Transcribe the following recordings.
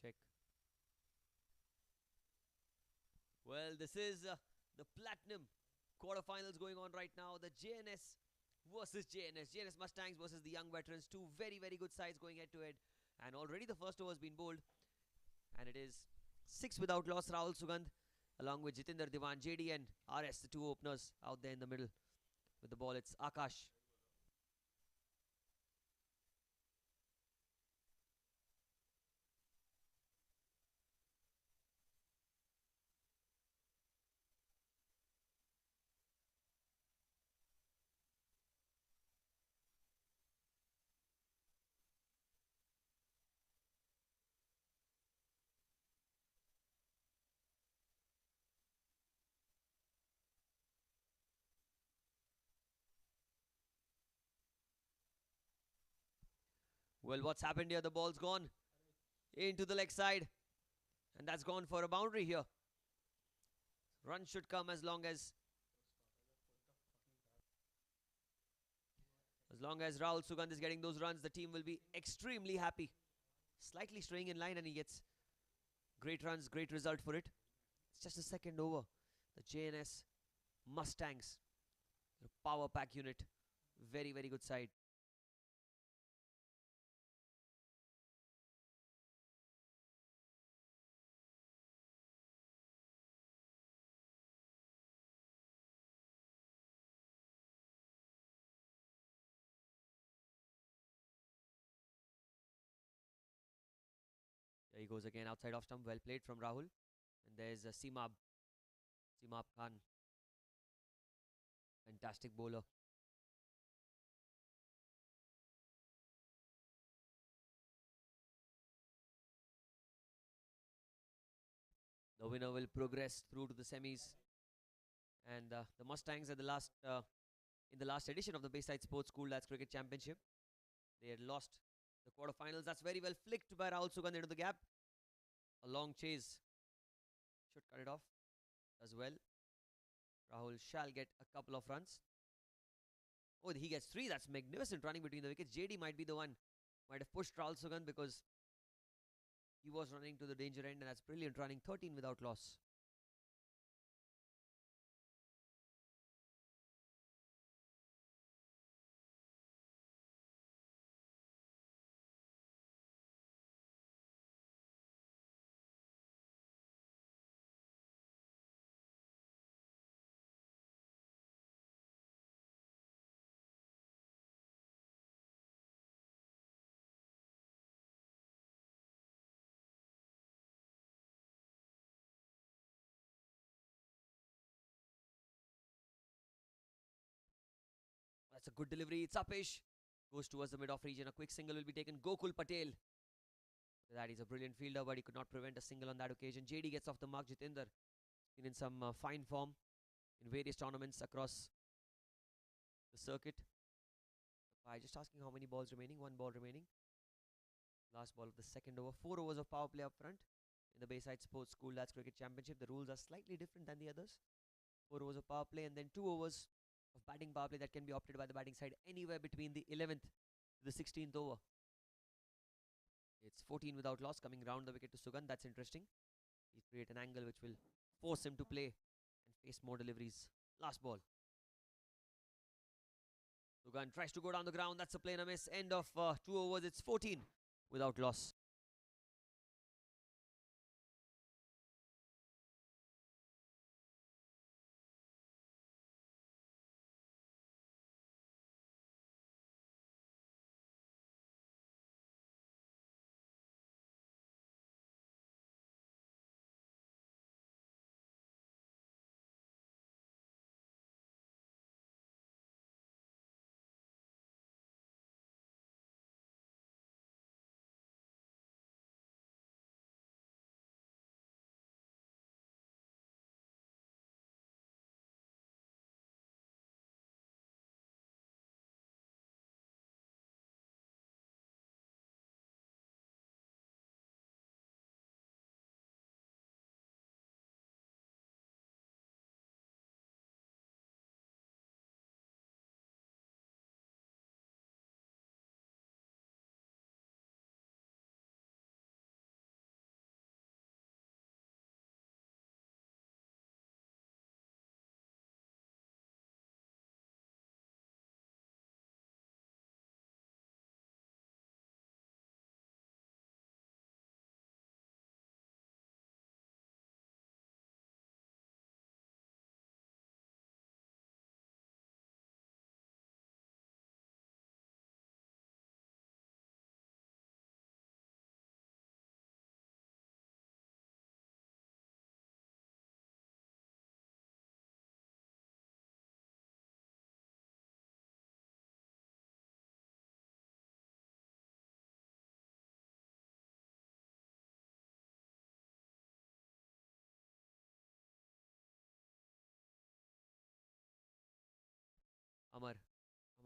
check. Well, this is the Platinum quarterfinals going on right now. The JNS versus JNS. JNS Mustangs versus the Young Veterans. Two very, very good sides going head to head. And already the first over has been bowled. And it is 6 without loss. Rahul Sugandh along with Jitinder Diwan, JD and RS, the two openers out there in the middle. With the ball, it's Akash. Well, what's happened here? The ball's gone into the leg side. And that's gone for a boundary here. Run should come as long as Rahul Sugandh is getting those runs, the team will be extremely happy. Slightly straying in line and he gets great runs, great result for it. It's just a second over. The JNS Mustangs, the power pack unit. Very, very good side. There he goes again outside off stump. Well played from Rahul. And there's Simab Khan. Fantastic bowler. The winner will progress through to the semis. And the Mustangs at the last in the last edition of the Bayside Sports School Lads Cricket Championship, they had lost the quarterfinals. That's very well flicked by Rahul Sugandh into the gap. A long chase. Should cut it off as well. Rahul shall get a couple of runs. Oh, he gets 3. That's magnificent running between the wickets. JD might be the one. Might have pushed Rahul Sugandh because he was running to the danger end, and that's brilliant running. 13 without loss. That's a good delivery. It's upish. Goes towards the mid-off region. A quick single will be taken. Gokul Patel. That is a brilliant fielder, but he could not prevent a single on that occasion. JD gets off the mark. Jitinder been in some fine form in various tournaments across the circuit. I just asking how many balls remaining. 1 ball remaining. Last ball of the second over. 4 overs of power play up front in the Bayside Sports School Lads Cricket Championship. The rules are slightly different than the others. 4 overs of power play and then 2 overs of batting power play that can be opted by the batting side anywhere between the 11th to the 16th over. It's 14 without loss coming round the wicket to Sugandh. That's interesting. He create an angle which will force him to play and face more deliveries. Last ball. Sugandh tries to go down the ground. That's a plain miss. End of 2 overs. It's 14 without loss.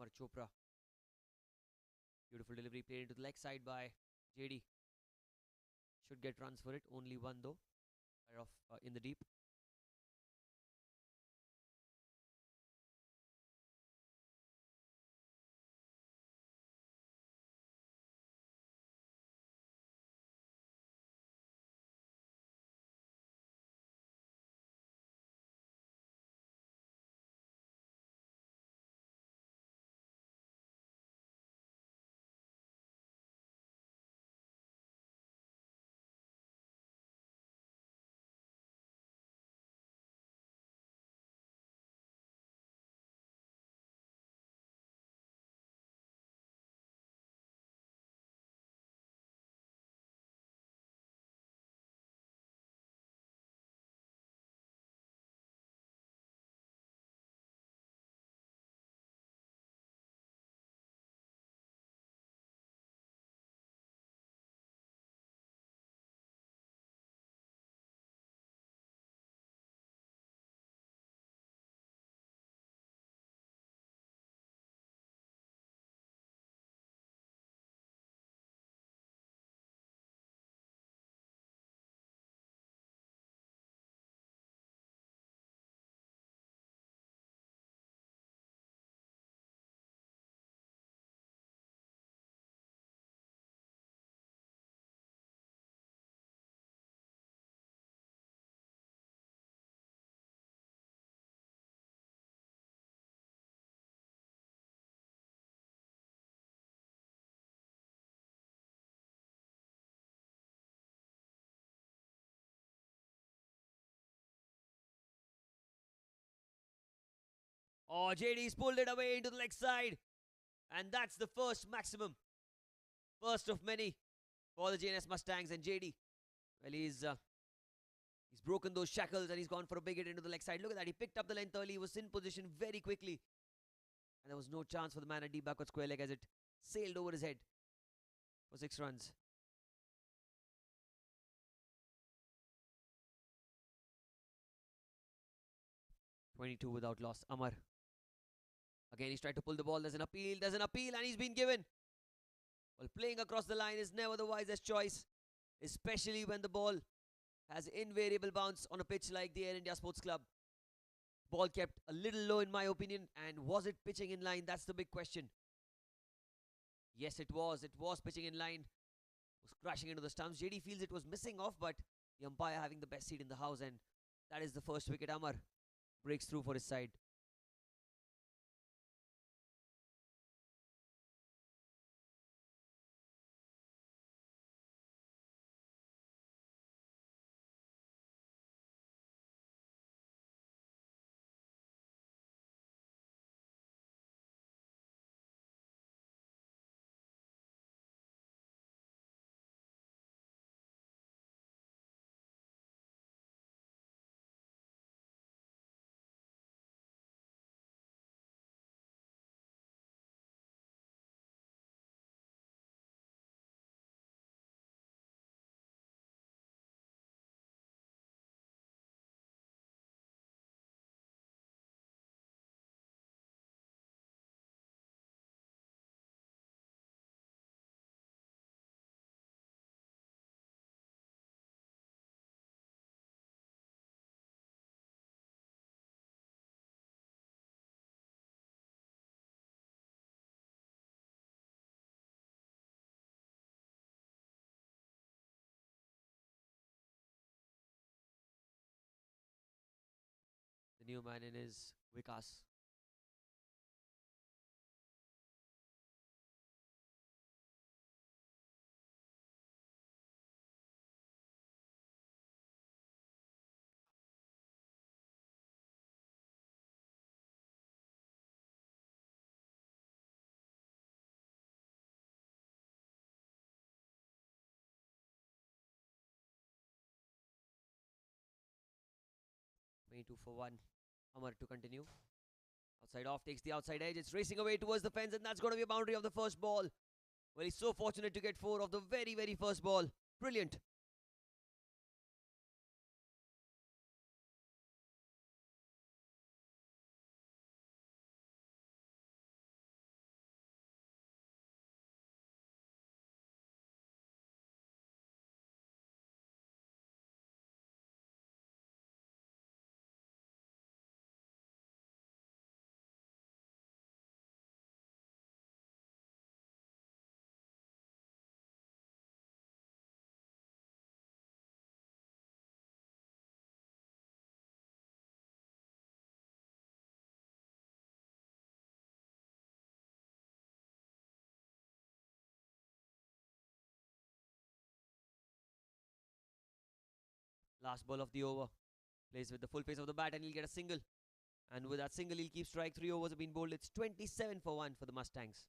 Amar Chopra. Beautiful delivery played into the leg side by JD. Should get runs for it. Only one though. Off in the deep. Oh, JD's pulled it away into the leg side. And that's the first maximum. First of many for the Jns Mustangs and JD. Well, he's broken those shackles and he's gone for a big hit into the leg side. Look at that. He picked up the length early. He was in position very quickly. And there was no chance for the man at deep backward square leg as it sailed over his head for 6 runs. (22) without loss. Amar. Again, he's tried to pull the ball. There's an appeal. And he's been given. Well, playing across the line is never the wisest choice, especially when the ball has invariable bounce on a pitch like the Air India Sports Club. Ball kept a little low in my opinion, and was it pitching in line? That's the big question. Yes, it was. It was pitching in line. Was crashing into the stumps. JD feels it was missing off, but the umpire having the best seat in the house, and that is the first wicket. Amar breaks through for his side. The new man in is Vikas. (22 for 1). Amar to continue. Outside off, takes the outside edge. It's racing away towards the fence, and that's going to be a boundary of the first ball. Well, he's so fortunate to get 4 of the very, very first ball. Brilliant. Last ball of the over. Plays with the full face of the bat and he'll get a single. And with that single, he'll keep strike. 3 overs have been bowled. It's 27 for 1 for the Mustangs.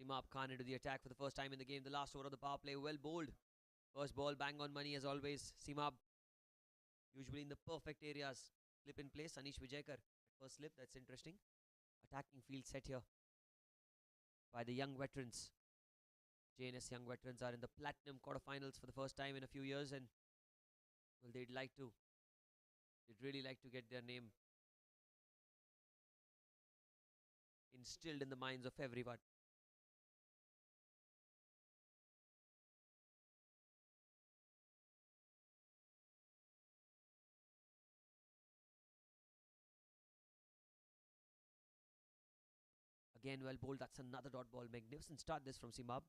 Simab Khan into the attack for the first time in the game. The last over of the power play. Well bowled. First ball, bang on money as always. Simab usually in the perfect areas. Slip in place. Anish Vijayakar at first slip. That's interesting. Attacking field set here by the young veterans. JNS young veterans are in the platinum quarterfinals for the first time in a few years, and well, they'd really like to get their name instilled in the minds of everyone. Again, well bowled. That's another dot ball. Magnificent start this from Simab.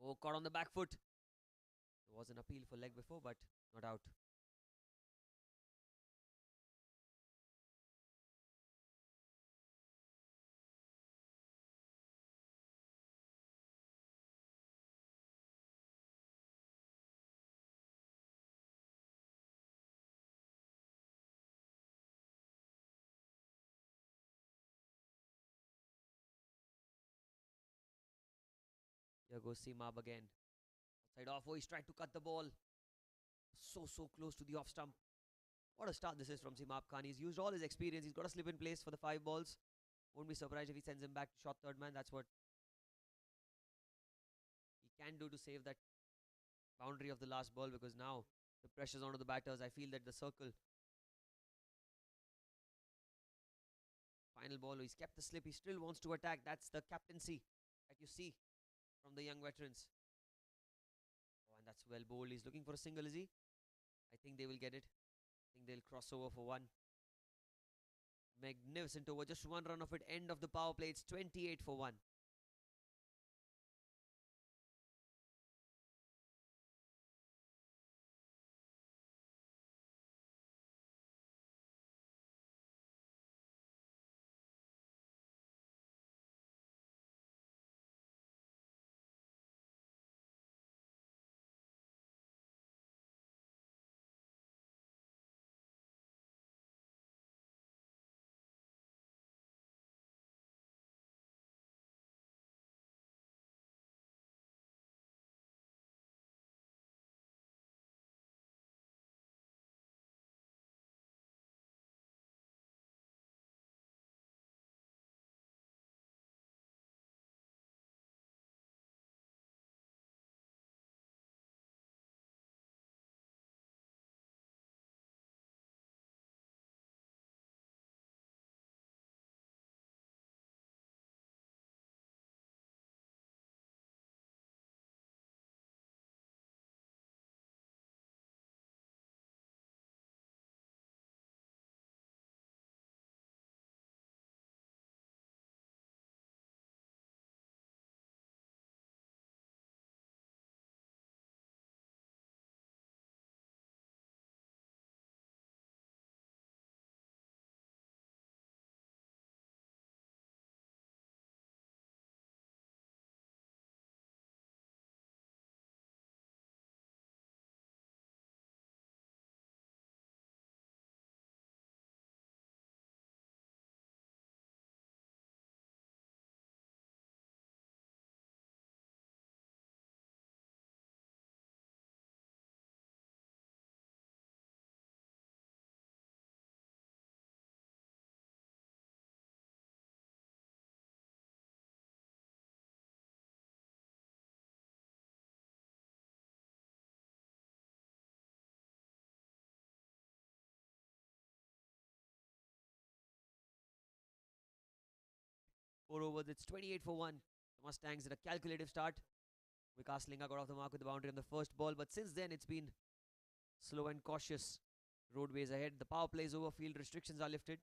Oh, caught on the back foot. There was an appeal for leg before, but not out. Here goes Simab again. Outside off. Oh, he's tried to cut the ball. So close to the off stump. What a start this is from Simab Khan. He's used all his experience. He's got a slip in place for the 5 balls. Won't be surprised if he sends him back to short third man. That's what he can do to save that boundary of the last ball, because now the pressure's onto the batters. I feel that the circle. Final ball. He's kept the slip. He still wants to attack. That's the captaincy that you see from the young veterans. Oh, and that's well bowled. He's looking for a single, is he? I think they will get it. I think they'll cross over for 1. Magnificent over. Just 1 run of it. End of the power play. It's 28 for 1. 4 overs, it's 28 for 1. The Mustangs did a calculative start. Vikas Linga got off the mark with the boundary on the first ball, but since then it's been slow and cautious. Roadways ahead, the power play is over, field restrictions are lifted.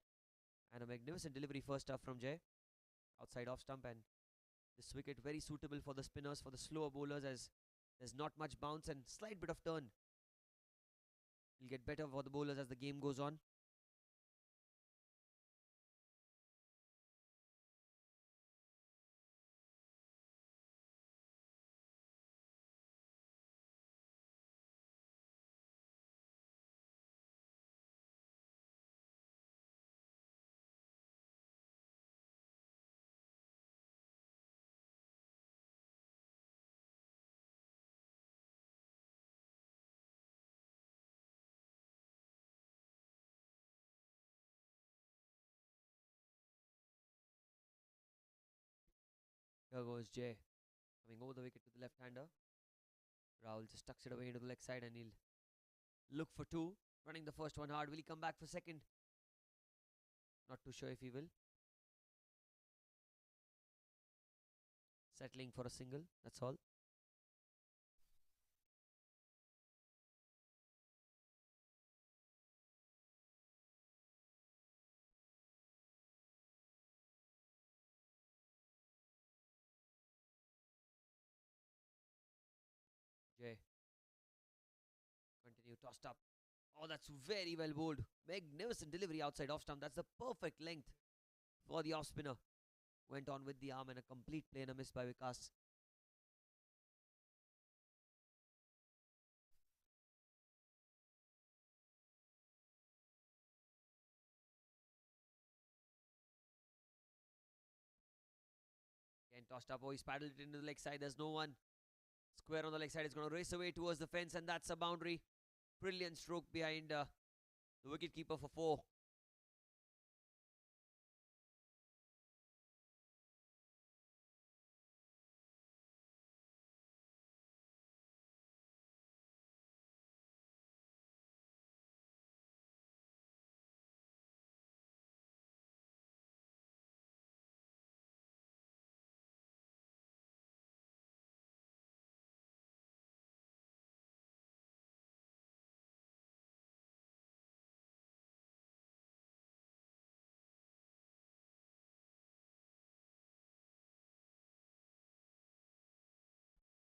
And a magnificent delivery first up from Jay. Outside off stump, and this wicket very suitable for the spinners, for the slower bowlers, as there's not much bounce and slight bit of turn. Will get better for the bowlers as the game goes on. Here goes Jay, coming over the wicket to the left-hander. Rahul just tucks it away into the leg side and he'll look for two. Running the first one hard. Will he come back for second? Not too sure if he will. Settling for a single, that's all. Jay. Continue, tossed up. Oh, that's very well bowled. Magnificent delivery outside off stump. That's the perfect length for the off spinner. Went on with the arm and a complete play and a miss by Vikas. Again tossed up. Oh, he's paddled it into the leg side. There's no one. Square on the leg side. It's going to race away towards the fence, and that's a boundary. Brilliant stroke behind the wicketkeeper for 4.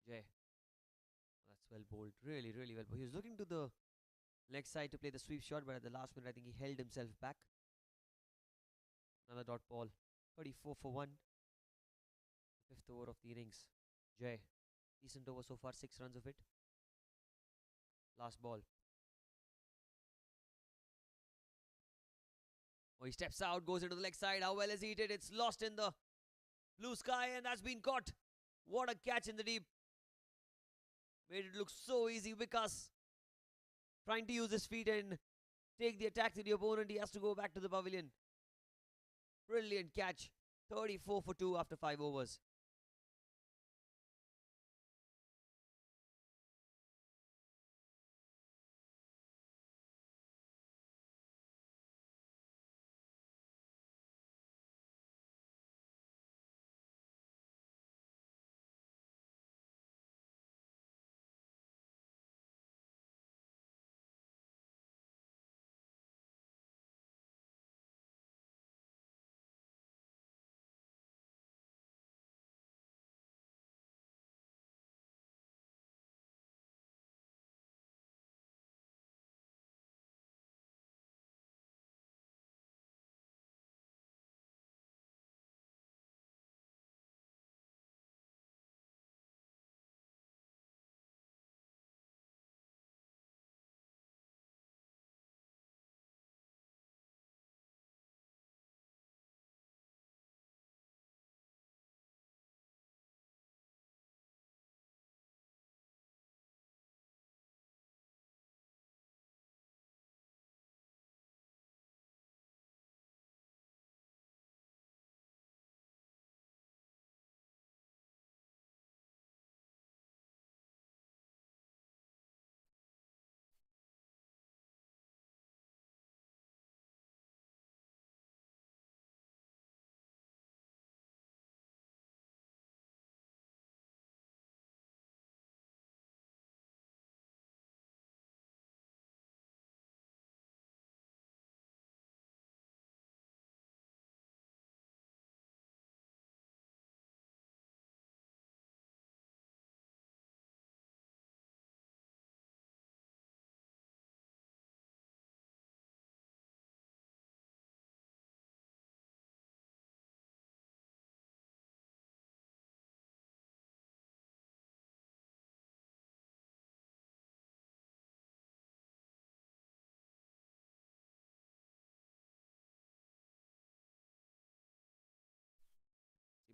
Jay. That's well bowled. Really, really well bowled. He was looking to the leg side to play the sweep shot, but at the last minute, I think he held himself back. Another dot ball. 34 for 1. 5th over of the innings. Jay. Decent over so far. 6 runs of it. Last ball. Oh, he steps out, goes into the leg side. How well has he hit it? It's lost in the blue sky, and that's been caught. What a catch in the deep. Made it look so easy. Vikas trying to use his feet and take the attack to the opponent. He has to go back to the pavilion. Brilliant catch. 34 for 2 after 5 overs.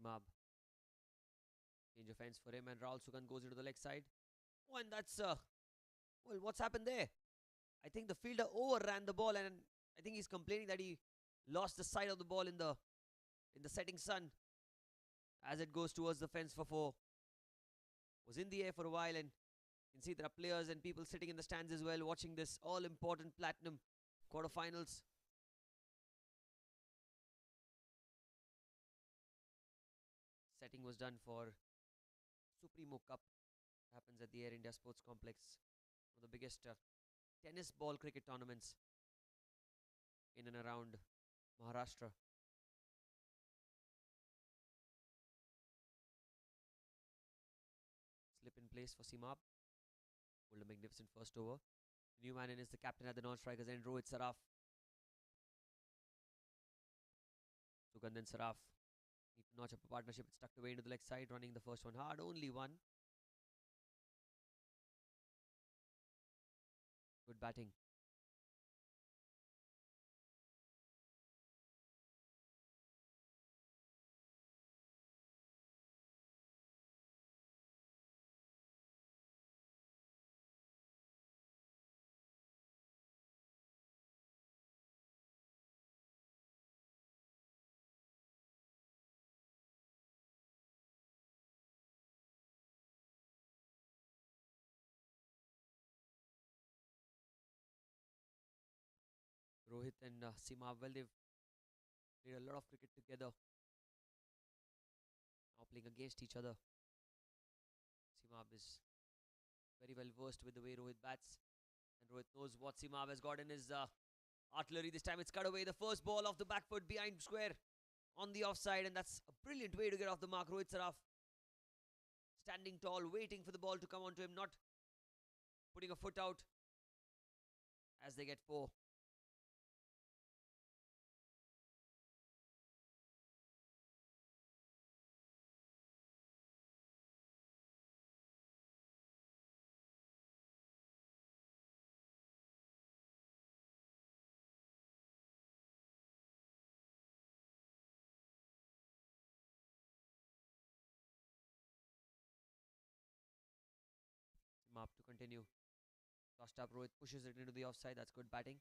Simab. Change of ends for him, and Rahul Sugan goes into the leg side. Oh, and that's well, what's happened there? I think the fielder overran the ball, and I think he's complaining that he lost the side of the ball in the setting sun as it goes towards the fence for 4. Was in the air for a while, and you can see there are players and people sitting in the stands as well watching this all important platinum quarterfinals. Setting was done for Supremo Cup. Happens at the Air India Sports Complex, one of the biggest tennis ball cricket tournaments in and around Maharashtra. Slip in place for Simab. Pulled a magnificent first over. The new man in is the captain at the non-strikers end, Rohit Saraf. Sugandhan Saraf need to notch up a partnership. It's tucked away into the leg side, running the first one hard. Only one. Good batting. Rohit and Simab, well, they've played a lot of cricket together. Now playing against each other. Simab is very well versed with the way Rohit bats. And Rohit knows what Simab has got in his artillery. This time it's cut away. The first ball off the back foot behind square on the offside. And that's a brilliant way to get off the mark. Rohit Saraf standing tall, waiting for the ball to come onto him. Not putting a foot out as they get 4. Simab to continue. Tossed up, Rohit pushes it into the offside. That's good batting.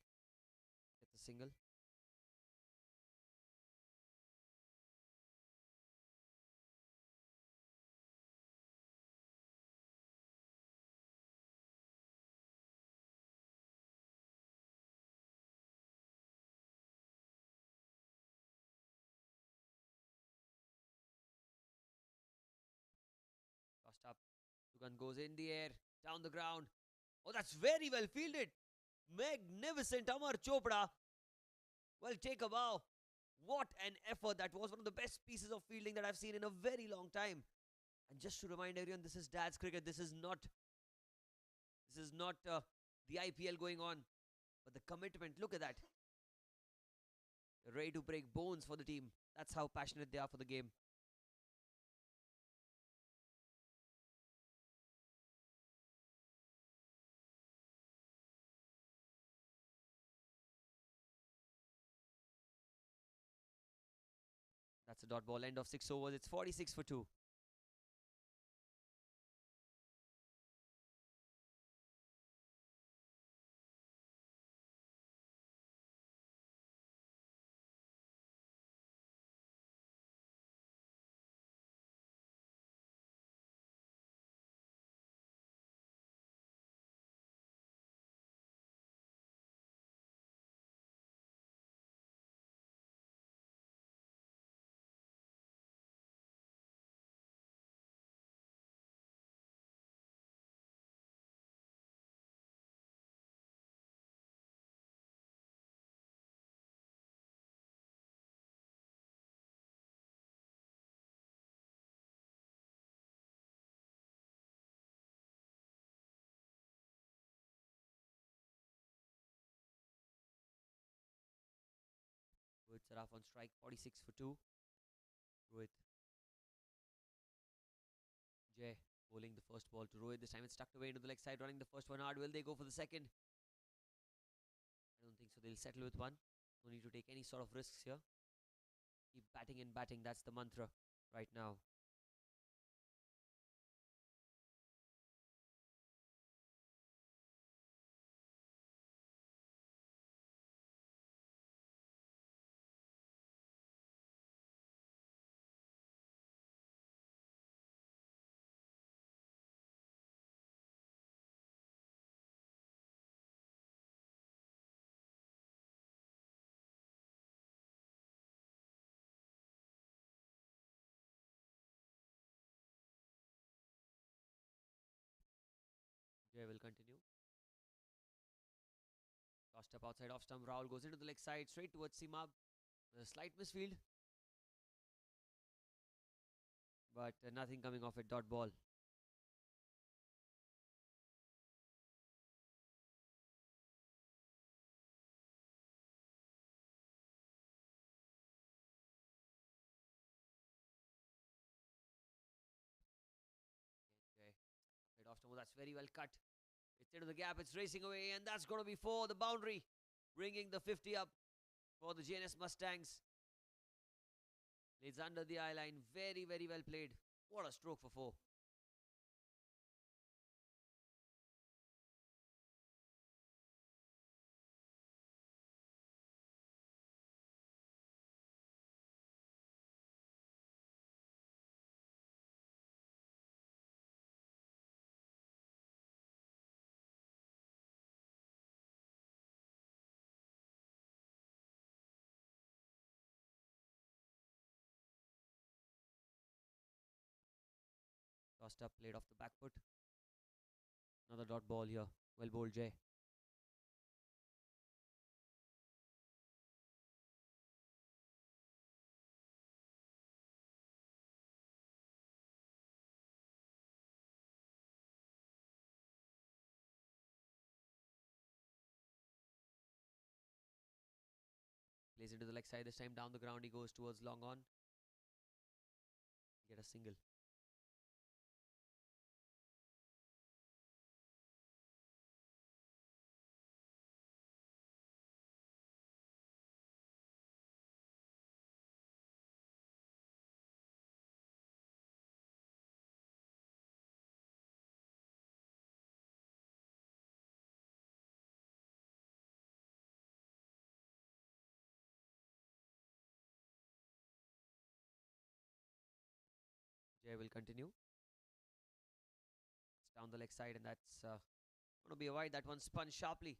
Gets a single. Tossed up. Sugan goes in the air, down the ground. Oh, that's very well fielded. Magnificent Amar Chopra. Well, take a bow. What an effort. That was one of the best pieces of fielding that I've seen in a very long time. And just to remind everyone, this is Dad's cricket. This is not the IPL going on. But the commitment, look at that. They're ready to break bones for the team. That's how passionate they are for the game. That's a dot ball. End of 6 overs. It's 46 for 2. Rohit Saraf on strike. 46 for 2. Rohit. Jay bowling the first ball to Rohit. This time it's tucked away into the leg side, running the first one hard. Will they go for the second? I don't think so. They'll settle with one. No need to take any sort of risks here. Keep batting and batting. That's the mantra right now. Jay will continue. Tossed up outside off stump. Rahul goes into the leg side, straight towards Simab. A slight misfield, but nothing coming off it. Dot ball. Jay. Outside off stump. That's very well cut. It's into the gap. It's racing away, and that's going to be for the boundary, bringing the 50 up for the Jns Mustangs. It's under the eye line. Very, very well played. What a stroke for four. Tossed up, played off the back foot. Another dot ball here. Well bowled, Jay. Plays into the leg side. This time down the ground, he goes towards long on. Get a single. Jay will continue. It's down the leg side, and that's going to be a wide. That one spun sharply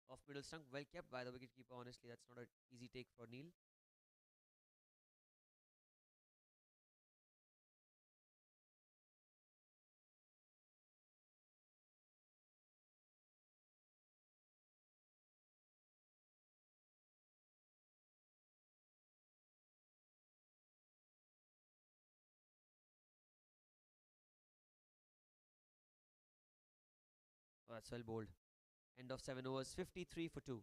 off middle stump. Well kept by the wicketkeeper. Honestly, that's not an easy take for Neil. Oh, that's well bowled. End of 7 overs, 53 for 2.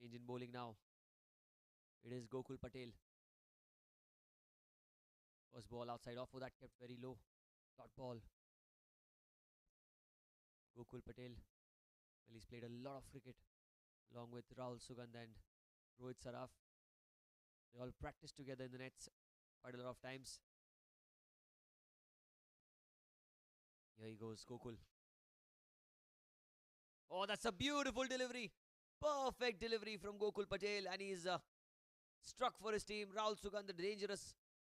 Change in bowling now. It is Gokul Patel. First ball outside off. Oh, that kept very low. Dot ball. Gokul Patel. Well, he's played a lot of cricket along with Rahul Sugand and Rohit Saraf. They all practiced together in the nets quite a lot of times. Here he goes, Gokul. Oh, that's a beautiful delivery. Perfect delivery from Gokul Patel, and he's struck for his team. Rahul Sugand, the dangerous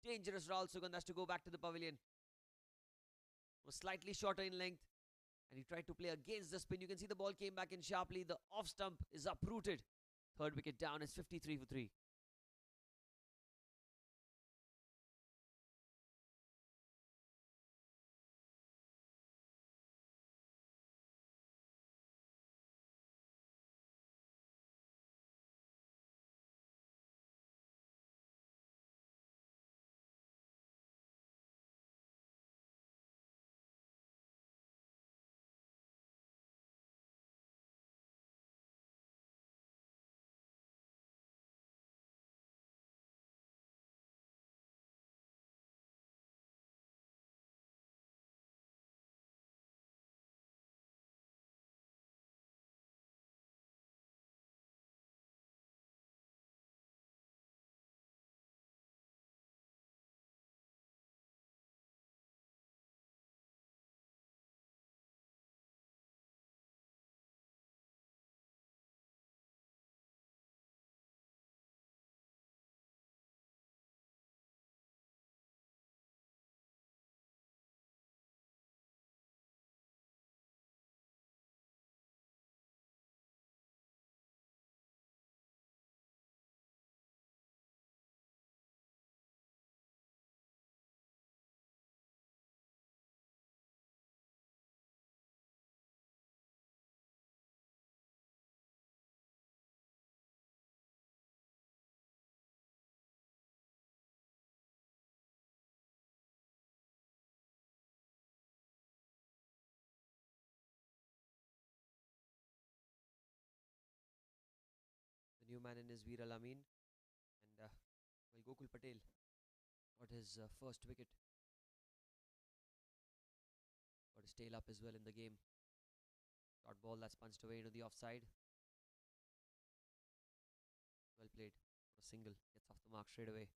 Rahul Sugand has to go back to the pavilion. Was slightly shorter in length, and he tried to play against the spin. You can see the ball came back in sharply. The off stump is uprooted. Third wicket down. It's 53 for 3. The new man in is Veer Alamin, and well, Gokul Patel got his first wicket. Got his tail up as well in the game. Dot ball that's punched away into the offside. Well played. For a single. Gets off the mark straight away.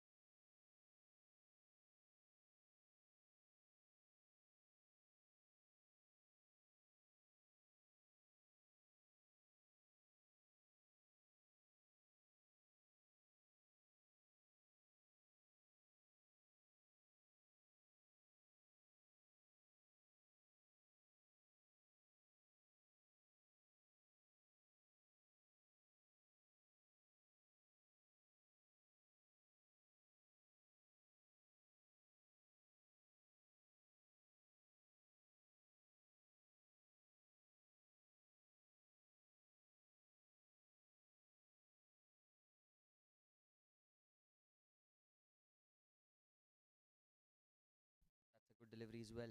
That's a good delivery as well.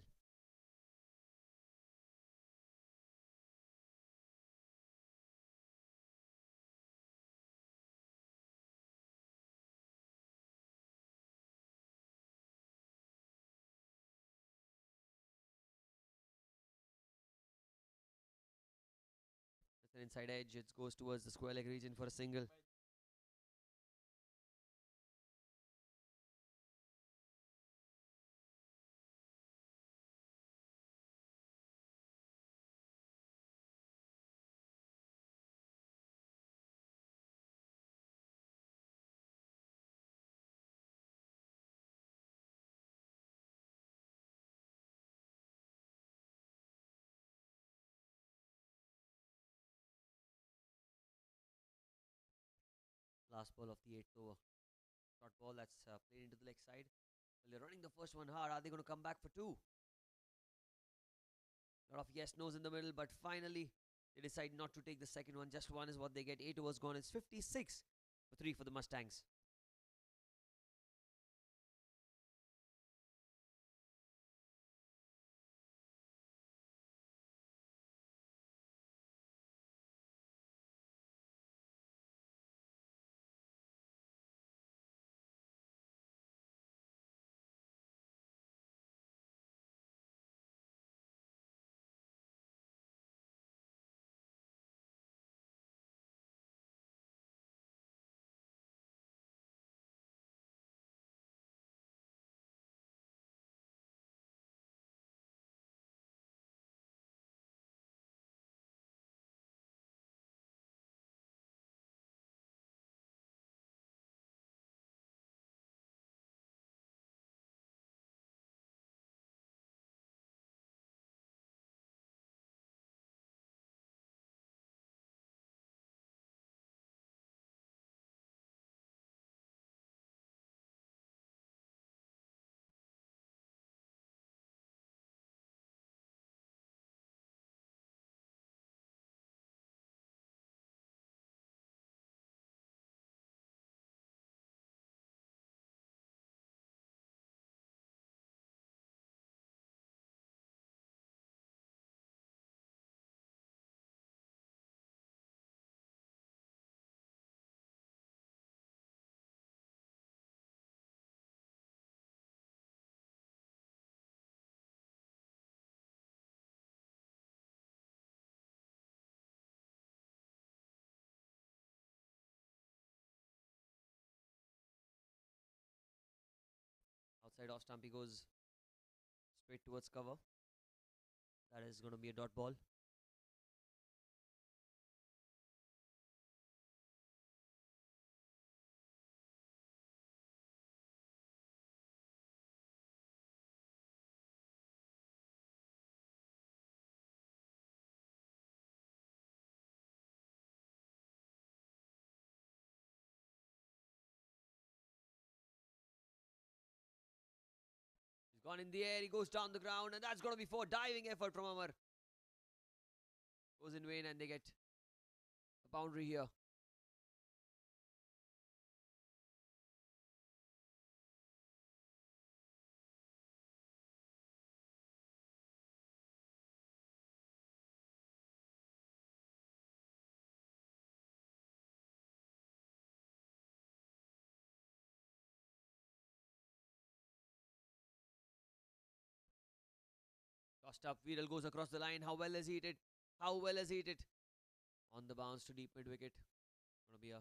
That's an inside edge. It goes towards the square leg region for a single. Last ball of the 8th over. Short ball that's played into the leg side. Well, they're running the first one hard. Are they going to come back for two? A lot of yes no's in the middle, but finally they decide not to take the second one. Just one is what they get. 8 overs gone. It's 56 for 3 for the Mustangs. Outside off stump, he goes straight towards cover. That is going to be a dot ball. He's gone in the air, he goes down the ground, and that's going to be 4. Diving effort from Amar. Goes in vain, and they get a boundary here. Tossed up, Viral goes across the line. How well has he hit it? How well has he hit it? On the bounce to deep mid wicket. Going to be a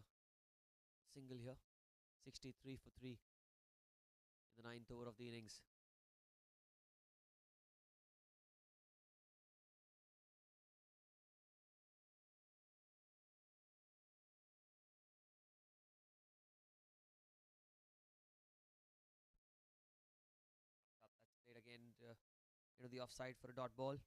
single here. 63 for 3 in the 9th over of the innings. That's played again into the offside for a dot ball. The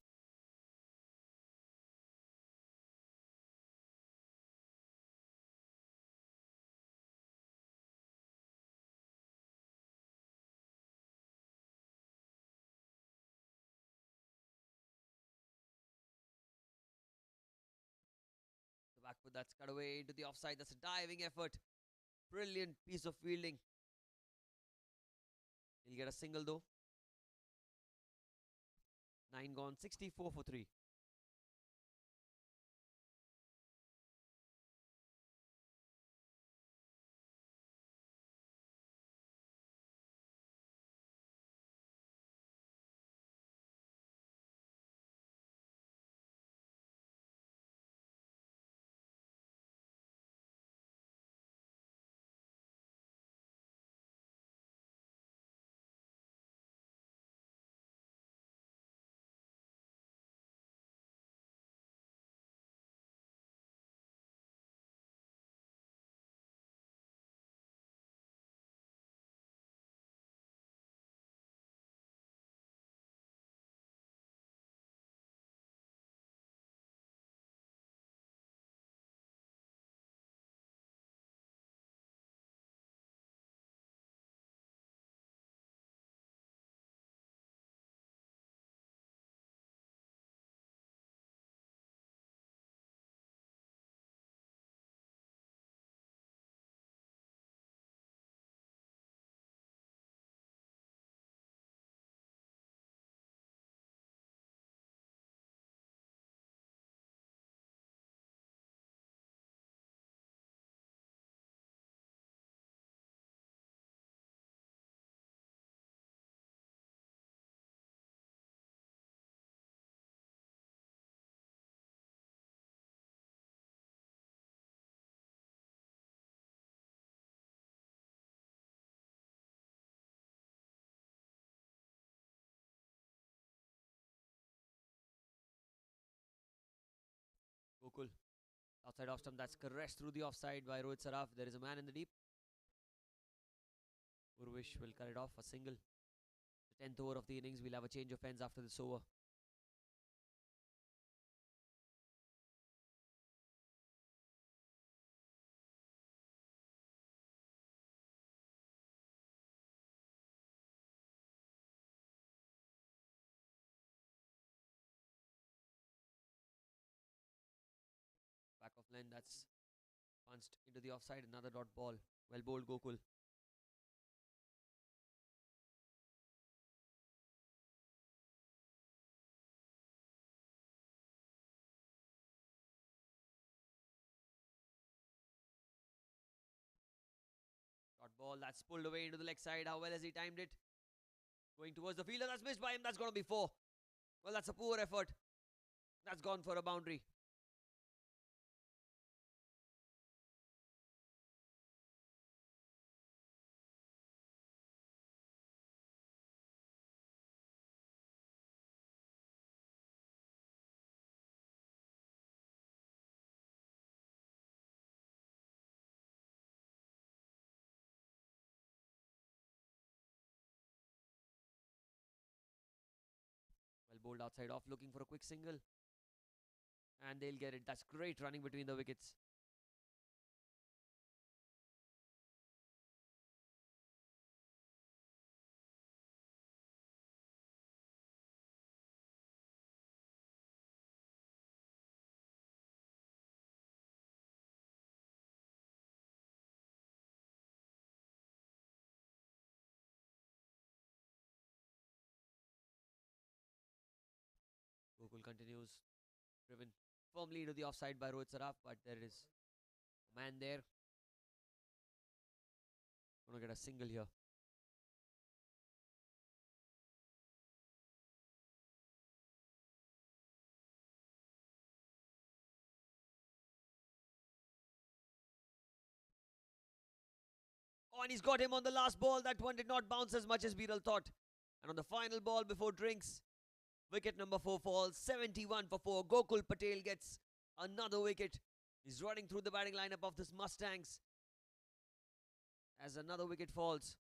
back foot that's cut away into the offside. That's a diving effort. Brilliant piece of fielding. He'll get a single though. 9 gone, 64 for 3. Gokul. Outside off stump, that's caressed through the offside by Rohit Saraf. There is a man in the deep. Urvish will cut it off, a single. The 10th over of the innings. We'll have a change of ends after this over. Back of line, that's punched into the offside. Another dot ball. Well bowled, Gokul. Dot ball, that's pulled away into the leg side. How well has he timed it? Going towards the fielder, that's missed by him. That's going to be 4. Well, that's a poor effort. That's gone for a boundary. bowled outside off, looking for a quick single. And they'll get it. That's great running between the wickets. Gokul continues, driven firmly into the offside by Rohit Saraf, but there is a man there. Gonna get a single here. Oh, and he's got him on the last ball. That one did not bounce as much as Viral thought. And on the final ball before drinks, wicket number 4 falls. 71 for 4. Gokul Patel gets another wicket. He's running through the batting lineup of this Mustangs as another wicket falls.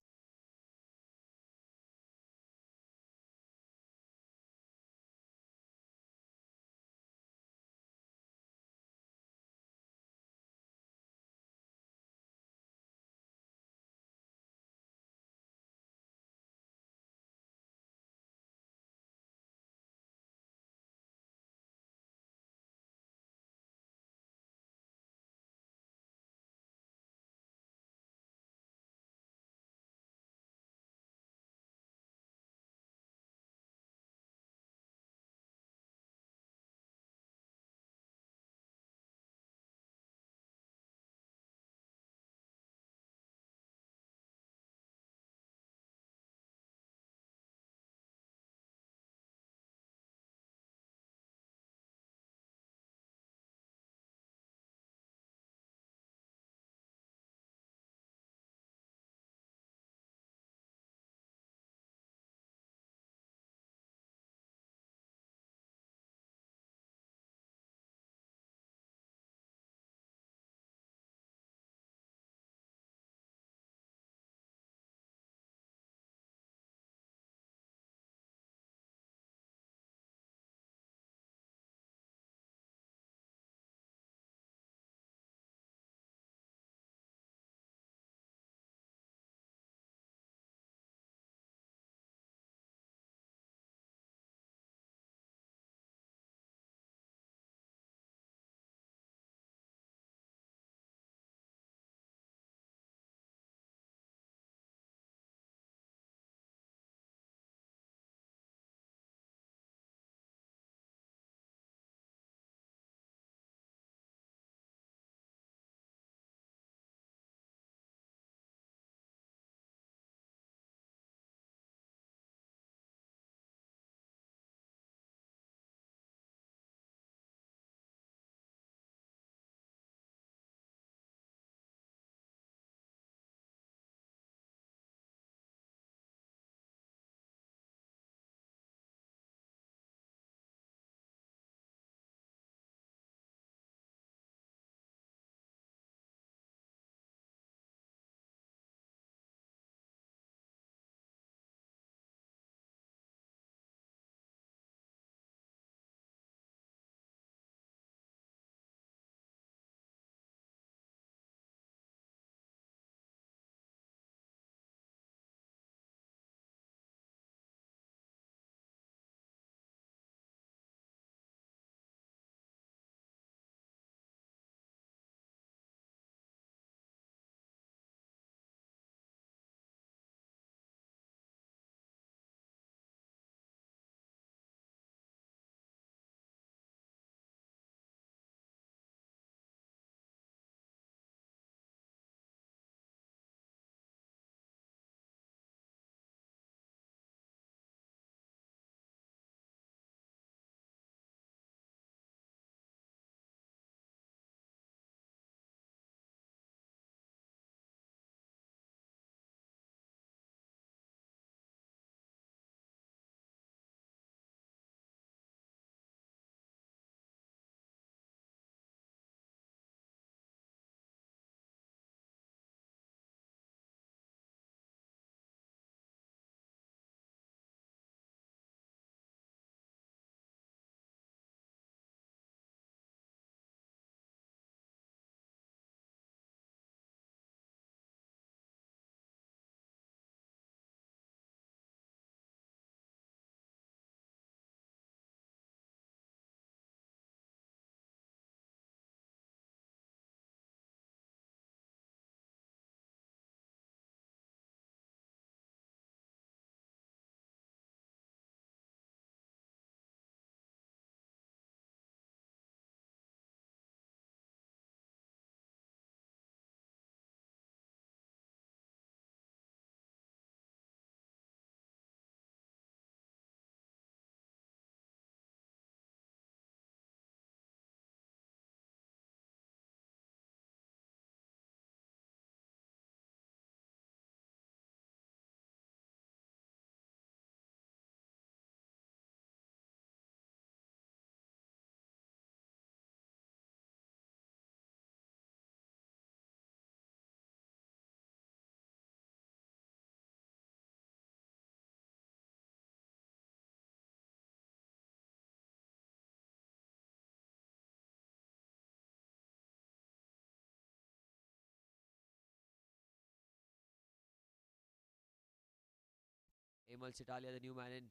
Hemal Sitalia, the new man in,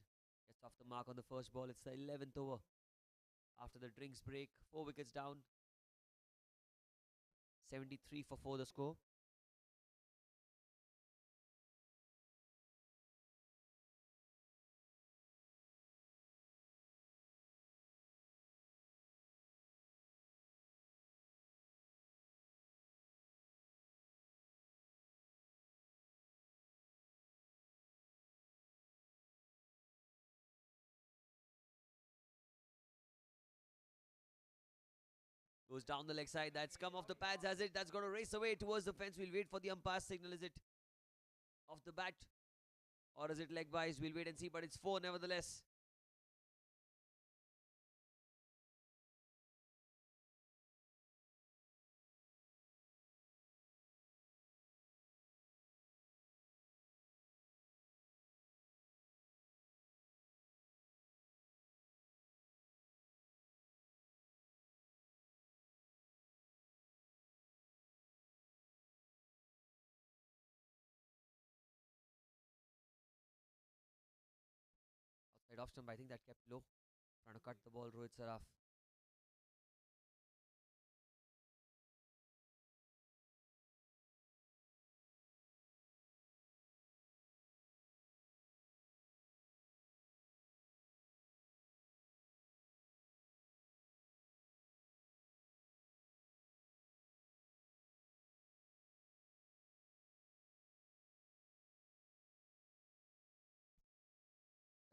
gets off the mark on the first ball. It's the 11th over. After the drinks break, 4 wickets down. 73 for 4 the score. Goes down the leg side. That's come off the pads, has it? That's going to race away towards the fence. We'll wait for the umpire's signal. Is it off the bat? Or is it leg wise? We'll wait and see. But it's 4 nevertheless. Outside off stump. I think that kept low. Trying to cut the ball. Rohit Saraf.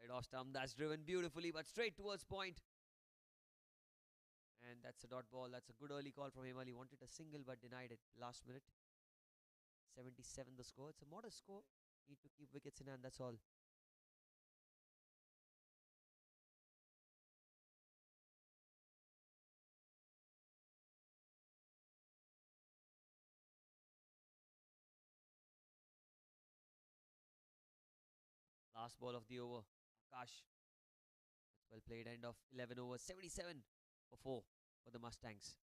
Right off stump. That's driven beautifully, but straight towards point. And that's a dot ball. That's a good early call from Hemal. He wanted a single but denied it last minute. 77 the score. It's a modest score. Need to keep wickets in hand. That's all. Last ball of the over. Akash. That's well played. End of 11 overs. 77 for 4 for the Mustangs.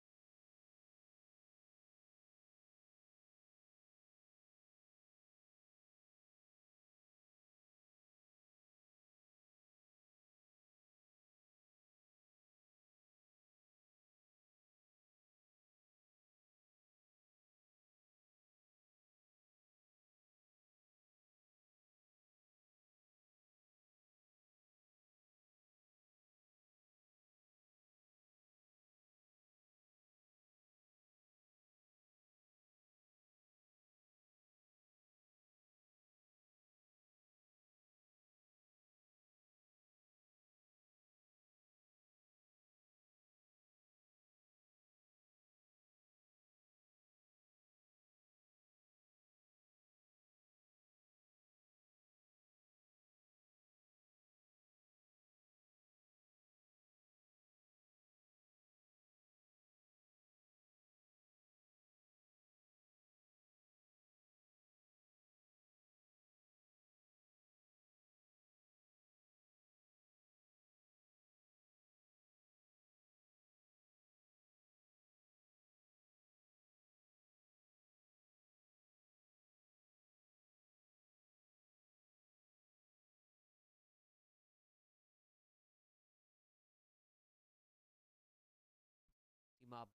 Imab.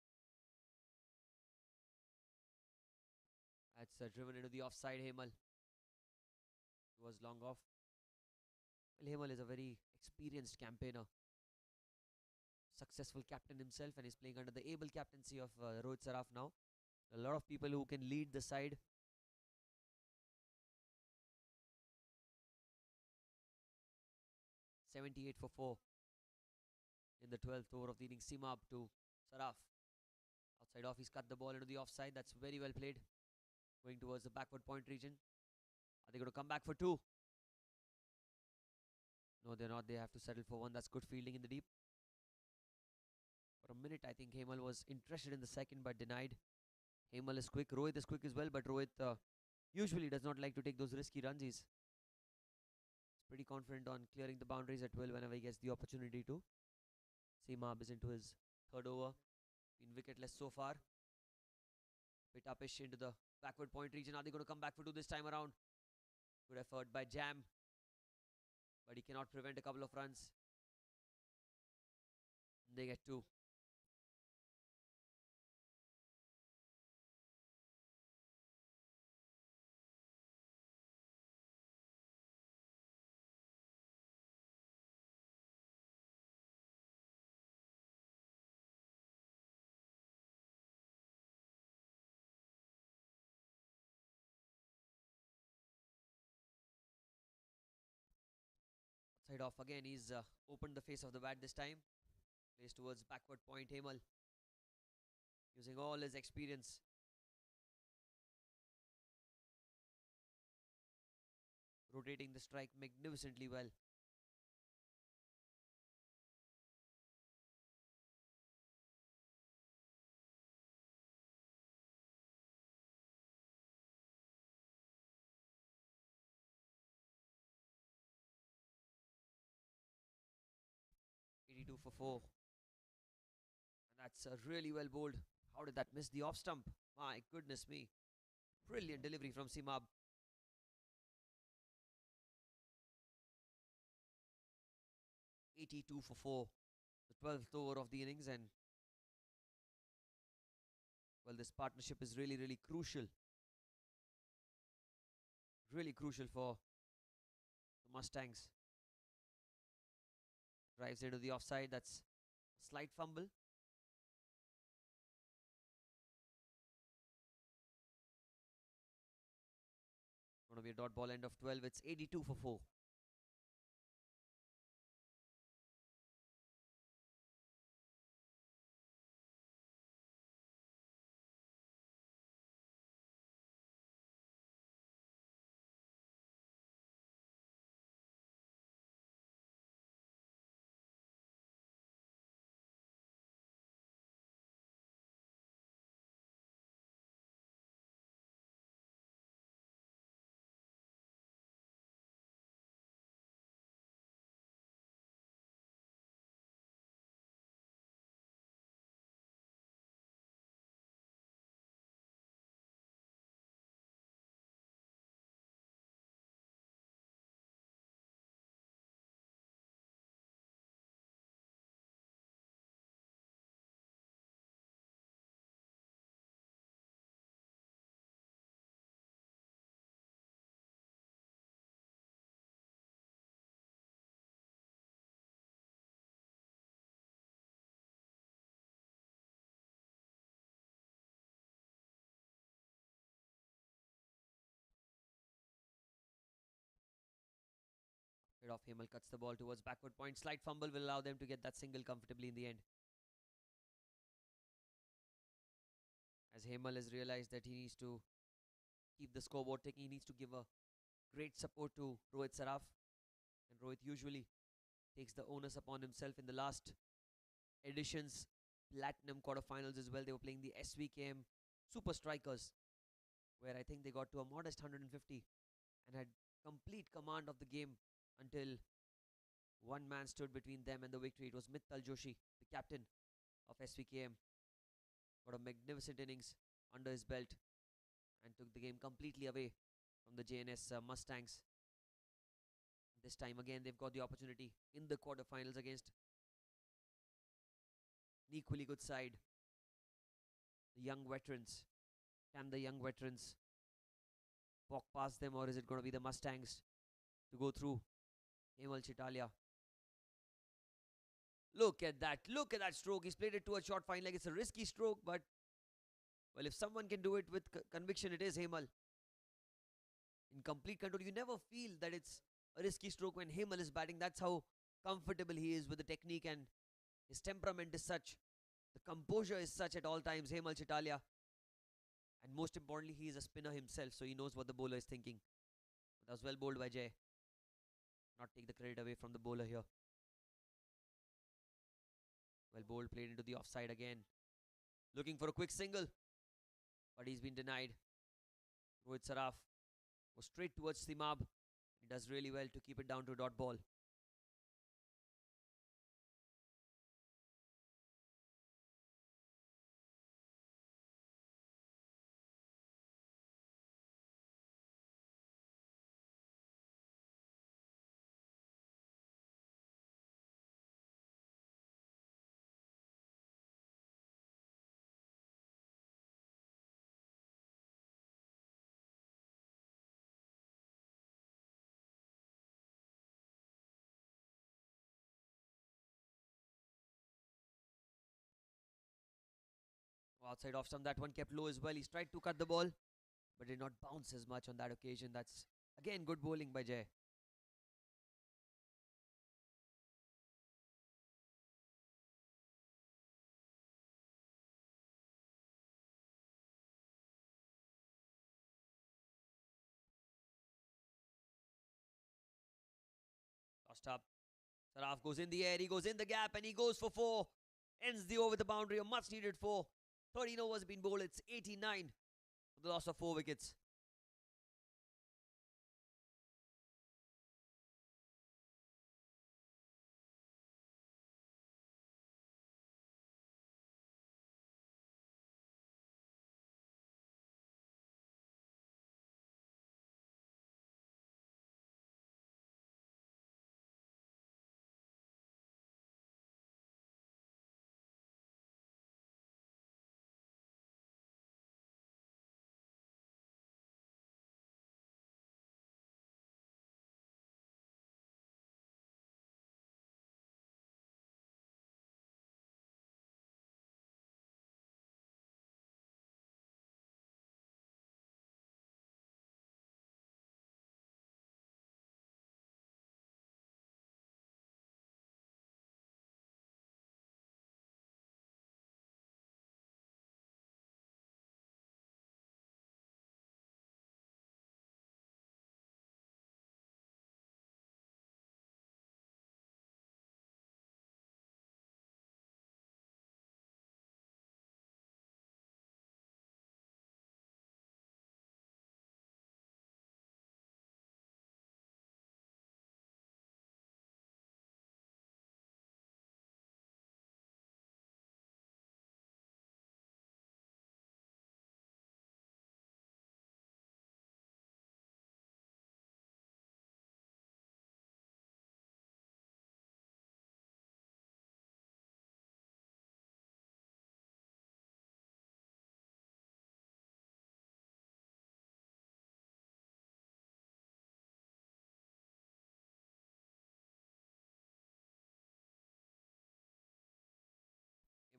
That's driven into the offside. Hemal. He was long off. Well, Hemal is a very experienced campaigner. Successful captain himself and is playing under the able captaincy of Rohit Saraf now. A lot of people who can lead the side. .78 for 4 in the 12th over of the inning. Seam up to Saraf. Outside off, he's cut the ball into the offside. That's very well played. Going towards the backward point region. Are they going to come back for 2? No, they're not. They have to settle for 1. That's good fielding in the deep. For a minute, I think Hemal was interested in the second but denied. Hemal is quick. Rohit is quick as well, but Rohit usually does not like to take those risky runs. He's pretty confident on clearing the boundaries at will whenever he gets the opportunity to. Seamab is into his 3rd over. Been wicketless so far. Bit upish into the backward point region. Are they going to come back for 2 this time around? Good effort by Jam. but he cannot prevent a couple of runs. They get two. Side off again. He's opened the face of the bat this time. Plays towards backward point. Hemal using all his experience. Rotating the strike magnificently well. Eighty-two for four. And that's really well bowled. How did that miss the off stump? My goodness me. Brilliant delivery from Simab. 82 for 4. The 12th over of the innings, and well, this partnership is really crucial. Really crucial for the Mustangs. Drives into the offside. That's a slight fumble. Going to be a dot ball end of 12. It's 82 for 4. Head off. Hemal cuts the ball towards backward point. Slight fumble will allow them to get that single comfortably in the end. As Hemal has realized that he needs to keep the scoreboard ticking, he needs to give a great support to Rohit Saraf. And Rohit usually takes the onus upon himself in the last edition's Platinum quarterfinals as well. They were playing the SVKM Super Strikers, where I think they got to a modest 150 and had complete command of the game until one man stood between them and the victory. It was Mittal Joshi, the captain of SVKM. Got a magnificent innings under his belt and took the game completely away from the Jns Mustangs. This time again, they've got the opportunity in the quarterfinals against an equally good side, the young veterans. Can the young veterans walk past them, or is it going to be the Mustangs to go through? Hemal Chitalia. Look at that. Look at that stroke. He's played it to a short fine leg. It's a risky stroke, but well, if someone can do it with conviction, it is Hemal. In complete control. You never feel that it's a risky stroke when Hemal is batting. That's how comfortable he is with the technique, and his temperament is such. The composure is such at all times. Hemal Chitalia. And most importantly, he is a spinner himself, so he knows what the bowler is thinking. That was well bowled by Jay. Not take the credit away from the bowler here. Well bowled, played into the offside again. Looking for a quick single, but he's been denied. Rohit Saraf goes straight towards Simab. He does really well to keep it down to a dot ball. Outside off stump, that one kept low as well. He's tried to cut the ball, but did not bounce as much on that occasion. That's again good bowling by Jay. Tossed up. Saraf goes in the air, he goes in the gap, and he goes for four. Ends the over with the boundary, a much needed four. 13 overs been bowled, it's 89 for the loss of 4 wickets.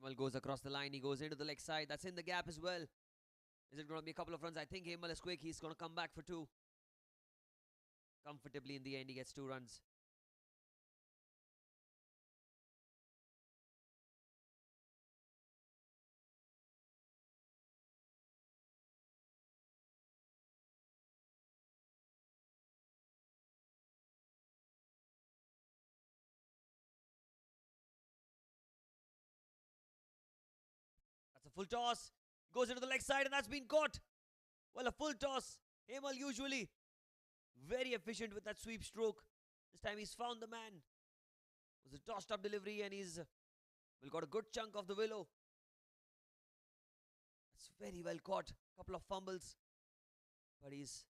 Hemal goes across the line, he goes into the leg side, that's in the gap as well. Is it going to be a couple of runs? I think Hemal is quick, he's going to come back for 2. Comfortably in the end, he gets 2 runs. That's a full toss. Goes into the leg side and that's been caught. Well, a full toss. Hemal usually very efficient with that sweep stroke. This time he's found the man. It was a tossed up delivery and he's got a good chunk of the willow. That's very well caught. Couple of fumbles. But he's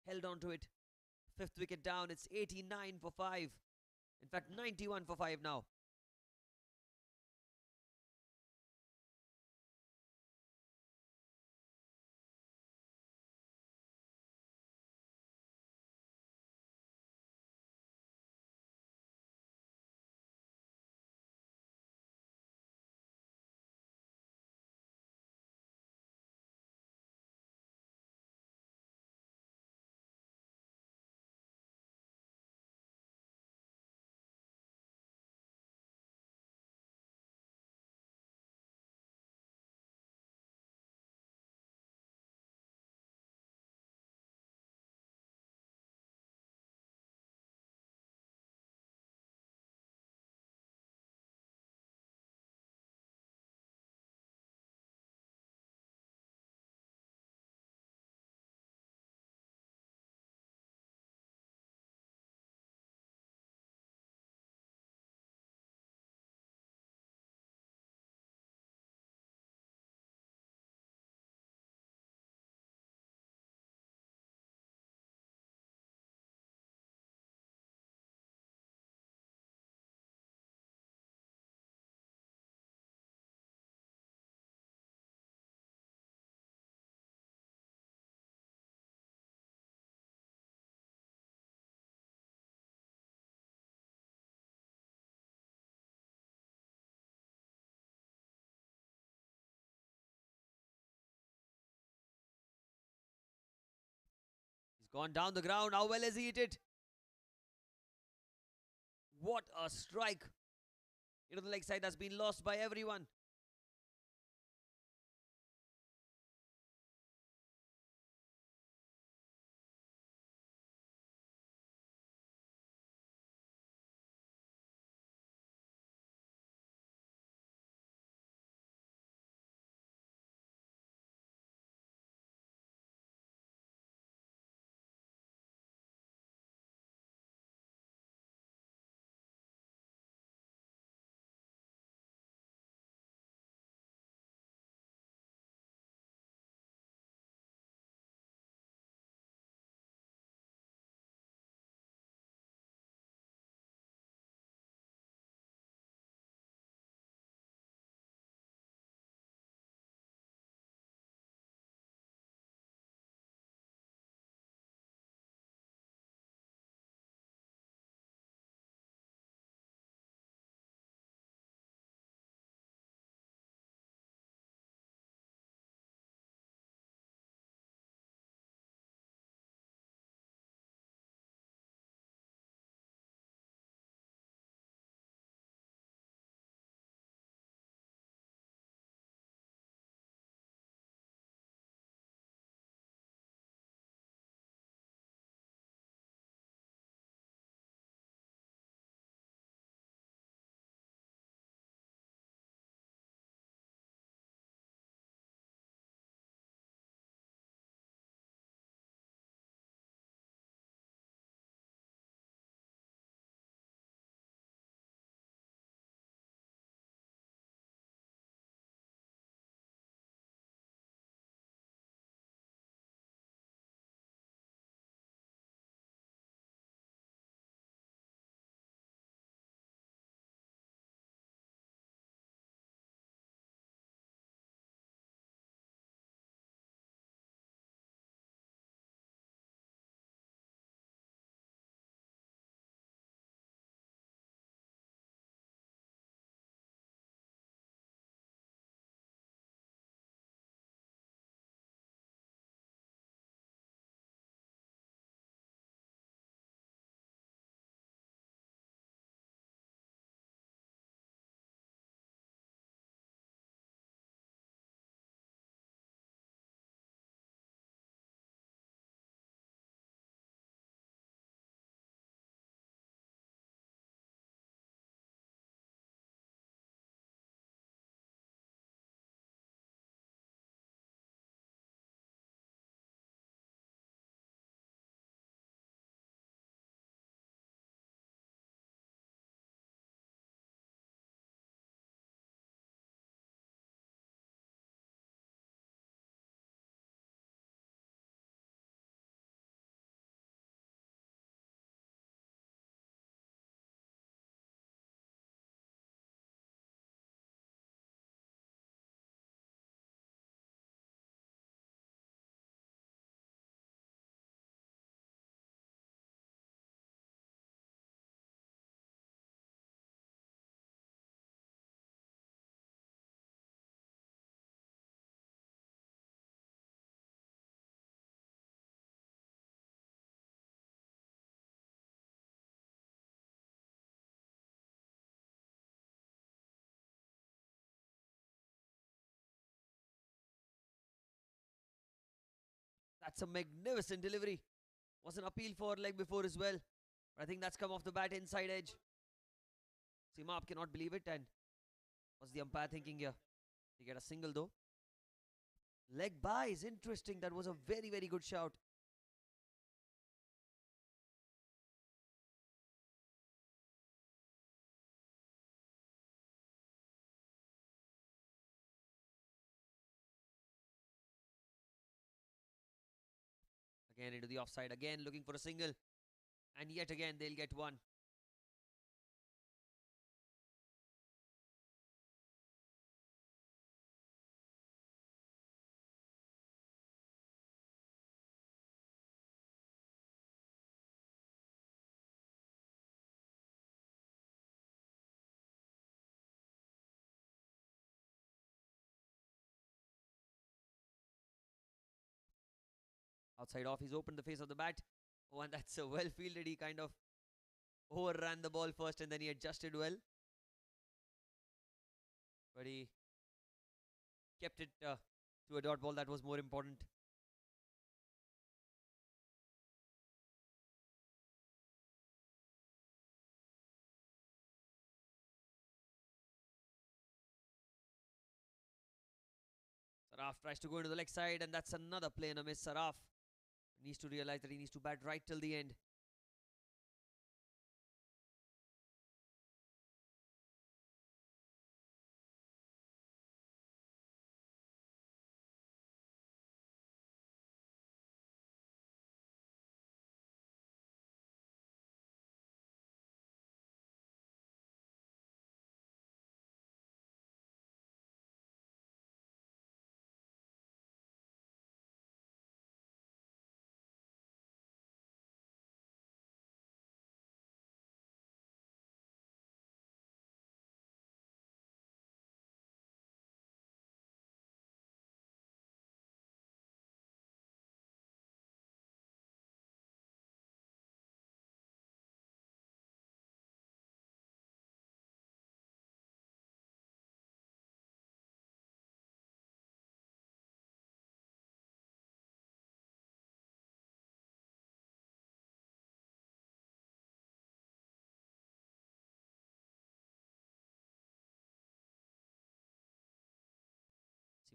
held on to it. 5th wicket down. It's 89 for 5. In fact, 91 for 5 now. Gone down the ground. How well has he hit it? What a strike. The leg side has been lost by everyone. That's a magnificent delivery. Was an appeal for leg before as well. But I think that's come off the bat inside edge. Simap cannot believe it. And what's the umpire thinking here? He get a single though. Leg by is interesting. That was a very, very good shout. Again into the offside. Again looking for a single. And yet again they'll get one. Outside off, he's opened the face of the bat. Oh, and that's a well fielded. He kind of overran the ball first and then he adjusted well. But he kept it to a dot ball. That was more important. Saraf tries to go into the leg side, and that's another play and a miss. Saraf needs to realize that he needs to bat right till the end.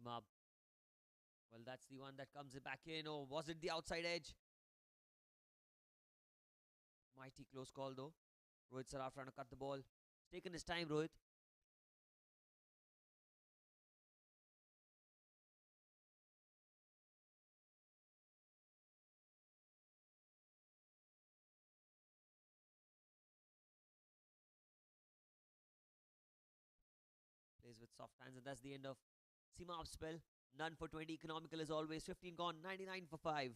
Simab. Well, that's the one that comes back in. Or was it the outside edge? Mighty close call though. Rohit Saraf trying to cut the ball. He's taken his time, Rohit. Plays with soft hands, and that's the end of Simab's spell. None for 20. Economical as always. 15 gone. 99 for 5.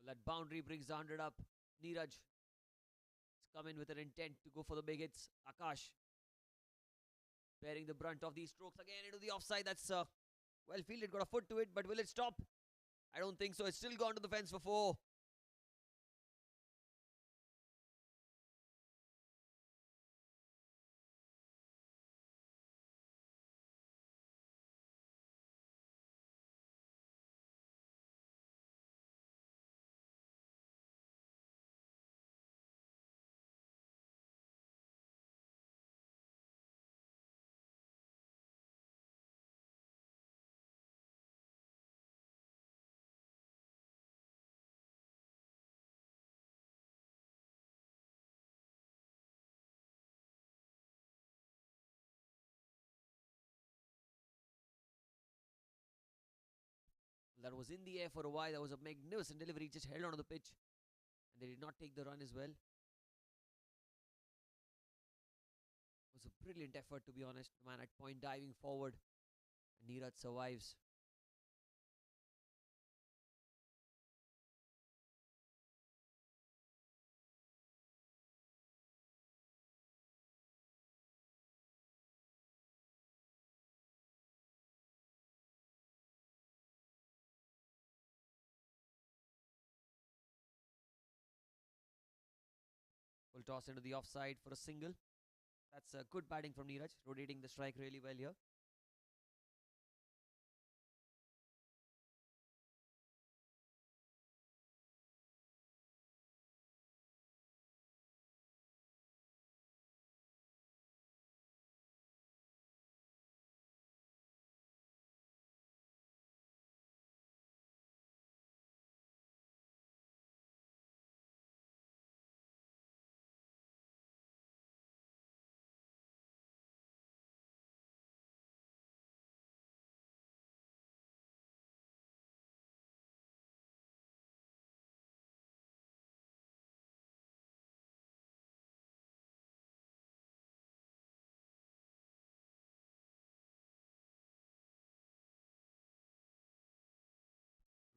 Well, that boundary brings the 100 up. Neeraj has come in with an intent to go for the big hits. Akash bearing the brunt of these strokes again into the offside. That's well fielded, got a foot to it, but will it stop? I don't think so. It's still gone to the fence for 4. That was in the air for a while. That was a magnificent delivery. Just held onto the pitch. And they did not take the run as well. It was a brilliant effort, to be honest. The man at point diving forward. And Neeraj survives. Full toss into the offside for a single. That's a good batting from Neeraj, rotating the strike really well here.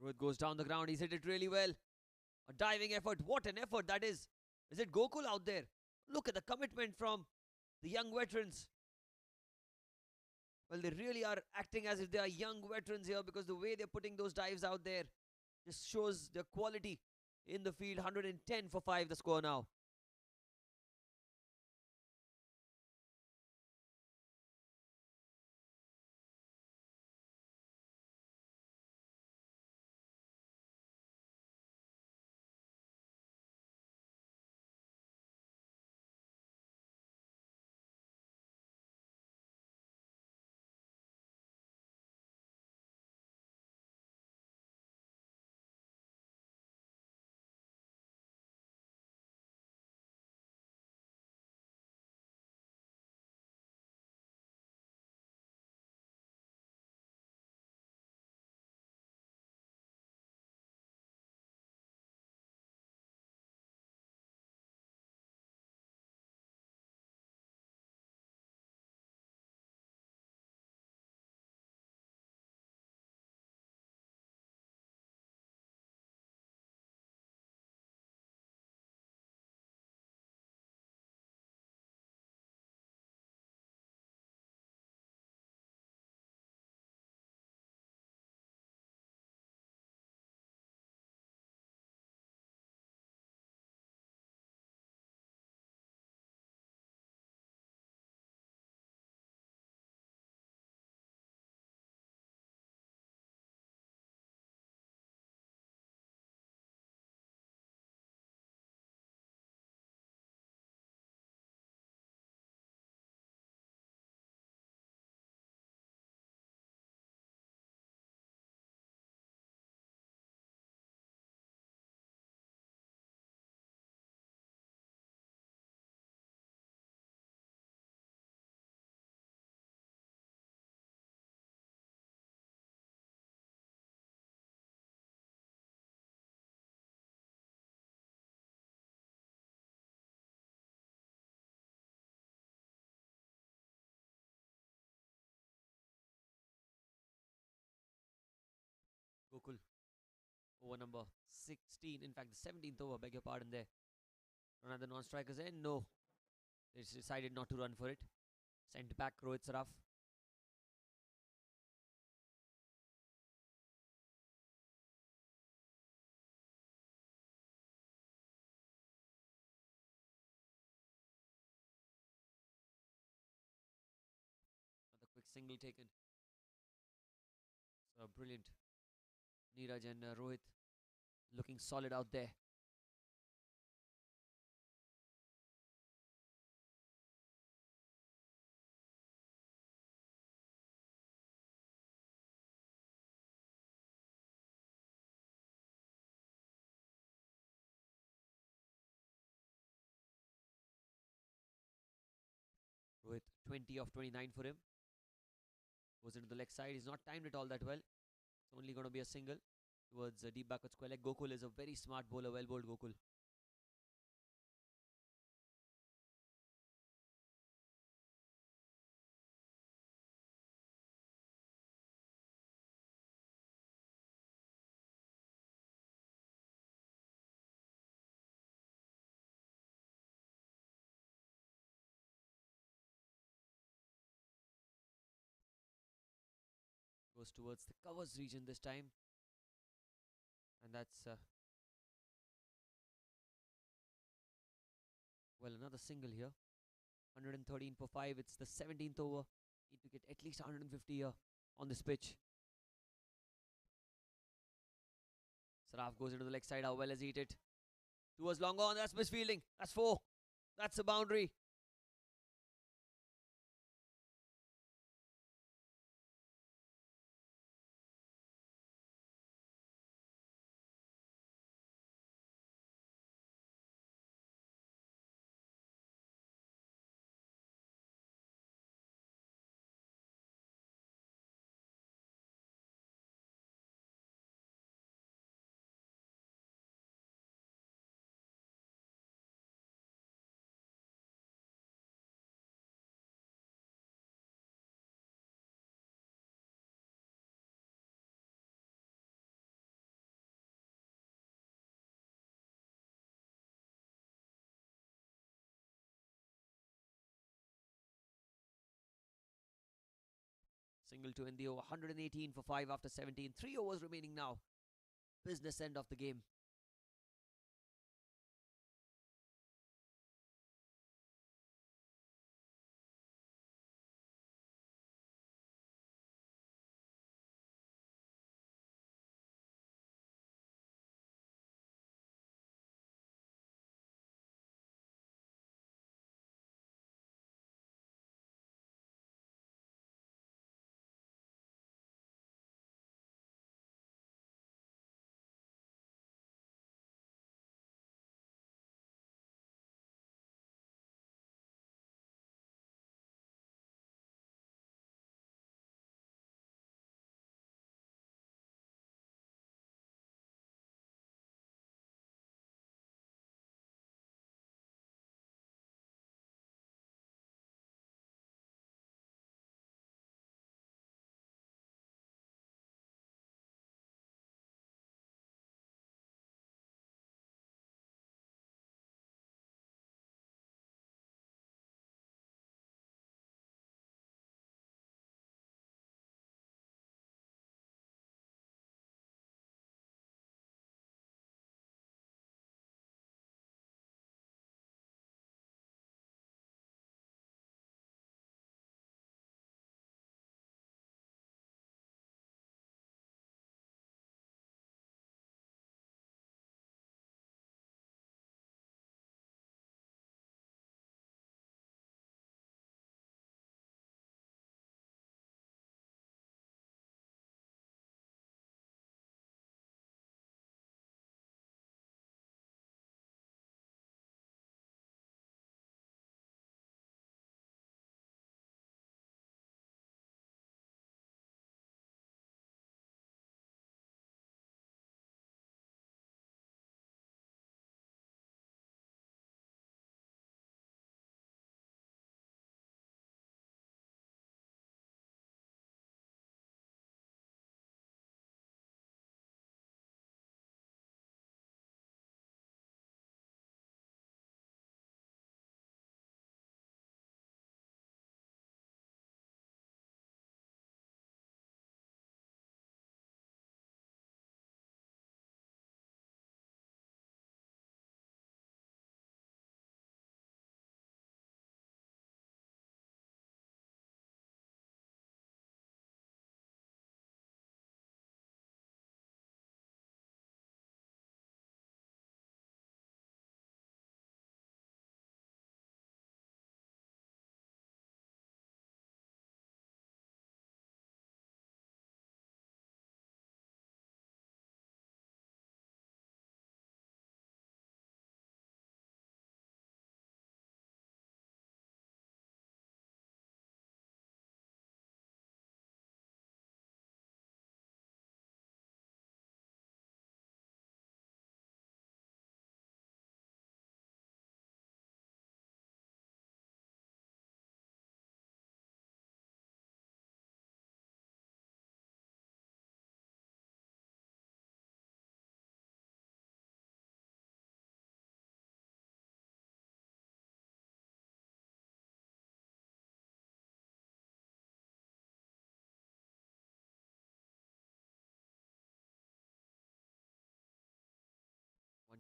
Rohit goes down the ground. He's hit it really well. A diving effort. What an effort that is. Is it Gokul out there? Look at the commitment from the young veterans. Well, they really are acting as if they are young veterans here, because the way they're putting those dives out there just shows their quality in the field. 110 for 5 the score now. Gokul over number 16. In fact, the 17th over, beg your pardon there. Another non-strikers in. No. They decided not to run for it. Sent back Rohit Saraf. Another quick single taken. So brilliant. Neeraj and Rohit looking solid out there. Rohit 20 of 29 for him. Goes into the leg side. He's not timed it all that well. It's only going to be a single towards the deep backward square leg. Gokul is a very smart bowler. Well bowled, Gokul. Goes towards the covers region this time. And that's, well, another single here. 113 for 5. It's the 17th over. Need to get at least 150 here on this pitch. Saraf goes into the leg side. How well has he hit it? Towards long on. That's misfielding. That's 4. That's a boundary. Single to end the over. 118 for 5 after 17. 3 overs remaining now. Business end of the game.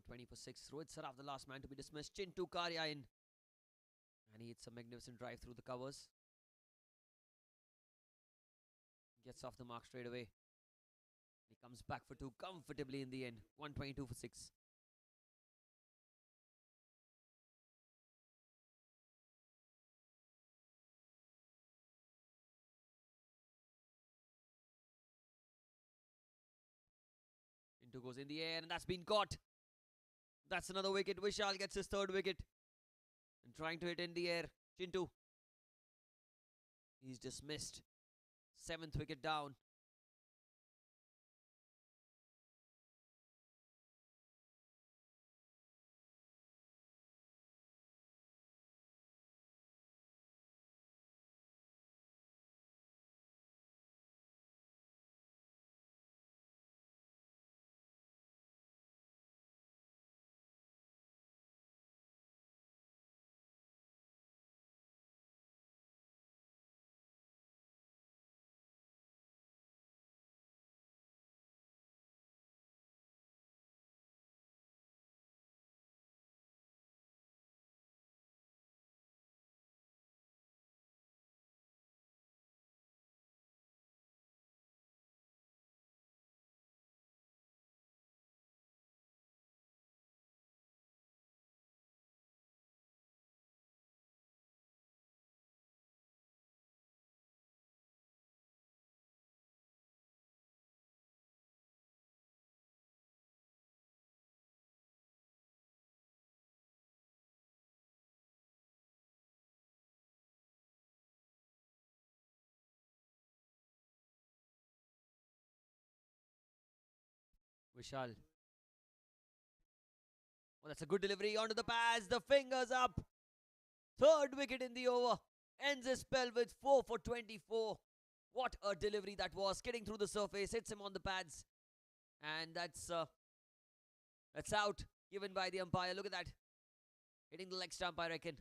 120 for 6. Rohit Saraf, the last man to be dismissed. Chintu Karya in. And he hits a magnificent drive through the covers. Gets off the mark straight away. He comes back for 2 comfortably in the end. 122 for 6. Chintu goes in the air and that's been caught. That's another wicket. Vishal gets his 3rd wicket. And trying to hit in the air. Chintu. He's dismissed. 7th wicket down. Vishal. Oh, that's a good delivery onto the pads. The fingers up. 3rd wicket in the over. Ends his spell with 4 for 24. What a delivery that was. Skidding through the surface. Hits him on the pads. And that's out. Given by the umpire. Look at that. Hitting the leg stump, I reckon.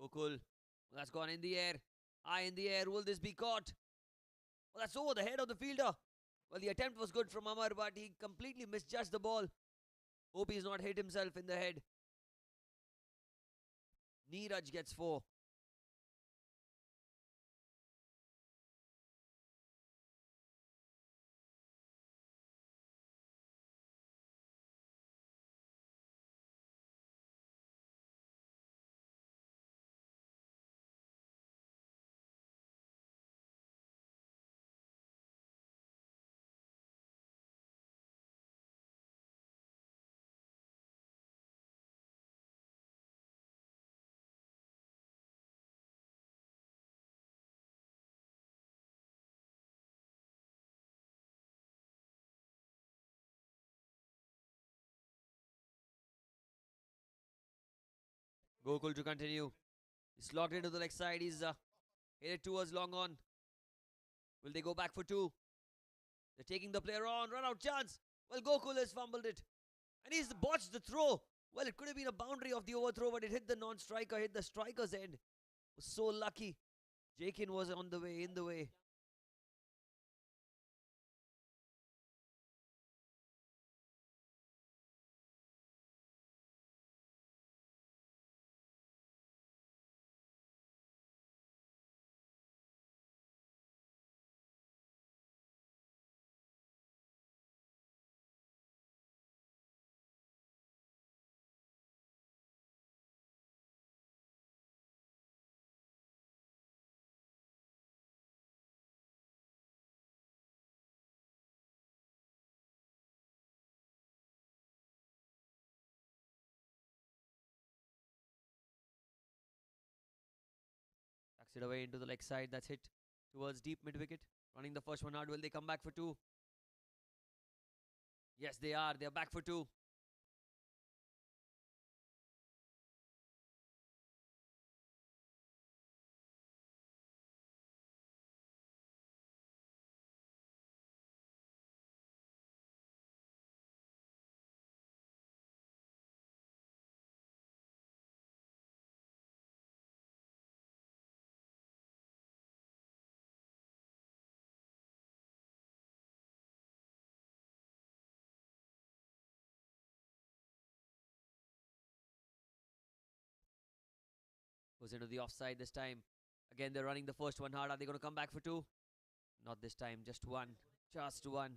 Gokul. Well, that's gone in the air. High in the air. Will this be caught? Well, that's over the head of the fielder. Well, the attempt was good from Amar, but he completely misjudged the ball. Hope he's not hit himself in the head. Neeraj gets 4. Gokul to continue. He's locked into the leg side. He's headed towards long on. Will they go back for two? They're taking the player on. Run out chance. Well, Gokul has fumbled it. And he's botched the throw. Well, it could have been a boundary of the overthrow, but it hit the non-striker, hit the striker's end. Was so lucky. Jakin was on the way, in the way. Tucks it away into the leg side. That's hit towards deep mid wicket. Running the first one hard. Will they come back for two? Yes, they are. They are back for two. Goes into the offside this time. Again, they're running the first one hard. Are they going to come back for two? Not this time. Just one. Just one.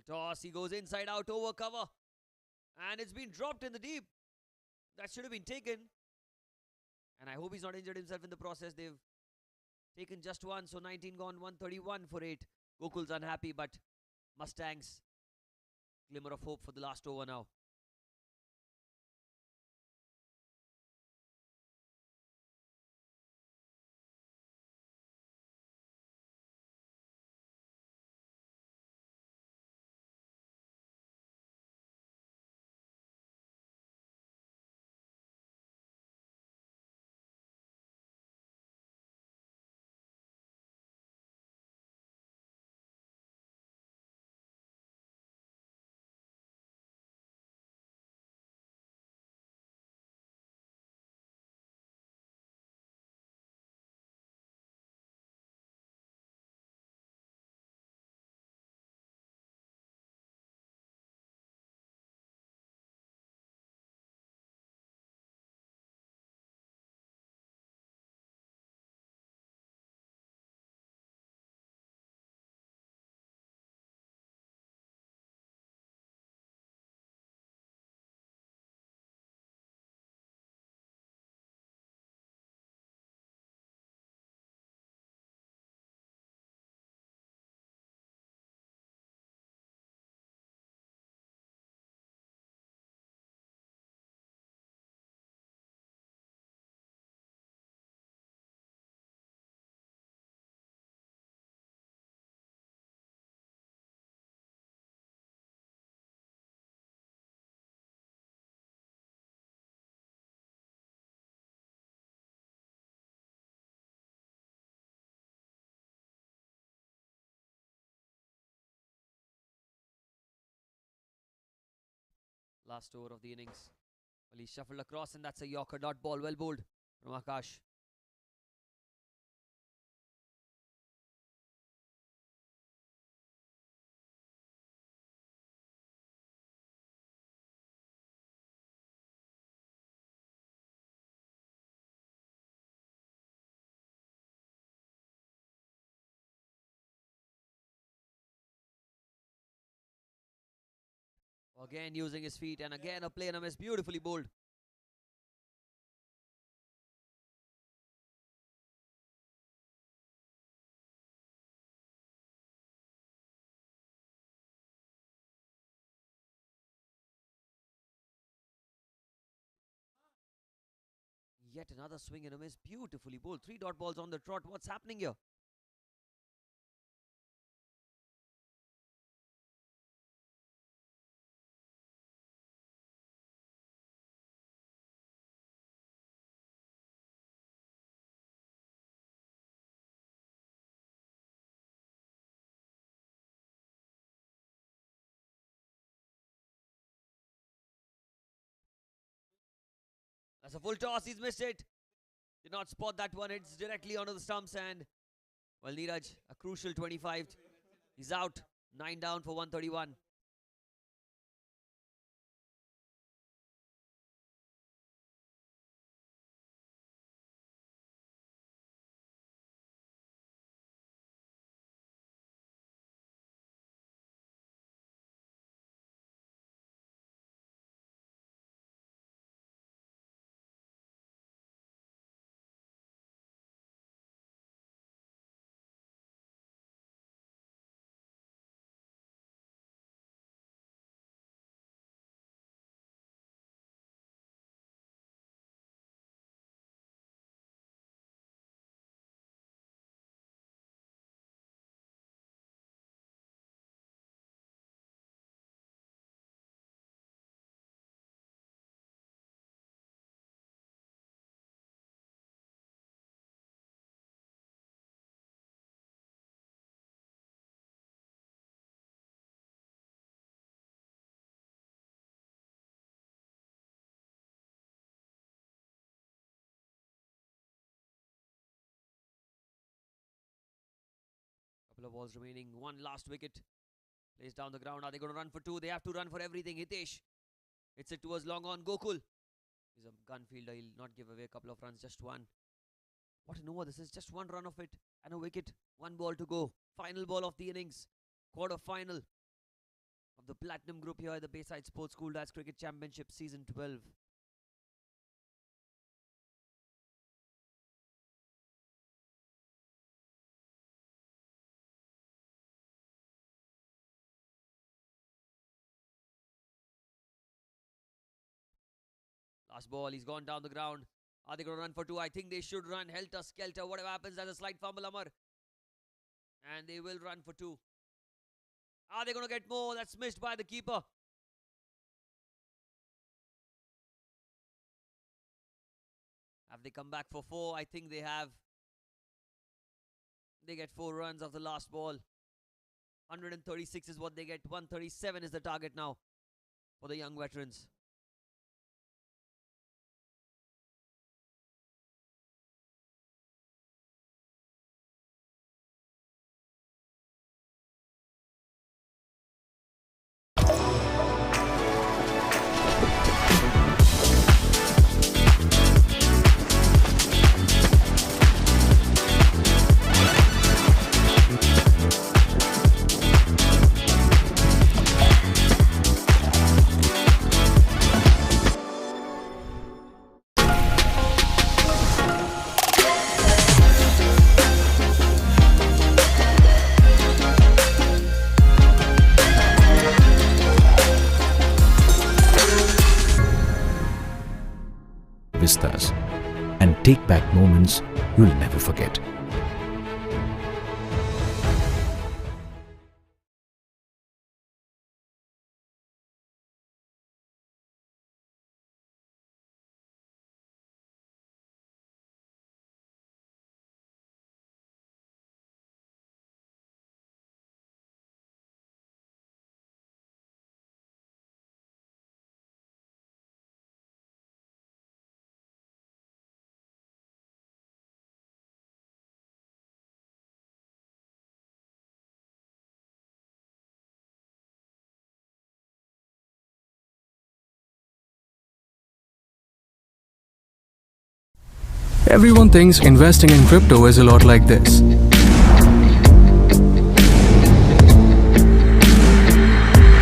Full toss. He goes inside out over cover. And it's been dropped in the deep. That should have been taken. And I hope he's not injured himself in the process. They've taken just one. So 19 gone, 131 for 8. Gokul's unhappy, but Mustangs, glimmer of hope for the last over now. Last over of the innings. Well, he shuffled across, and that's a Yorker dot ball. Well bowled from Akash. Again using his feet, and again a play and a miss. Beautifully bowled. Yet another swing and a miss. Beautifully bowled. 3 dot balls on the trot. What's happening here? That's a full toss. He's missed it. Did not spot that one. It's directly onto the stumps. And, well, Neeraj, a crucial 25. He's out. 9 down for 131. Couple of balls remaining. One last wicket. Placed down the ground. Are they going to run for 2? They have to run for everything. Hitesh hits it towards long on. Gokul. He's a gun fielder. He'll not give away a couple of runs. Just one. What an over this is. Just one run of it. And a wicket. 1 ball to go. Final ball of the innings. Quarter final of the Platinum Group here at the Bayside Sports School Dads Cricket Championship Season 12. Last ball, he's gone down the ground. Are they going to run for 2? I think they should run. Helter skelter. Whatever happens, there's a slight fumble, Amar. And they will run for 2. Are they going to get more? That's missed by the keeper. Have they come back for 4? I think they have. They get 4 runs off the last ball. 136 is what they get. 137 is the target now for the young veterans. Vistas and take back moments you'll never forget. Everyone thinks investing in crypto is a lot like this.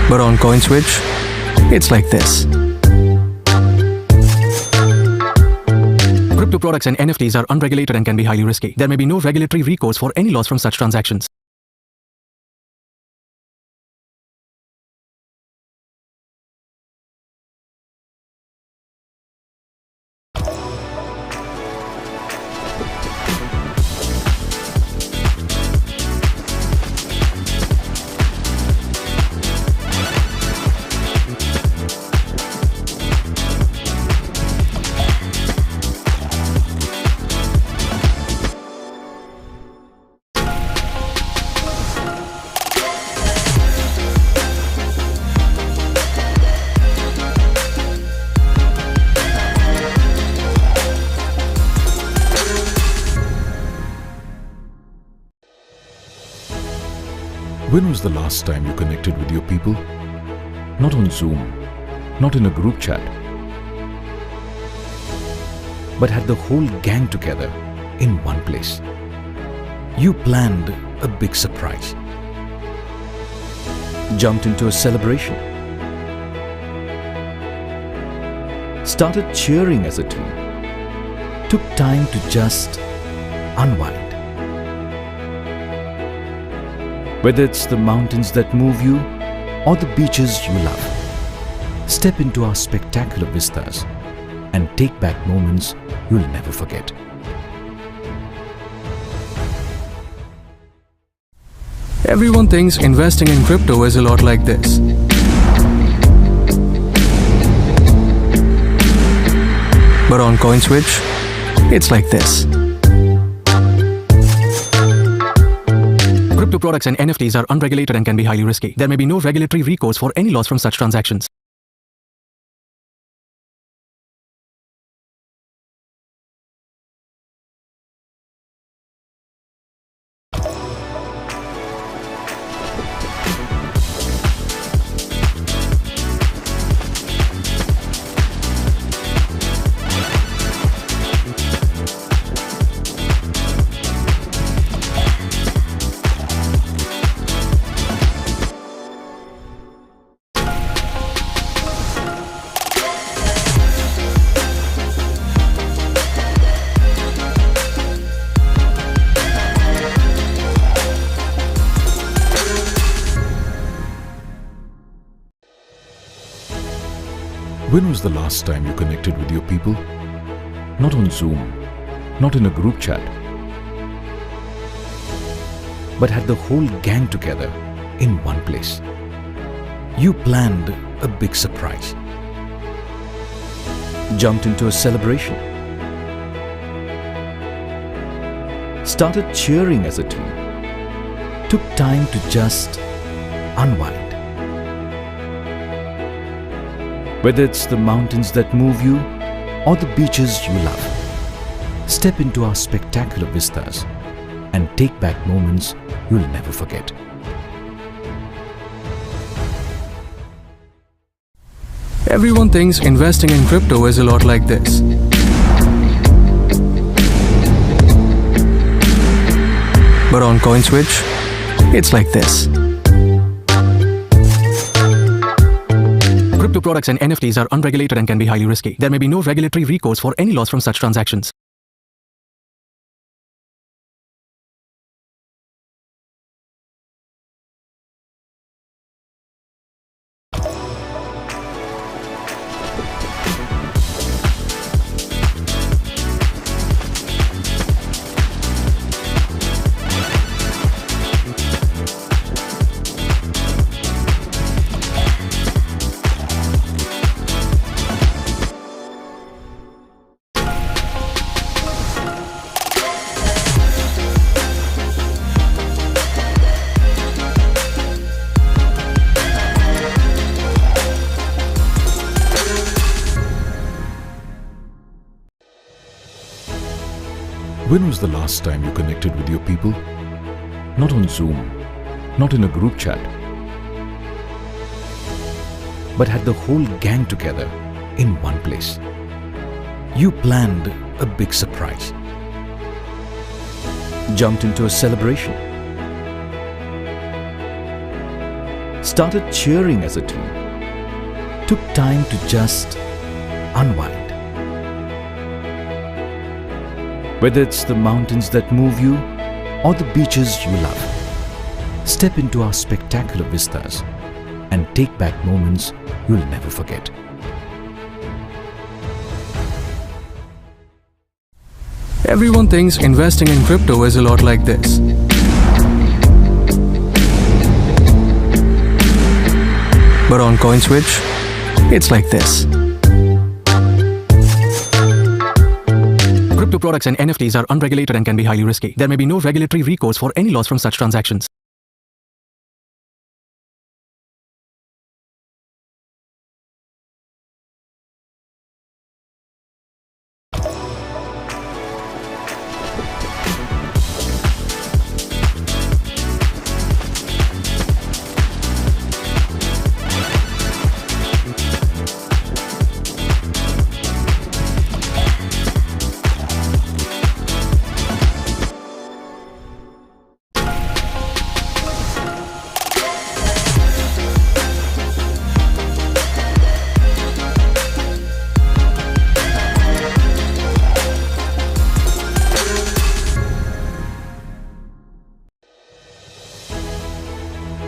But on CoinSwitch, it's like this. Crypto products and NFTs are unregulated and can be highly risky. There may be no regulatory recourse for any loss from such transactions. When was the last time you connected with your people? Not on Zoom, not in a group chat, but had the whole gang together in one place. You planned a big surprise, jumped into a celebration, started cheering as a team, took time to just unwind. Whether it's the mountains that move you or the beaches you love, step into our spectacular vistas and take back moments you'll never forget. Everyone thinks investing in crypto is a lot like this. But on CoinSwitch, it's like this. Crypto products and NFTs are unregulated and can be highly risky. There may be no regulatory recourse for any loss from such transactions. When was the last time you connected with your people? Not on Zoom, not in a group chat, but had the whole gang together in one place. You planned a big surprise, jumped into a celebration, started cheering as a team, took time to just unwind. Whether it's the mountains that move you or the beaches you love, step into our spectacular vistas and take back moments you'll never forget. Everyone thinks investing in crypto is a lot like this. But on CoinSwitch, it's like this. Crypto products and NFTs are unregulated and can be highly risky. There may be no regulatory recourse for any loss from such transactions. When was the last time you connected with your people? Not on Zoom, not in a group chat, but had the whole gang together in one place. You planned a big surprise, jumped into a celebration, started cheering as a team, took time to just unwind. Whether it's the mountains that move you or the beaches you love, step into our spectacular vistas and take back moments you'll never forget. Everyone thinks investing in crypto is a lot like this. But on CoinSwitch, it's like this. Crypto products and NFTs are unregulated and can be highly risky. There may be no regulatory recourse for any loss from such transactions.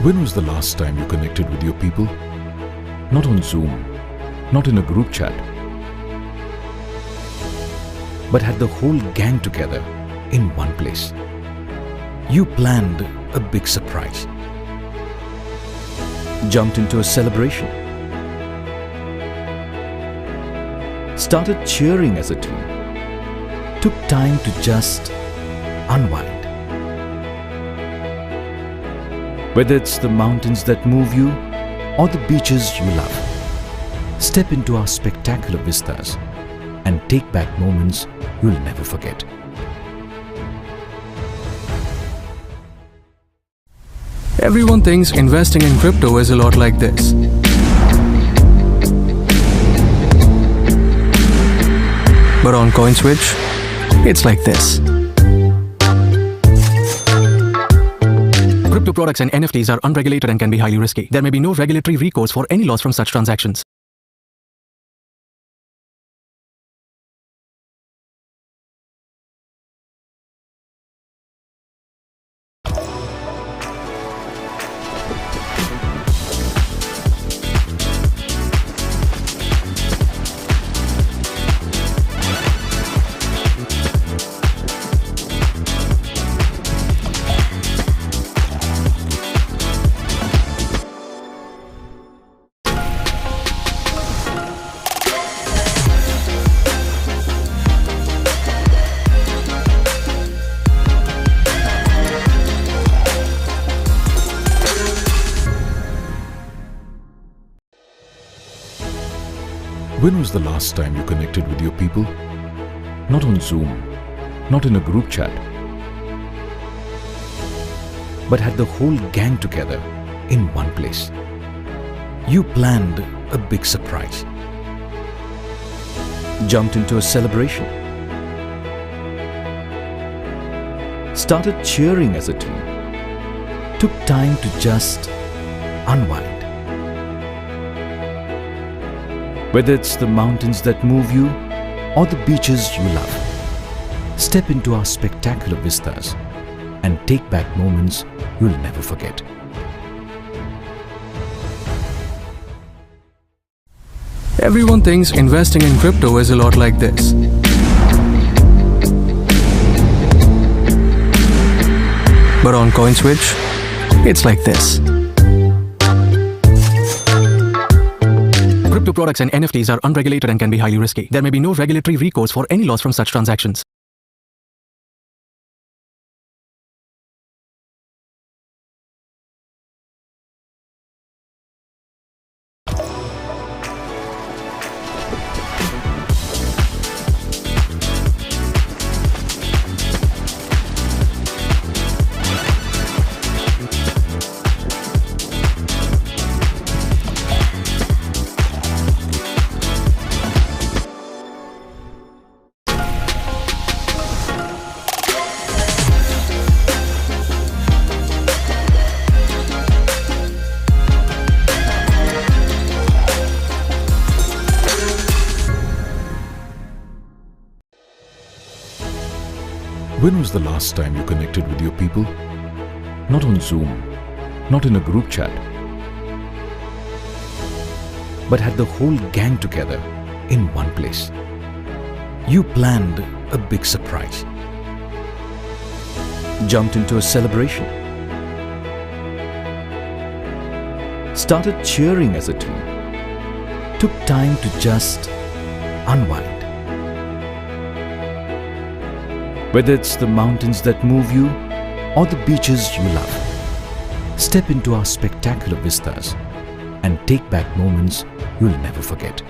When was the last time you connected with your people? Not on Zoom, not in a group chat, but had the whole gang together in one place. You planned a big surprise, jumped into a celebration, started cheering as a team, took time to just unwind. Whether it's the mountains that move you or the beaches you love, step into our spectacular vistas and take back moments you'll never forget. Everyone thinks investing in crypto is a lot like this. But on CoinSwitch, it's like this. Crypto products and NFTs are unregulated and can be highly risky. There may be no regulatory recourse for any loss from such transactions. When was the last time you connected with your people? Not on Zoom, not in a group chat, but had the whole gang together in one place. You planned a big surprise, jumped into a celebration, started cheering as a team, took time to just unwind. Whether it's the mountains that move you or the beaches you love, step into our spectacular vistas and take back moments you'll never forget. Everyone thinks investing in crypto is a lot like this. But on CoinSwitch, it's like this. Crypto products and NFTs are unregulated and can be highly risky. There may be no regulatory recourse for any loss from such transactions. When was the last time you connected with your people? Not on Zoom, not in a group chat, but had the whole gang together in one place. You planned a big surprise, jumped into a celebration, started cheering as a team, took time to just unwind. Whether it's the mountains that move you or the beaches you love, step into our spectacular vistas and take back moments you'll never forget.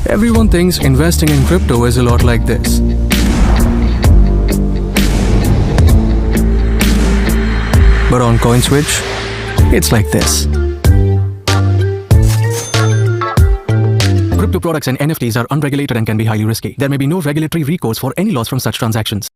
Everyone thinks investing in crypto is a lot like this. But on CoinSwitch, it's like this. Crypto products and NFTs are unregulated and can be highly risky. There may be no regulatory recourse for any loss from such transactions.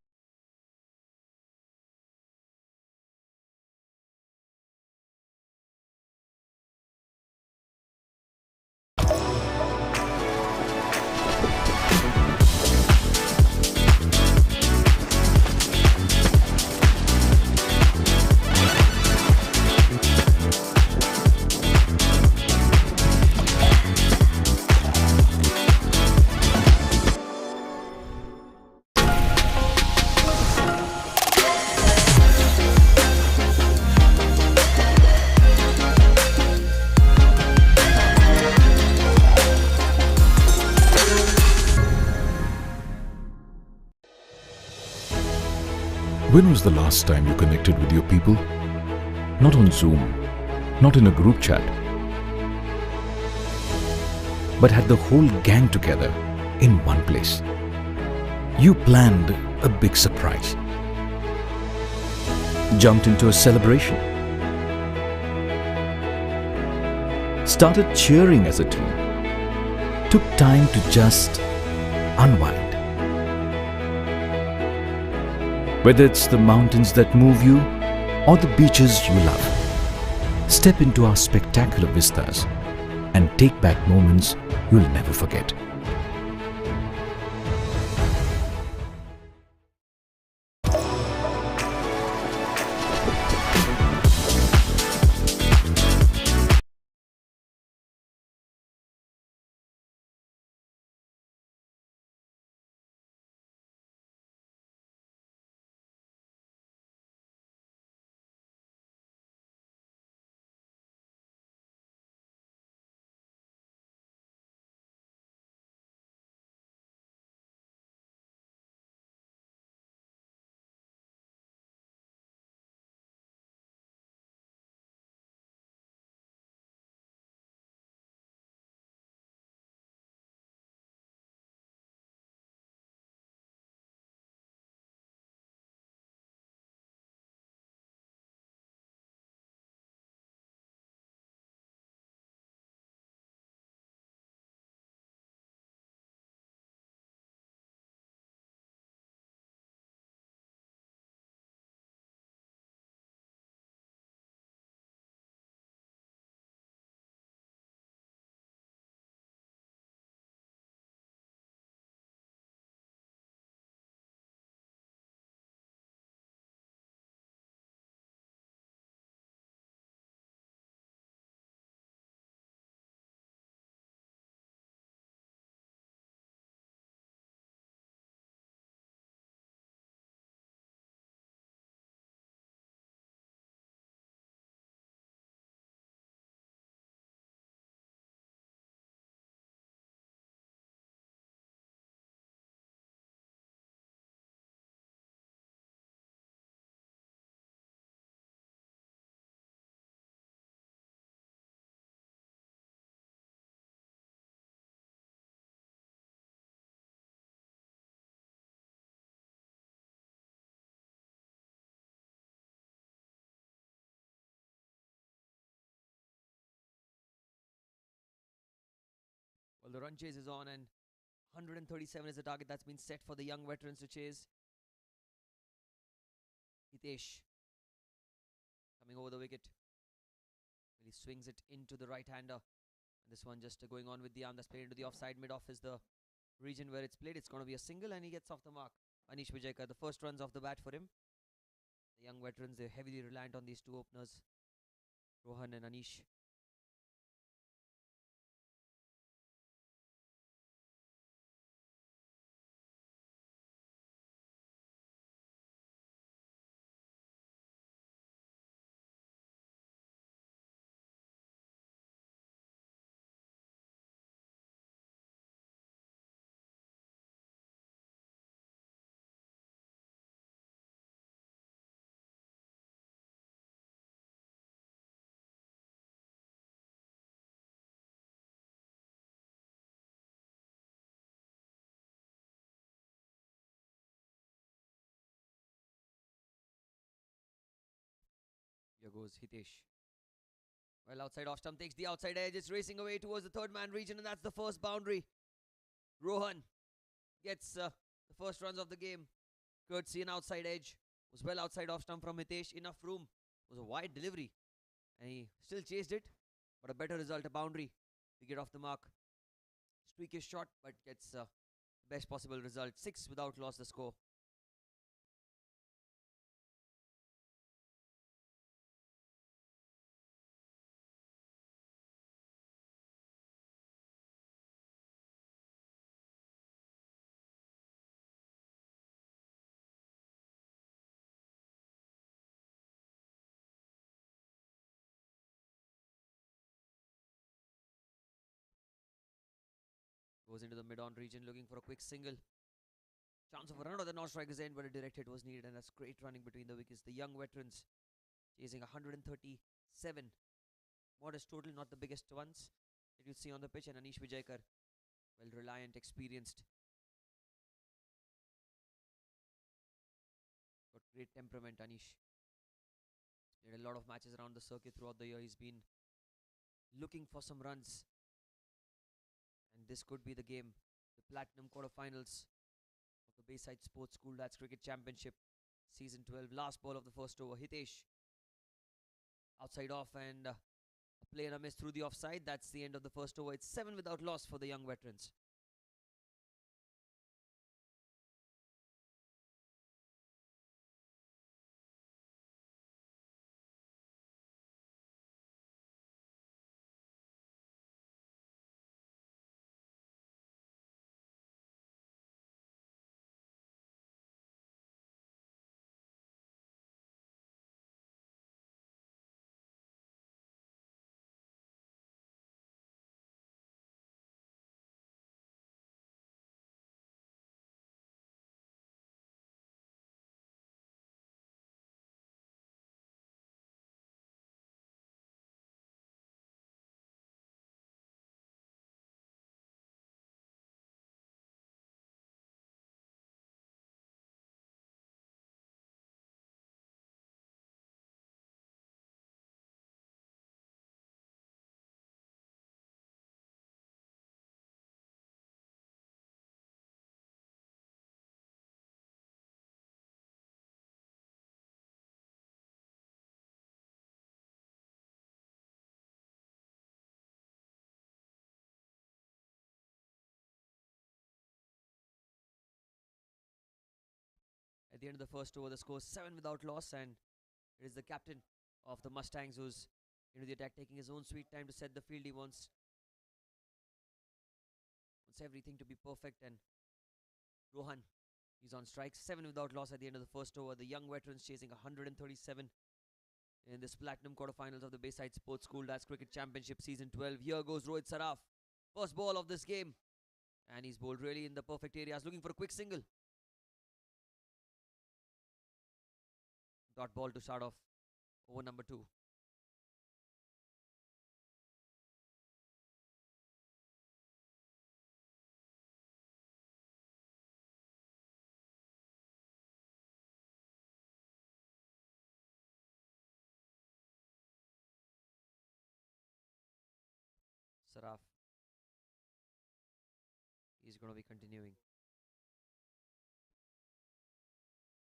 When was the last time you connected with your people? Not on Zoom, not in a group chat, but had the whole gang together in one place. You planned a big surprise, jumped into a celebration, started cheering as a team, took time to just unwind. Whether it's the mountains that move you or the beaches you love, step into our spectacular vistas and take back moments you'll never forget. Well, the run chase is on, and 137 is the target that's been set for the young veterans to chase. Hitesh coming over the wicket. He swings it into the right-hander. And this one just going on with the arm that's played into the offside. Mid-off is the region where it's played. It's going to be a single, and he gets off the mark. Anish Vijaykar, the first runs off the bat for him. The young veterans, they're heavily reliant on these two openers, Rohan and Anish. Here goes Hitesh. Well, outside off stump takes the outside edge. It's racing away towards the third man region, and that's the first boundary. Rohan gets the first runs of the game. Courtesy an outside edge. Was well outside off stump from Hitesh. Enough room. It was a wide delivery. And he still chased it. But a better result, a boundary. We get off the mark. Streakish shot, but gets the best possible result. 6 without loss the score. Goes into the mid-on region looking for a quick single. Chance of a run or the non-strike is in, but a direct hit was needed, and that's great running between the wickets. The young veterans chasing 137. Modest total, not the biggest ones that you see on the pitch, and Anish Vijayakar, well reliant, experienced. Got great temperament, Anish. Did a lot of matches around the circuit throughout the year. He's been looking for some runs, and this could be the game. The Platinum quarterfinals of the Bayside Sports School Lads Cricket Championship, Season 12. Last ball of the first over. Hitesh outside off, and a play and a miss through the offside. That's the end of the first over. It's 7 without loss for the young veterans. At the end of the first over, the score 7 without loss, and it is the captain of the Mustangs who's into the attack, taking his own sweet time to set the field. He wants everything to be perfect, and Rohan, he's on strikes. 7 without loss at the end of the first over. The young veterans chasing 137 in this Platinum quarterfinals of the Bayside Sports School Lads Cricket Championship Season 12. Here goes Rohit Saraf. First ball of this game, and he's bowled really in the perfect areas, looking for a quick single. Dot ball to start off over number 2. Saraf, he's going to be continuing.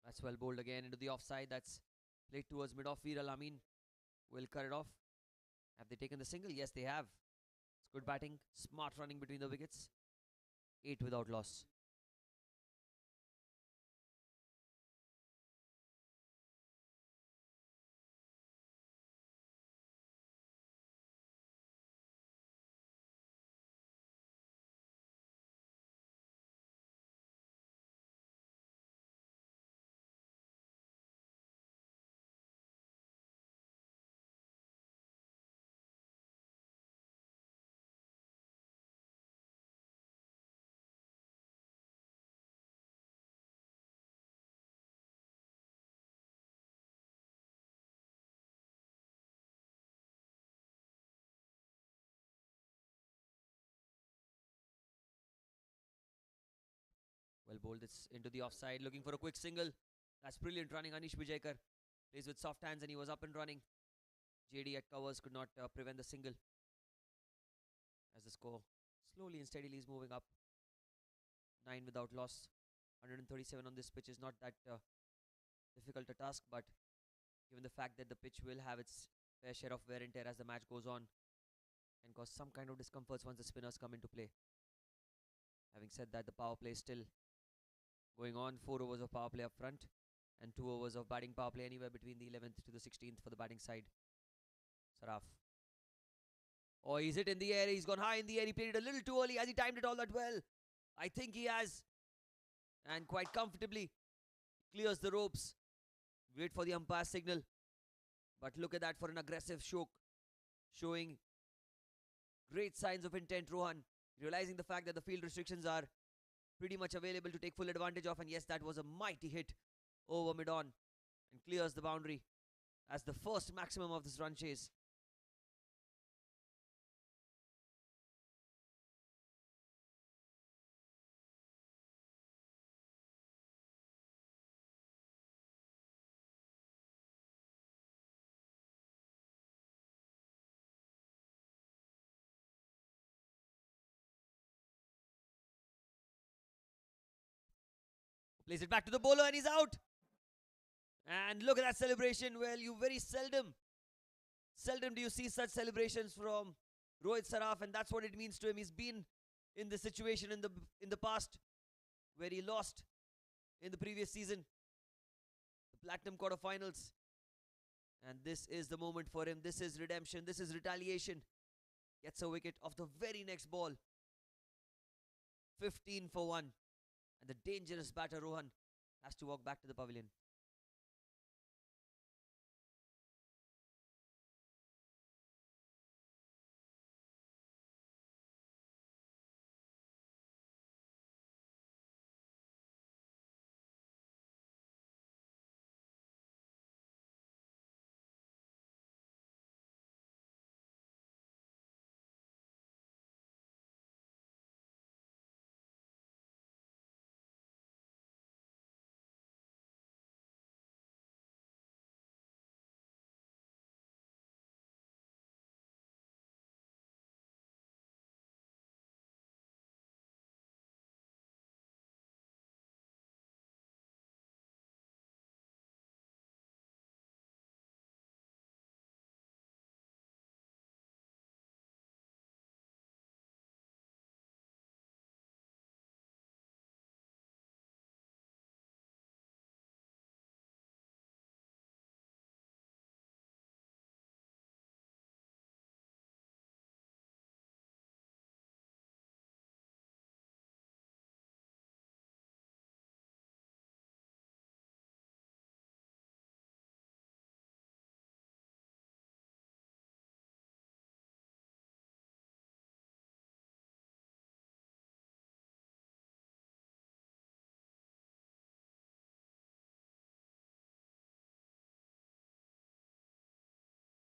That's well bowled again into the offside. That's played towards mid-off. Veer Amin will cut it off. Have they taken the single? Yes, they have. It's good batting. Smart running between the wickets. 8 without loss. Well bowled. It's into the offside, looking for a quick single. That's brilliant running. Anish Vijayakar plays with soft hands, and he was up and running. JD at covers could not prevent the single. As the score slowly and steadily is moving up. 9 without loss. 137 on this pitch is not that difficult a task, but given the fact that the pitch will have its fair share of wear and tear as the match goes on, can cause some kind of discomforts once the spinners come into play. Having said that, the power play is still going on. 4 overs of power play up front and 2 overs of batting power play, anywhere between the 11th to the 16th for the batting side. Saraf. Oh, he's hit in the air. He's gone high in the air. He played it a little too early. Has he timed it all that well? I think he has. And quite comfortably clears the ropes. Wait for the umpire signal. But look at that for an aggressive stroke. Showing great signs of intent, Rohan. Realizing the fact that the field restrictions are pretty much available to take full advantage of. And yes, that was a mighty hit over mid-on and clears the boundary as the first maximum of this run chase. Plays it back to the bowler and he's out. And look at that celebration. Well, you very seldom do you see such celebrations from Rohit Saraf, and that's what it means to him. He's been in this situation in the past where he lost in the previous season, the Platinum quarterfinals. And this is the moment for him. This is redemption. This is retaliation. Gets a wicket off the very next ball. 15 for 1. And the dangerous batter Rohan has to walk back to the pavilion.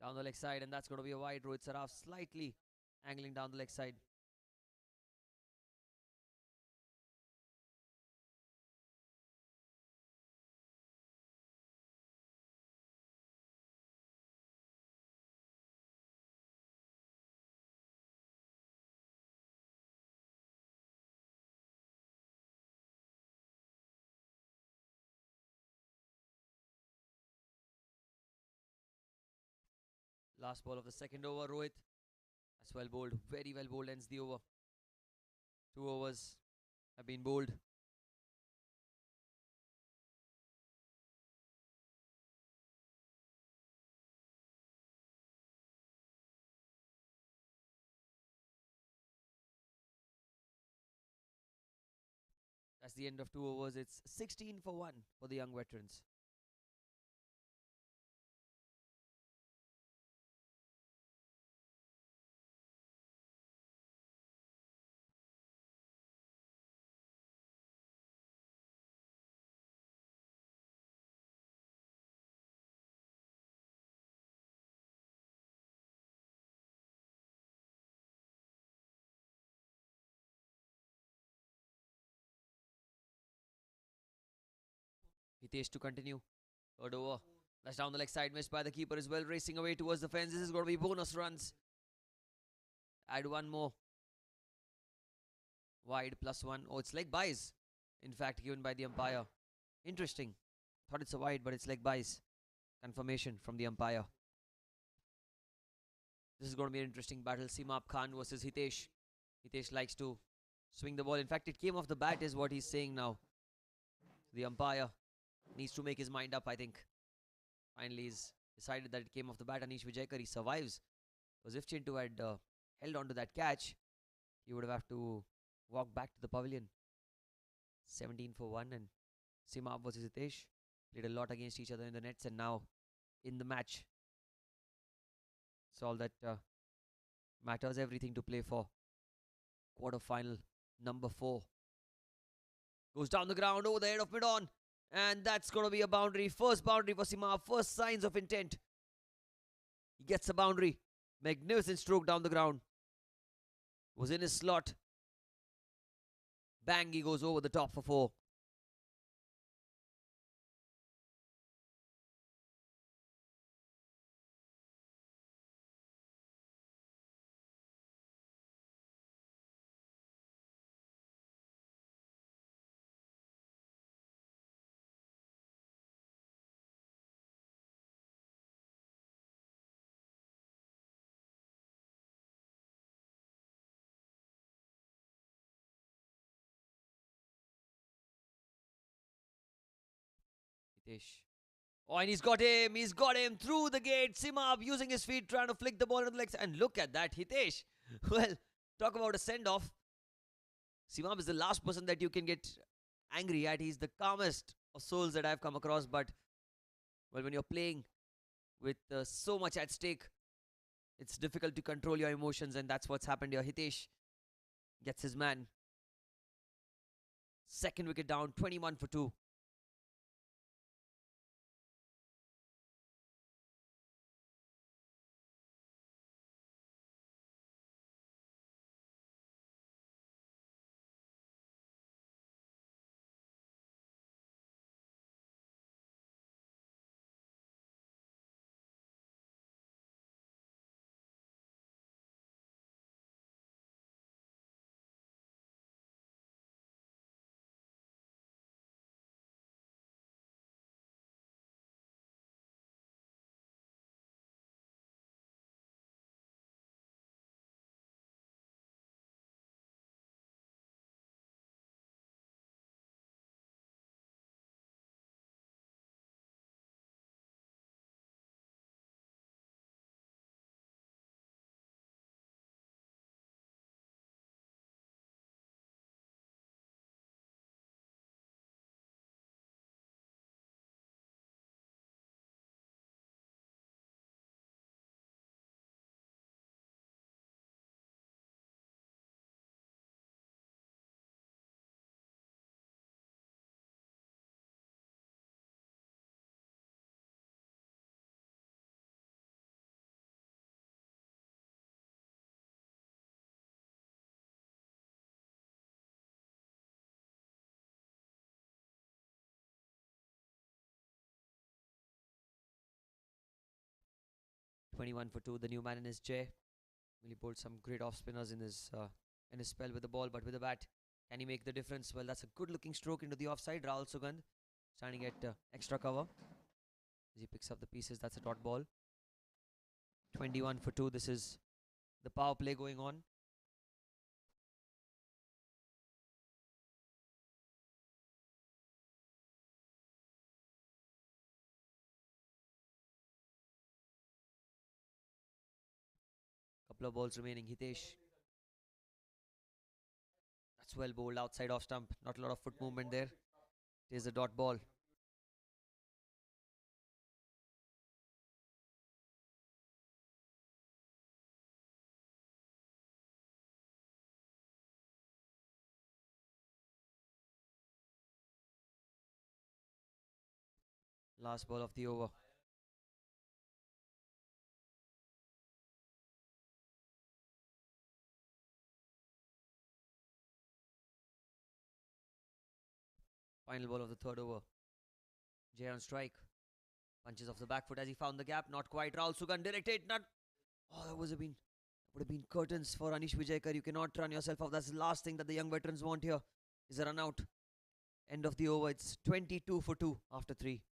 Down the leg side, and that's going to be a wide. Rohit Saraf slightly angling down the leg side. Last ball of the second over, Rohit. That's well bowled. Very well bowled, ends the over. 2 overs have been bowled. That's the end of 2 overs. It's 16 for 1 for the young veterans. Hitesh to continue. Third over. That's down the leg side. Missed by the keeper as well. Racing away towards the fence. This is going to be bonus runs. Add one more. Wide +1. Oh, it's leg byes. In fact, given by the umpire. Interesting. Thought it's a wide, but it's leg byes. Confirmation from the umpire. This is going to be an interesting battle. Simab Khan versus Hitesh. Hitesh likes to swing the ball. In fact, it came off the bat is what he's saying now. The umpire needs to make his mind up, I think. Finally, he's decided that it came off the bat. Anish Vijayakar, he survives. Because if Chintu had held on to that catch, he would have to walk back to the pavilion. 17 for 1, and Simab versus Hitesh played a lot against each other in the nets, and now in the match. It's all that matters, everything to play for. Quarter final number 4. Goes down the ground over the head of mid-on. And that's going to be a boundary. First boundary for Simab. First signs of intent. He gets a boundary. Magnificent stroke down the ground. Was in his slot. Bang, he goes over the top for 4. Hitesh. Oh, and he's got him. He's got him through the gate. Simab using his feet, trying to flick the ball into the legs. And look at that, Hitesh. Well, talk about a send-off. Simab is the last person that you can get angry at. He's the calmest of souls that I've come across. But, well, when you're playing with so much at stake, it's difficult to control your emotions. And that's what's happened here. Hitesh gets his man. Second wicket down, 21 for 2. "21 for 2, the new man in his chair. He bowled some great off spinners in his spell with the ball, but with the bat, can he make the difference? Well, that's a good looking stroke into the offside. Rahul Sugandh standing at extra cover as he picks up the pieces. That's a dot ball. 21 for 2. This is the power play going on. Couple of balls remaining. Hitesh. That's well bowled outside off stump. Not a lot of foot movement there. It is a dot ball. Last ball of the over. Final ball of the third over. Jay on strike. Punches off the back foot as he found the gap. Not quite. Rahul Sugandh directed. Not. Oh, that would have been curtains for Anish Vijayakar. You cannot run yourself off. That's the last thing that the young veterans want here. Is a run out. End of the over. It's 22 for 2 after 3.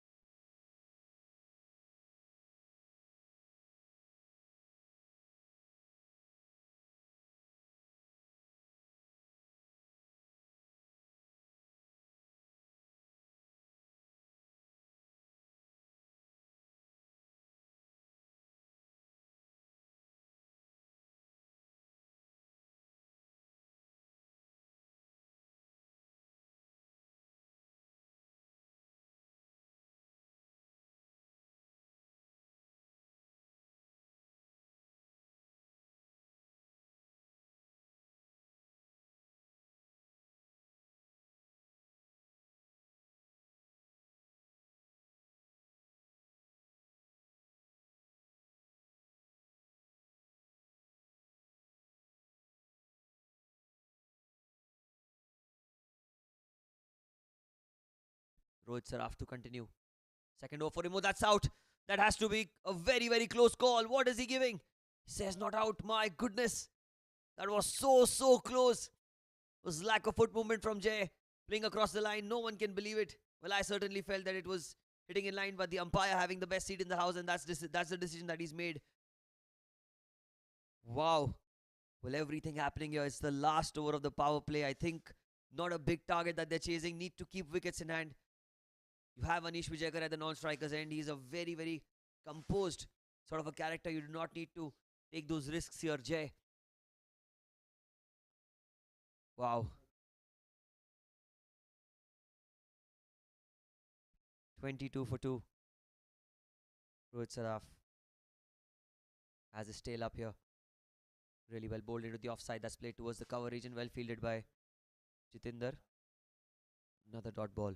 Rohit Saraf to continue. Second over for him. Oh, that's out. That has to be a very, very close call. What is he giving? He says not out. My goodness. That was so close. It was lack of foot movement from Jay. Playing across the line. No one can believe it. Well, I certainly felt that it was hitting in line, but the umpire having the best seat in the house, and that's the decision that he's made. Wow. Well, everything happening here. It's the last over of the power play. I think not a big target that they're chasing. Need to keep wickets in hand. You have Anish Vijayakar at the non-strikers end. He's a very, very composed sort of a character. You do not need to take those risks here, Jay. Wow. 22 for 2. Rohit Saraf has his tail up here. Really well bowled into the offside. That's played towards the cover region. Well fielded by Jitinder. Another dot ball.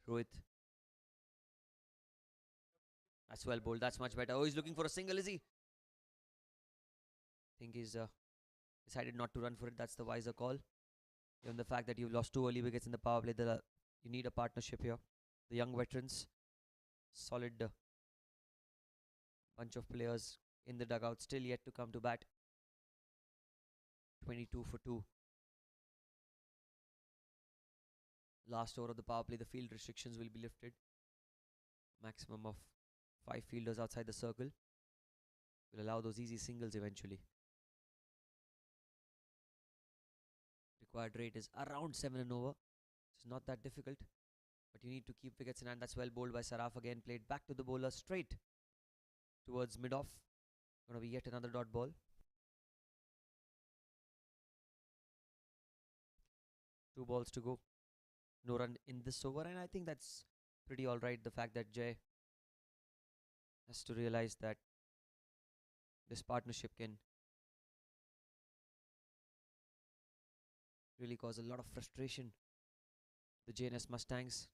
Rohit. That's well bowled. That's much better. Oh, he's looking for a single, is he? I think he's decided not to run for it. That's the wiser call. Given the fact that you've lost 2 early wickets in the power play, you need a partnership here. The young veterans, solid bunch of players in the dugout, still yet to come to bat. 22 for 2. Last over of the power play, the field restrictions will be lifted. Maximum of 5 fielders outside the circle will allow those easy singles eventually. Required rate is around 7 and over. It's not that difficult, but you need to keep wickets in hand. That's well bowled by Saraf again. Played back to the bowler straight towards mid-off. Gonna be yet another dot ball. 2 balls to go. No run in this over, and I think that's pretty alright. The fact that Jay has to realize that this partnership can really cause a lot of frustration. The Jns Mustangs,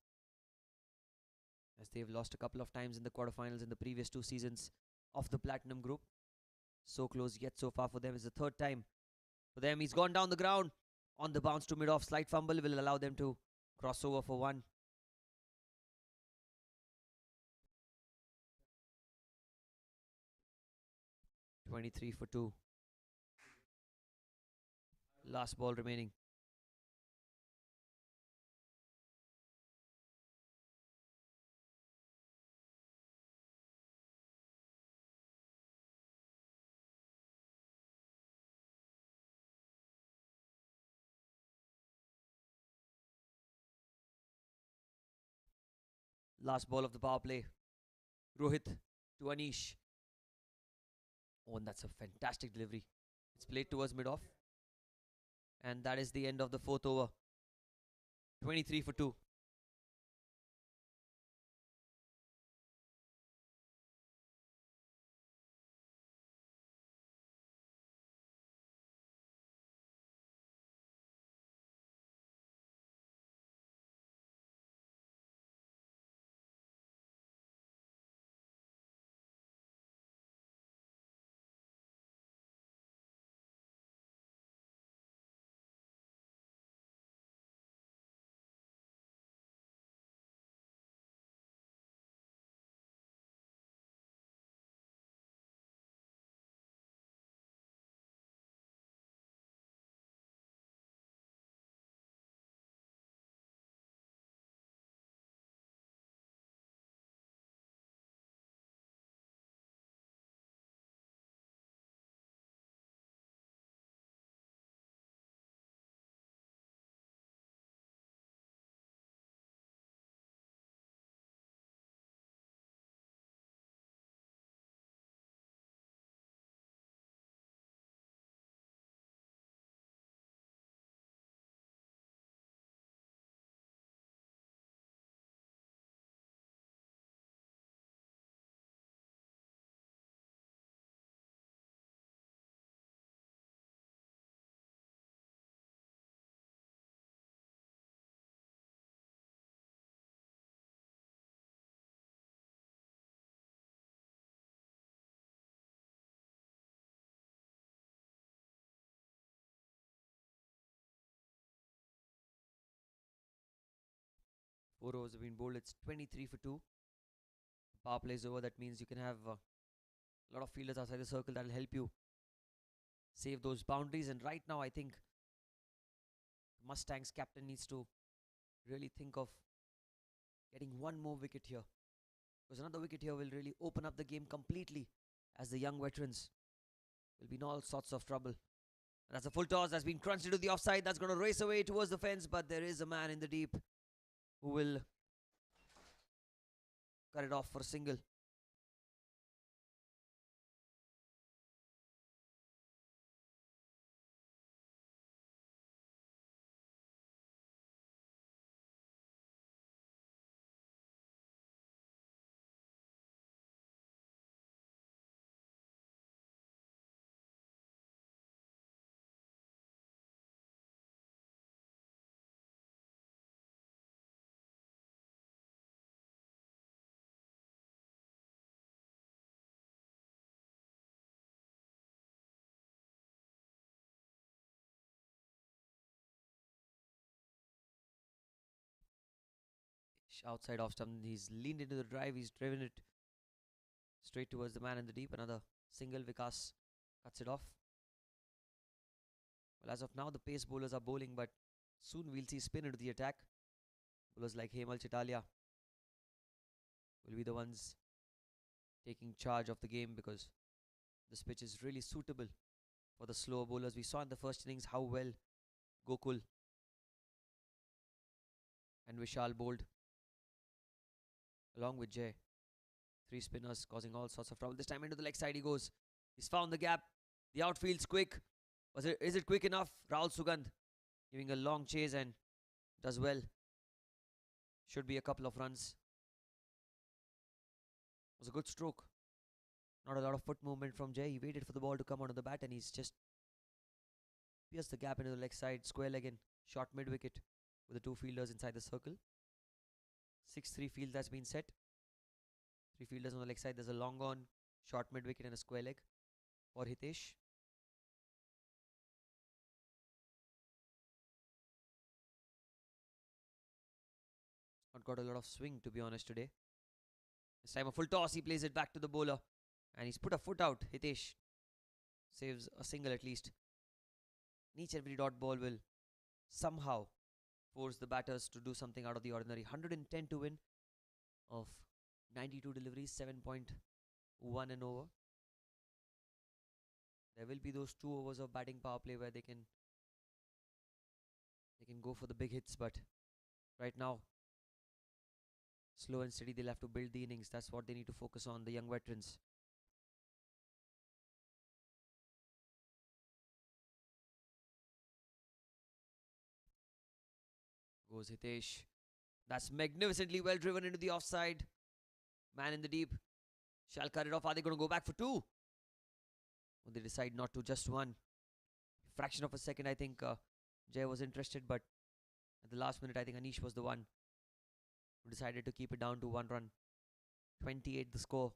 as they've lost a couple of times in the quarterfinals in the previous 2 seasons of the Platinum Group. So close yet so far for them. It's the 3rd time for them. He's gone down the ground on the bounce to mid-off. Slight fumble will allow them to cross over for 1. (23 for 2). Last ball remaining. Last ball of the power play. Rohit to Anish. Oh, and that's a fantastic delivery. It's played towards mid-off. And that is the end of the 4th over. 23 for 2. 4 overs have been bowled. It's 23 for 2. Power play is over. That means you can have a lot of fielders outside the circle that will help you save those boundaries. And right now, I think Mustangs captain needs to really think of getting one more wicket here, because another wicket here will really open up the game completely, as the young veterans will be in all sorts of trouble. And that's a full toss that's been crunched into the offside. That's going to race away towards the fence, but there is a man in the deep who will cut it off for a single. Outside off stump, he's leaned into the drive, he's driven it straight towards the man in the deep. Another single. Vikas cuts it off. Well, as of now, the pace bowlers are bowling, but soon we'll see spin into the attack. Bowlers like Hemal Chitalia will be the ones taking charge of the game, because this pitch is really suitable for the slower bowlers. We saw in the first innings how well Gokul and Vishal bowled along with Jay. 3 spinners causing all sorts of trouble. This time into the leg side he goes. He's found the gap. The outfield's quick. Is it quick enough? Rahul Sugandh giving a long chase and does well. Should be a couple of runs. Was a good stroke. Not a lot of foot movement from Jay. He waited for the ball to come onto the bat and he's just pierced the gap into the leg side. Square leg in. Short mid wicket with the 2 fielders inside the circle. 6-3 field that's been set. 3 fielders on the leg side. There's a long on, short mid wicket and a square leg for Hitesh. Not got a lot of swing, to be honest, today. This time a full toss. He plays it back to the bowler and he's put a foot out. Hitesh saves a single at least. Each every dot ball will somehow force the batters to do something out of the ordinary. 110 to win of 92 deliveries, 7.1 and over. There will be those 2 overs of batting power play where they can go for the big hits, but right now, slow and steady, they'll have to build the innings. That's what they need to focus on, the young veterans. Goes Hitesh. That's magnificently well driven into the offside. Man in the deep shall cut it off. Are they going to go back for 2? Well, they decide not to, just 1. Fraction of a second, I think Jay was interested, but at the last minute, I think Anish was the one who decided to keep it down to 1 run. 28 the score.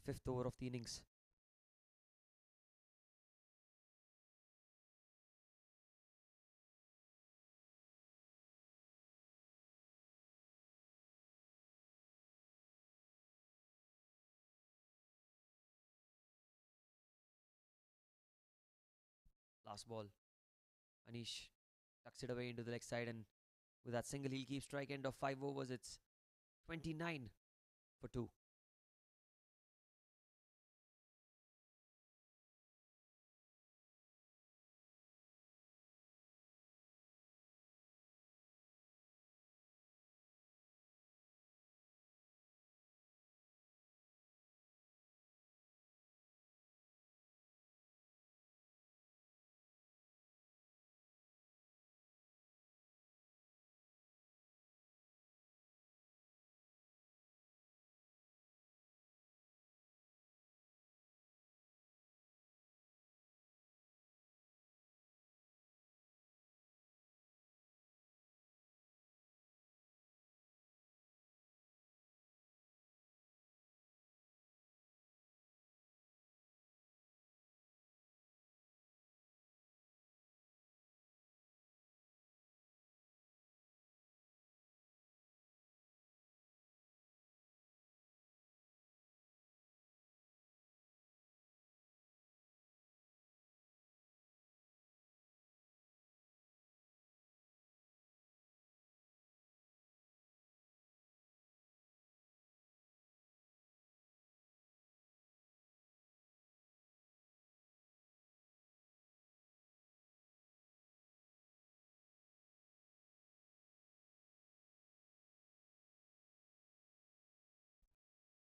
The 5th over of the innings. Last ball. Anish tucks it away into the leg side, and with that single, he'll keep strike end of 5 overs. It's 29 for 2.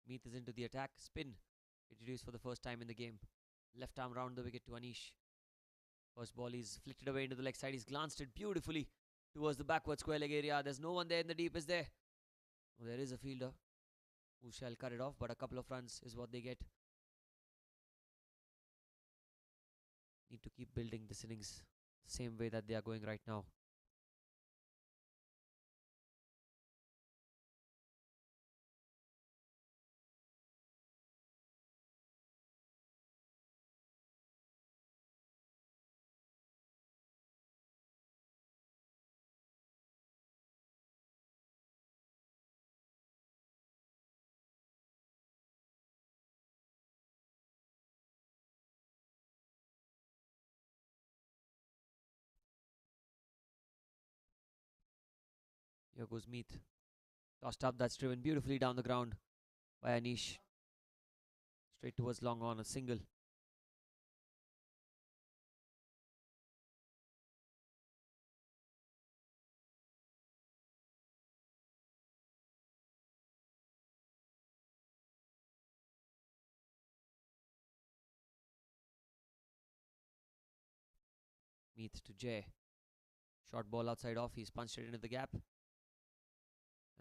Meath is into the attack. Spin. Introduced for the first time in the game. Left arm round the wicket to Anish. First ball is flicked away into the leg side. He's glanced it beautifully towards the backward square leg area. There's no one there in the deep, is there? Oh, there is a fielder who shall cut it off, but a couple of runs is what they get. Need to keep building this innings same way that they are going right now. Here goes Meath. Tossed up, that's driven beautifully down the ground by Anish. Straight towards long on, a single. Meath to Jay. Short ball outside off, he's punched it into the gap.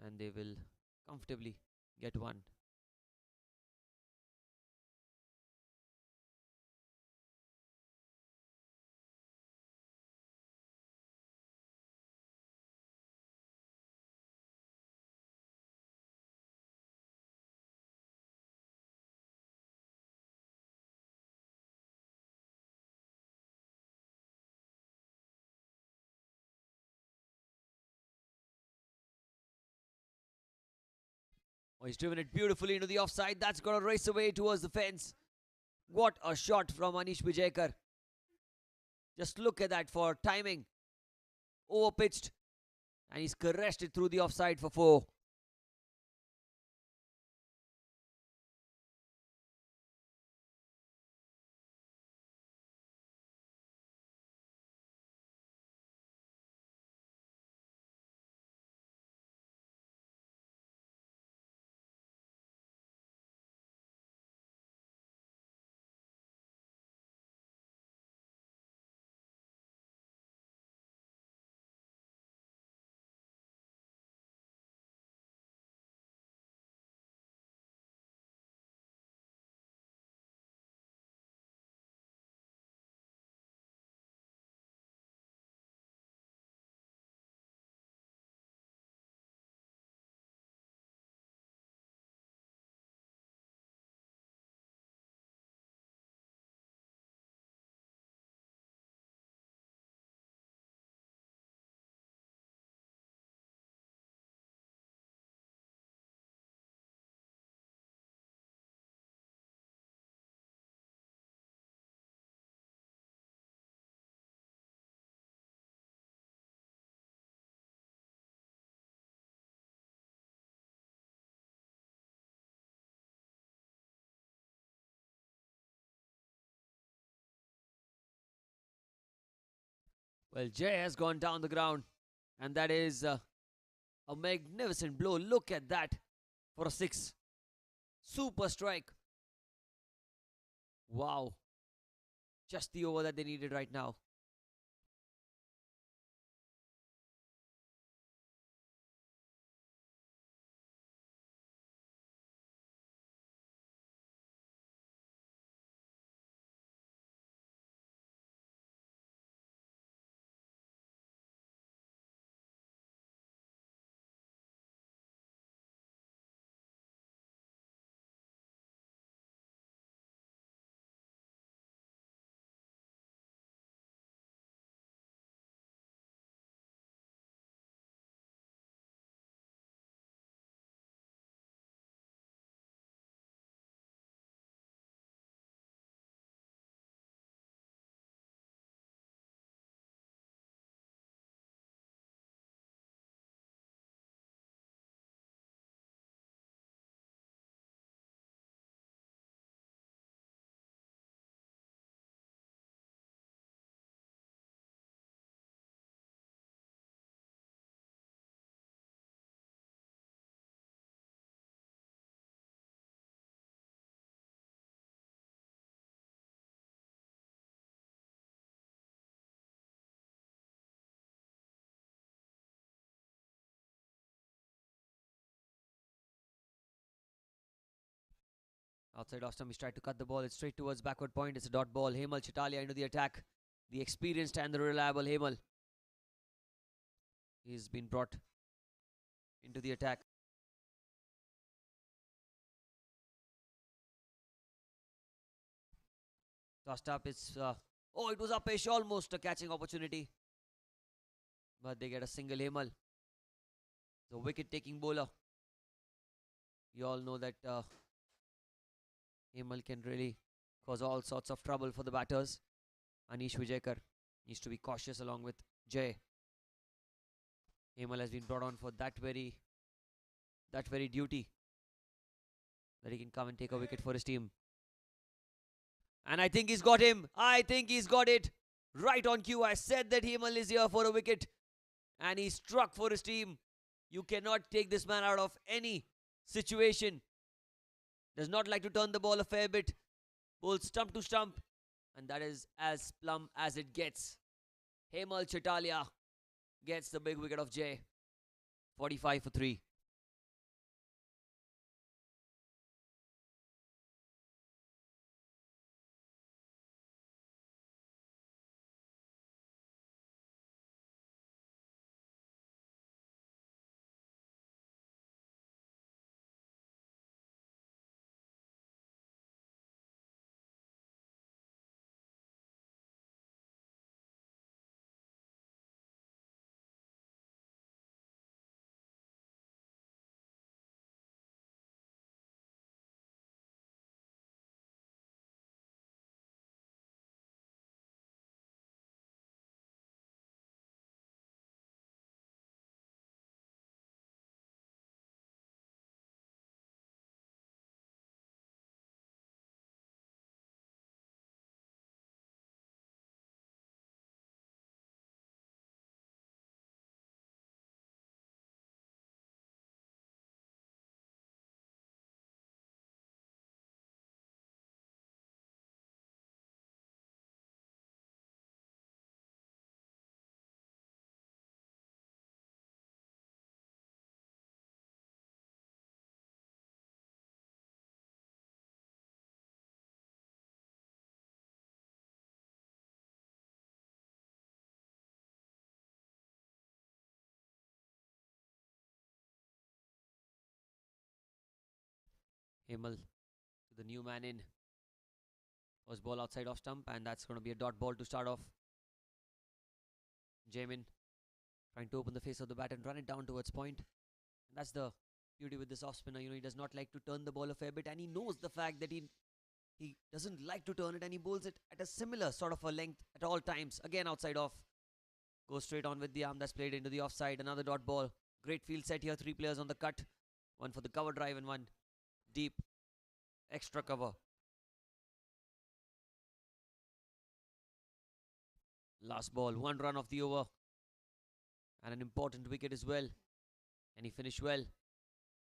And they will comfortably get one. Oh, he's driven it beautifully into the offside. That's got to race away towards the fence. What a shot from Anish Vijayakar. Just look at that for timing. Over pitched. And he's caressed it through the offside for 4. Well, Jay has gone down the ground. And that is a magnificent blow. Look at that for a 6. Super strike. Wow. Just the over that they needed right now. Outside off stump, he's tried to cut the ball. It's straight towards backward point. It's a dot ball. Hemal Chitalia into the attack. The experienced and the reliable Hemal. He's been brought into the attack. Tossed up. It's it was Upish, almost a catching opportunity, but they get a single. Hemal, the wicket-taking bowler. You all know that Hemal can really cause all sorts of trouble for the batters. Anish Vijayakar needs to be cautious along with Jay. Hemal has been brought on for that very duty, that he can come and take a wicket for his team. And I think he's got him. I think he's got it. Right on cue. I said that Hemal is here for a wicket. And he struck for his team. You cannot take this man out of any situation. Does not like to turn the ball a fair bit. Bowls stump to stump. And that is as plumb as it gets. Hemal Chitalia gets the big wicket of Jay. 45 for 3. Hemal to the new man in. Was ball outside off stump, and that's going to be a dot ball to start off. Jamin trying to open the face of the bat and run it down towards point. And that's the beauty with this off spinner. He does not like to turn the ball a fair bit, and he knows the fact that he doesn't like to turn it, and he bowls it at a similar sort of a length at all times. Again, outside off. Goes straight on with the arm that's played into the offside. Another dot ball. Great field set here. 3 players on the cut. One for the cover drive and one deep extra cover. Last ball, 1 run of the over, and an important wicket as well. Can he finish well?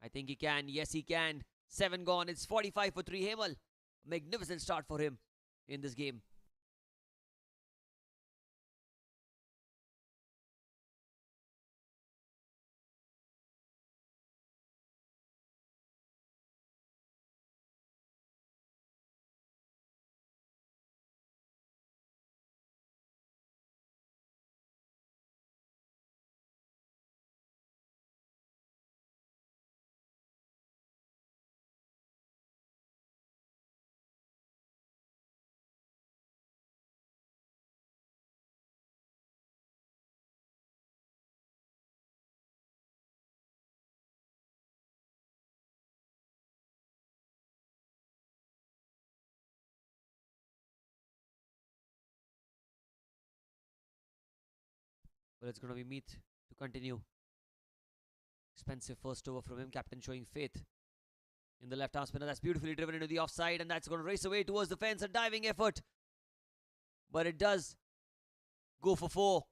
I think he can. Yes, he can. 7 gone. It's 45 for 3. Hemal, magnificent start for him in this game. Well, it's going to be Meath to continue. Expensive first over from him. Captain showing faith in the left arm spinner. That's beautifully driven into the offside, and that's going to race away towards the fence. A diving effort, but it does go for 4.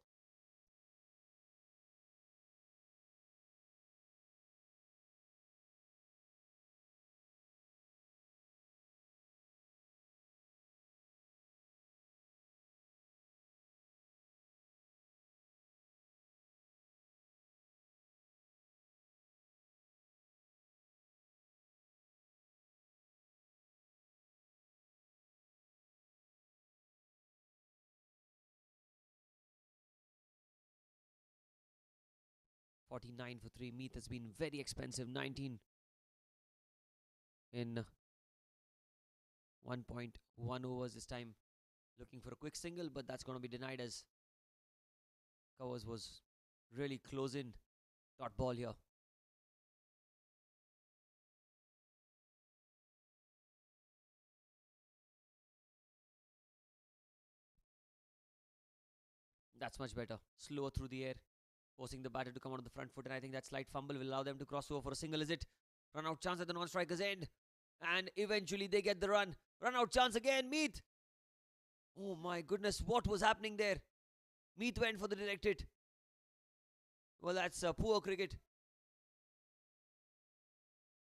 49 for 3. Meath has been very expensive. 19 in 1.1 overs this time. Looking for a quick single, but that's going to be denied as Covers was really close in. Dot ball here. That's much better. Slower through the air, forcing the batter to come on the front foot, and I think that slight fumble will allow them to cross over for a single. Is it? Run out chance at the non-striker's end, and eventually they get the run. Run out chance again, Meath. Oh my goodness, what was happening there? Meath went for the direct hit. Well, that's poor cricket.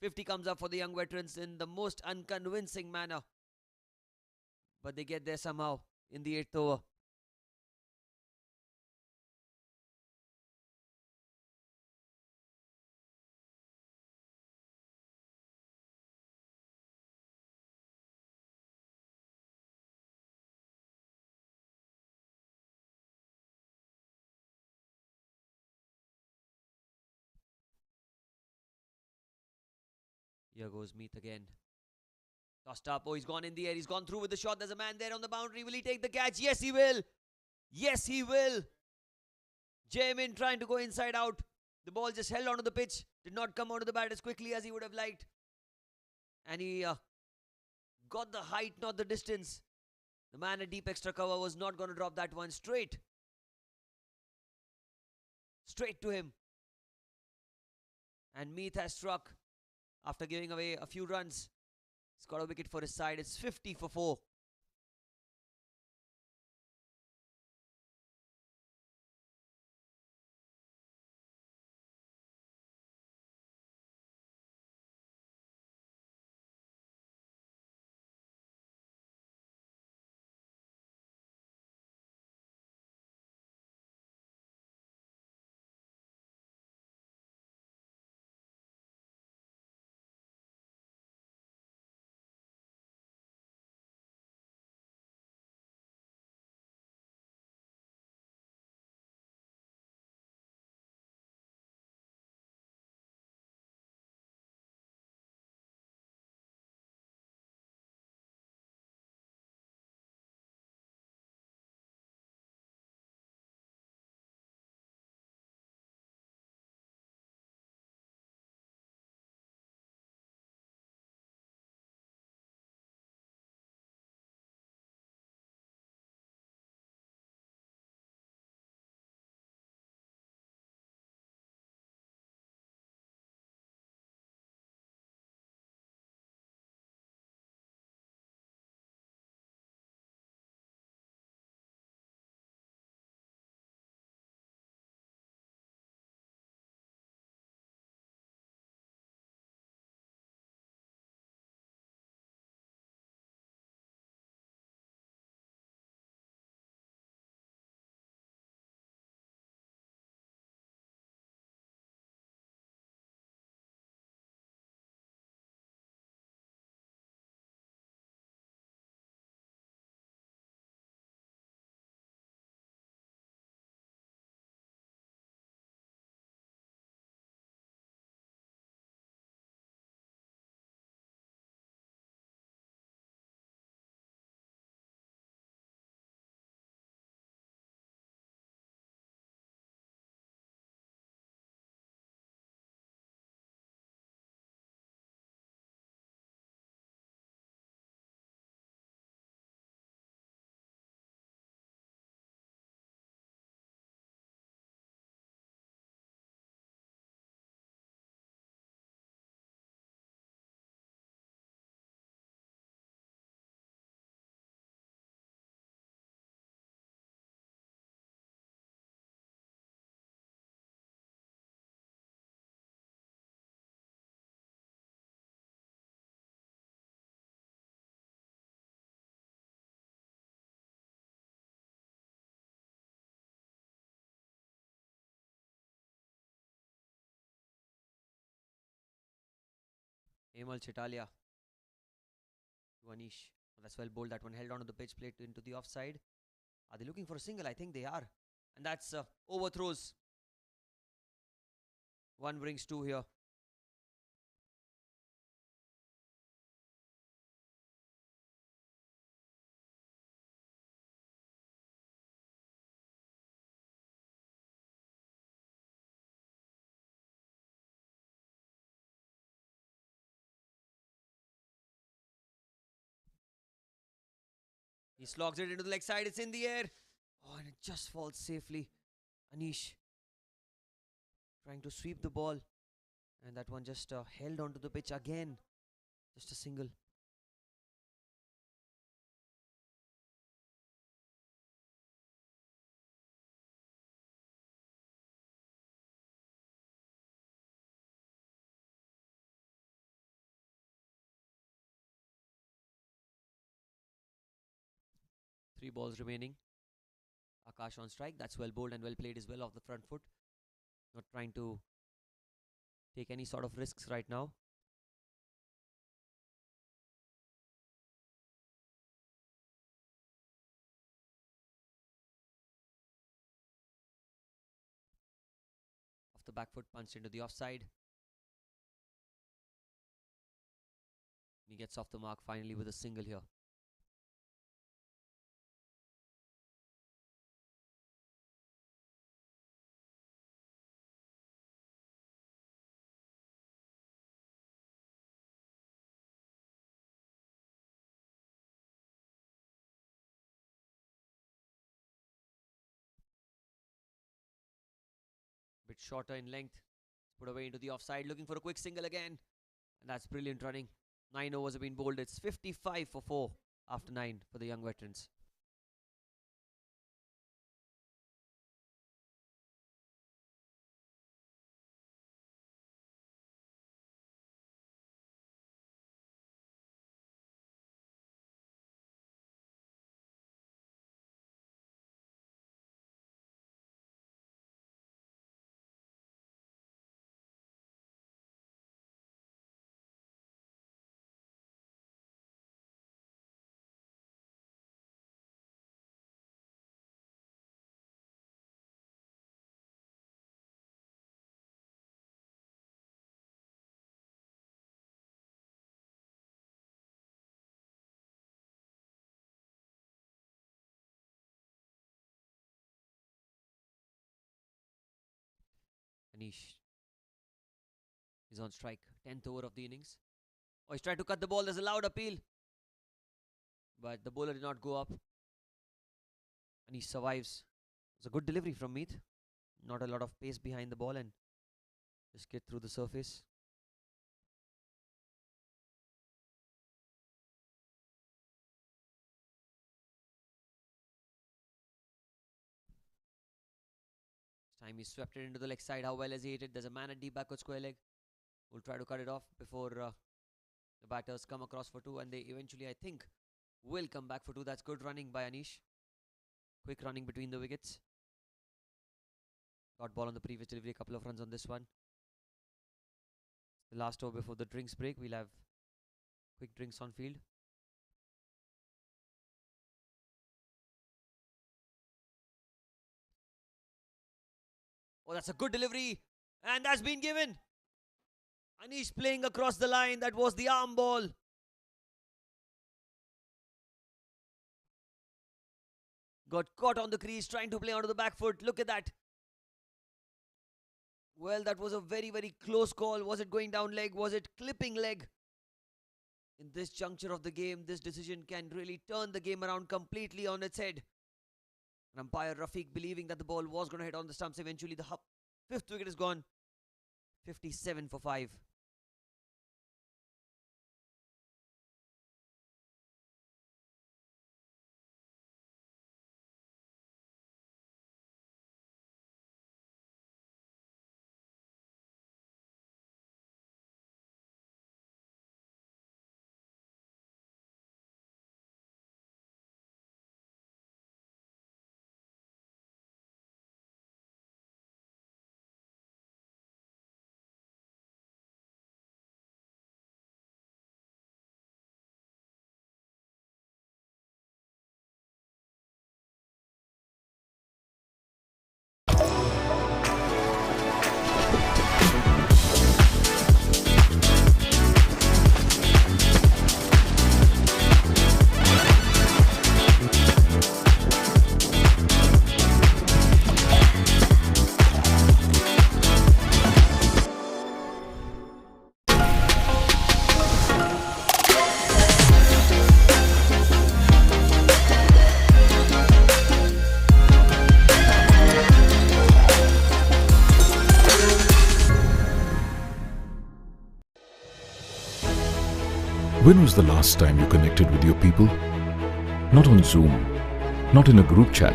50 comes up for the young veterans in the most unconvincing manner, but they get there somehow in the 8th over. Here goes Meath again. Tossed up. Oh, he's gone in the air. He's gone through with the shot. There's a man there on the boundary. Will he take the catch? Yes, he will. Yes, he will. Jamin trying to go inside out. The ball just held onto the pitch. Did not come onto the bat as quickly as he would have liked. And he got the height, not the distance. The man at deep extra cover was not going to drop that one straight. Straight to him. And Meath has struck after giving away a few runs. He's got a wicket for his side. It's 50 for 4. Hemal Chitalia to Anish. That's well bowled. That one held onto the pitch, played into the offside. Are they looking for a single? I think they are. And that's overthrows. One brings two here. He slogs it into the leg side. It's in the air. Oh, and it just falls safely. Anish trying to sweep the ball. And that one just held onto the pitch again. Just a single. Three balls remaining. Akash on strike. That's well bowled and well played as well off the front foot. Not trying to take any sort of risks right now. Off the back foot, punched into the offside. He gets off the mark finally with a single here. Bit shorter in length. Put away into the offside, looking for a quick single again. And that's brilliant running. 9 overs have been bowled. It's 55 for 4 after 9 for the young veterans. Anish is on strike. 10th over of the innings. Oh, he's trying to cut the ball. There's a loud appeal. But the bowler did not go up. And he survives. It's a good delivery from Meath. Not a lot of pace behind the ball and just get through the surface. This time he swept it into the leg side. How well has he hit it? There's a man at deep backward square leg. Will try to cut it off before the batters come across for two. And they eventually, I think, will come back for two. That's good running by Anish. Quick running between the wickets. Got ball on the previous delivery. A couple of runs on this one. The last over before the drinks break. We'll have quick drinks on field. Oh, that's a good delivery. And that's been given. Anish playing across the line. That was the arm ball. Got caught on the crease trying to play onto the back foot. Look at that. Well, that was a very, very close call. Was it going down leg? Was it clipping leg? In this juncture of the game, this decision can really turn the game around completely on its head. And umpire Rafiq believing that the ball was going to hit on the stumps. Eventually, the fifth wicket is gone. 57 for 5. When was the last time you connected with your people? Not on Zoom, not in a group chat,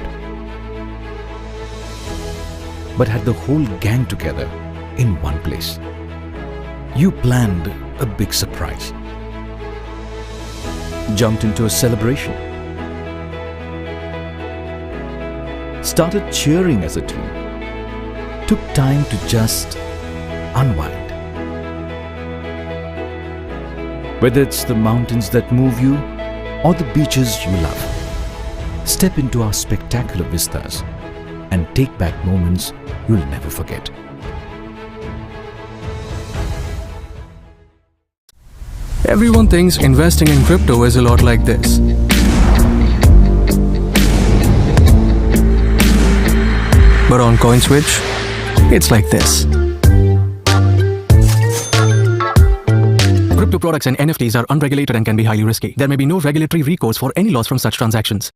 but had the whole gang together in one place. You planned a big surprise, jumped into a celebration, started cheering as a team, took time to just unwind. Whether it's the mountains that move you or the beaches you love, step into our spectacular vistas and take back moments you'll never forget. Everyone thinks investing in crypto is a lot like this. But on CoinSwitch, it's like this. Crypto products and NFTs are unregulated and can be highly risky. There may be no regulatory recourse for any loss from such transactions.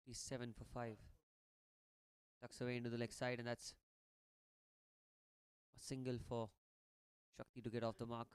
He's 7 for 5. Tucks away into the leg side, and that's a single for Shakti to get off the mark.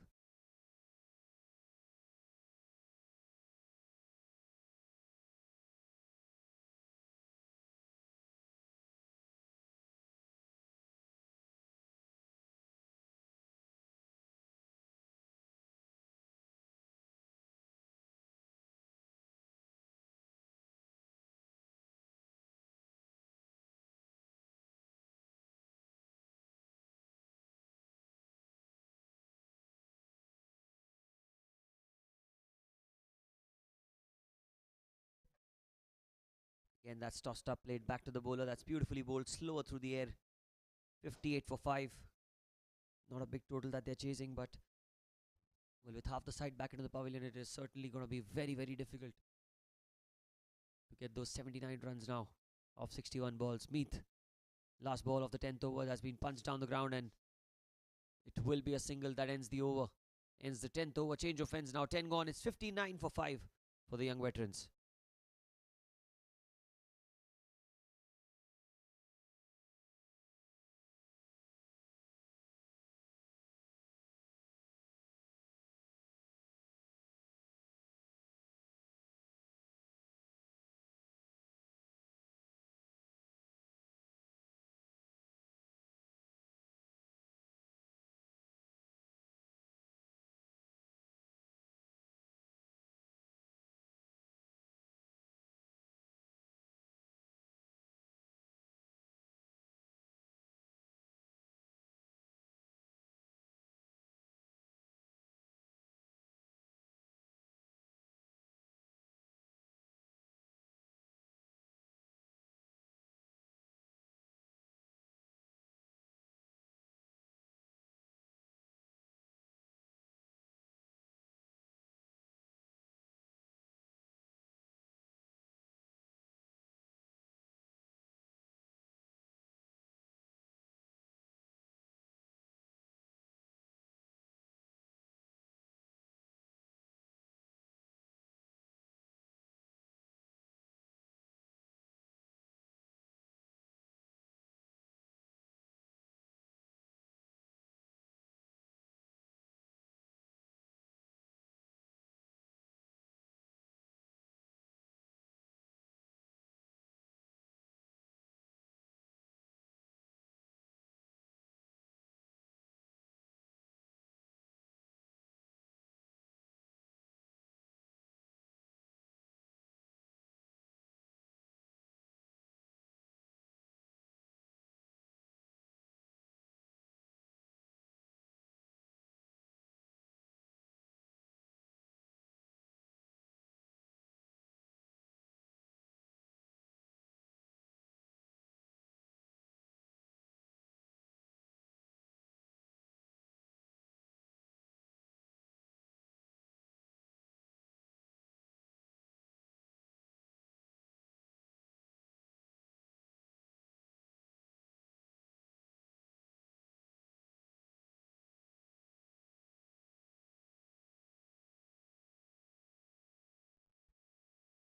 Again, that's tossed up, played back to the bowler. That's beautifully bowled, slower through the air. 58 for 5. Not a big total that they're chasing, but well, with half the side back into the pavilion, it is certainly going to be very, very difficult to get those 79 runs now off 61 balls. Meath, last ball of the 10th over, has been punched down the ground, and it will be a single that ends the over. Ends the 10th over. Change of ends now. 10 gone. It's 59 for 5 for the young veterans.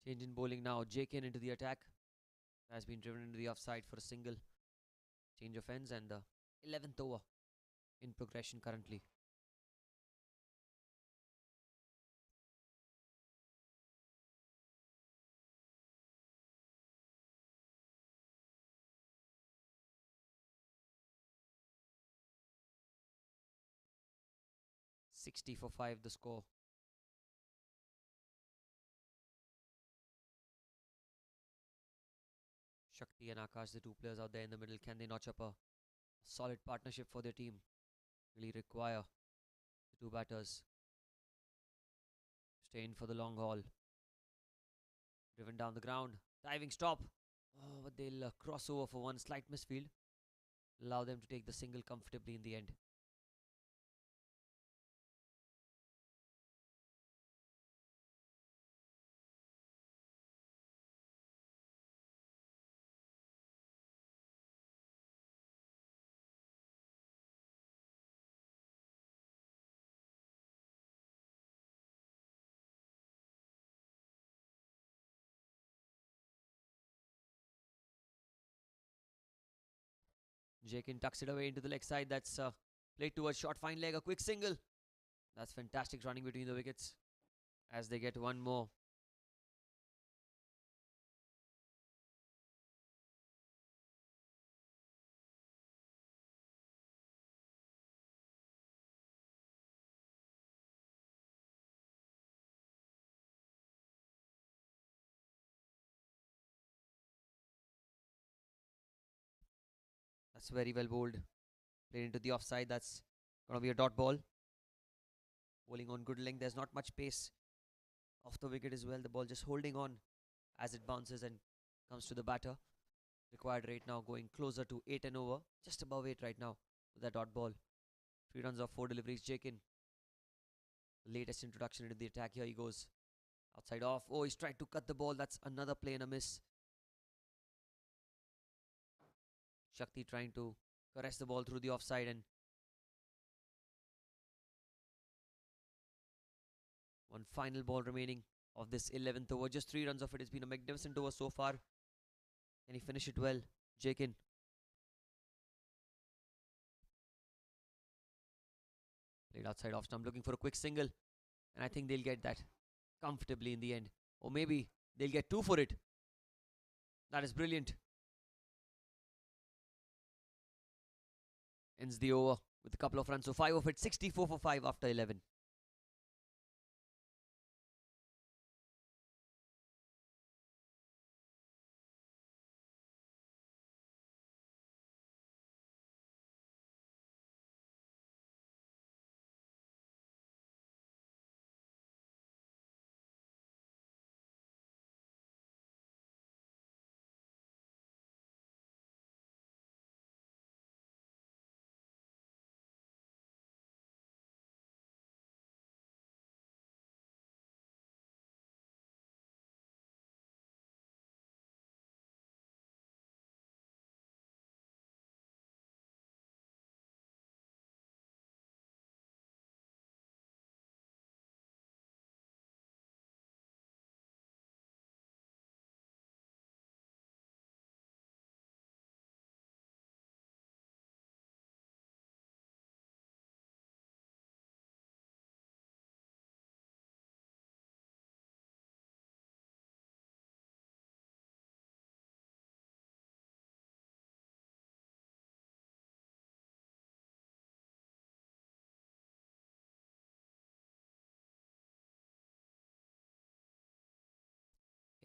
Change in bowling now. Jakin into the attack. Has been driven into the offside for a single. Change of ends and the 11th over in progression currently. $60 for 5 the score. Shakti and Akash, the two players out there in the middle, can they notch up a solid partnership for their team? Really require the two batters stay in for the long haul. Driven down the ground, diving stop. Oh, but they'll cross over for one slight misfield. Allow them to take the single comfortably in the end. Jakin tucks it away into the leg side. That's played towards short fine leg, a quick single. That's fantastic running between the wickets as they get one more. That's very well bowled. Played into the offside. That's going to be a dot ball. Bowling on good length. There's not much pace off the wicket as well. The ball just holding on as it bounces and comes to the batter. Required rate now going closer to 8 and over. Just above 8 right now with that dot ball. 3 runs off 4 deliveries. Jakin. Latest introduction into the attack. Here he goes. Outside off. Oh, he's tried to cut the ball. That's another play and a miss. Shakti trying to caress the ball through the offside and one final ball remaining of this 11th over. Just 3 runs of it. It's been a magnificent over so far. Can he finish it well? Jakin. Played outside off stump looking for a quick single. And I think they'll get that comfortably in the end. Or maybe they'll get 2 for it. That is brilliant. Ends the over with a couple of runs. So 5 of it. 64 for 5 after 11.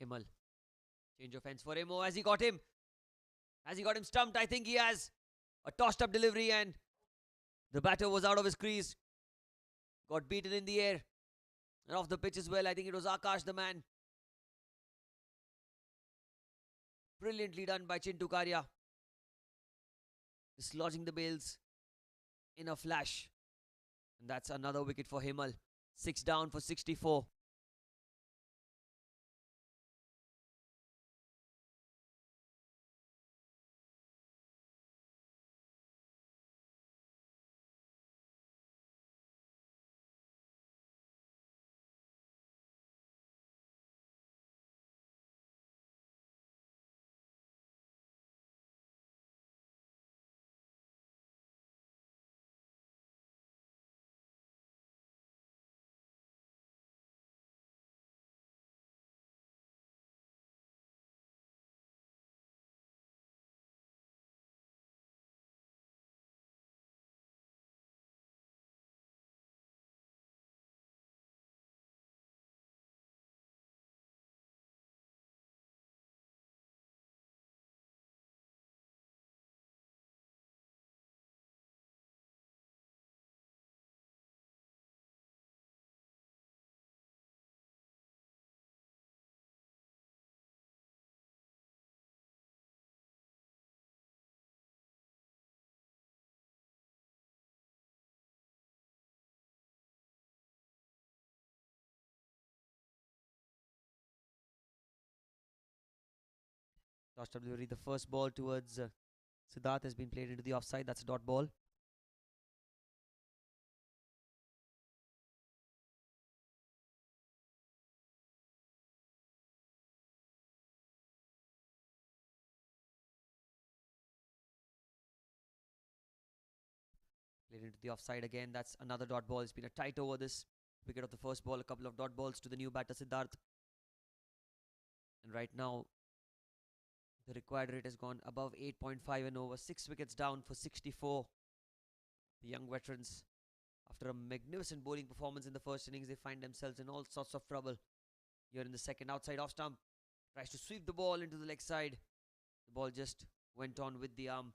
Himal. Change of ends for him. Oh, has he got him? Has he got him stumped? I think he has. A tossed up delivery and the batter was out of his crease. Got beaten in the air. And off the pitch as well. I think it was Akash the man. Brilliantly done by Chintu Karia. Dislodging the bails in a flash. And that's another wicket for Himal. 6 down for 64. Lost up delivery. The first ball towards Siddharth has been played into the offside. That's a dot ball. Played into the offside again. That's another dot ball. It's been a tight over this wicket of the first ball. A couple of dot balls to the new batter Siddharth. And right now, the required rate has gone above 8.5 and over. 6 wickets down for 64. The young veterans, after a magnificent bowling performance in the first innings, they find themselves in all sorts of trouble. Here in the second, outside off stump. Tries to sweep the ball into the leg side. The ball just went on with the arm.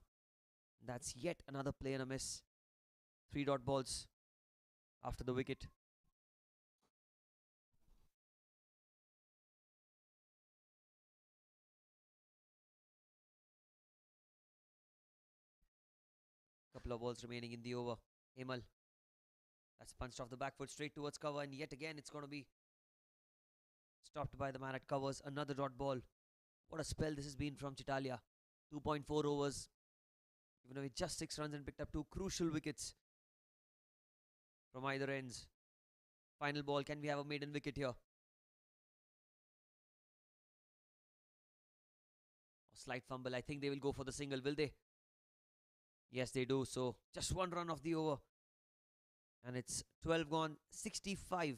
That's yet another play and a miss. 3 dot balls after the wicket. Couple of balls remaining in the over. Hemal. That's punched off the back foot straight towards cover, and yet again it's going to be stopped by the man at covers. Another dot ball. What a spell this has been from Chitalia. 2.4 overs. Given away just 6 runs and picked up 2 crucial wickets from either ends. Final ball. Can we have a maiden wicket here? Slight fumble. I think they will go for the single, will they? Yes, they do. So just 1 run off the over. And it's 12 gone, 65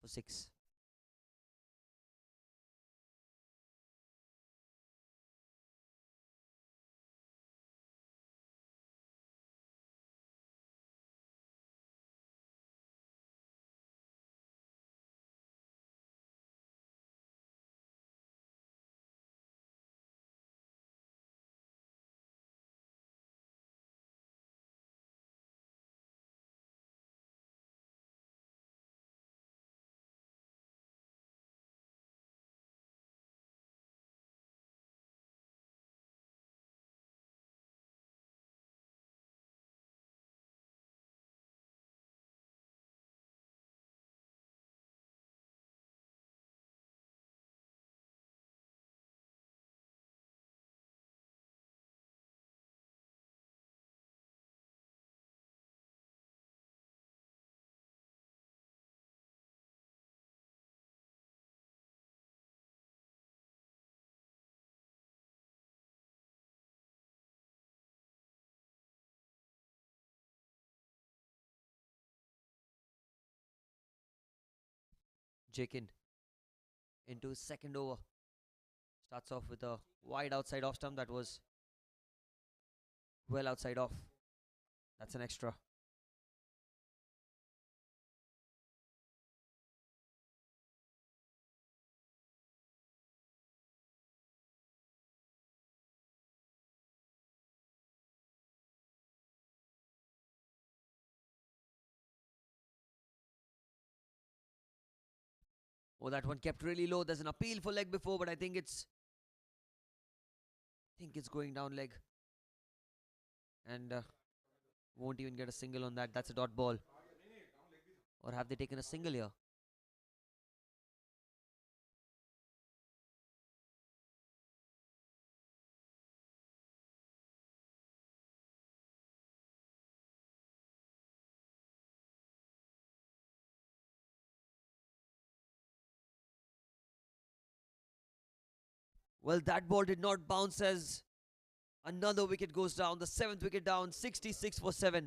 for 6. Jakin into his second over. Starts off with a wide outside off stump that was well outside off. That's an extra. Oh, that one kept really low. There's an appeal for leg before, but I think it's going down leg. And won't even get a single on that. That's a dot ball. Or have they taken a single here? Well, that ball did not bounce as another wicket goes down. The 7th wicket down, 66 for 7.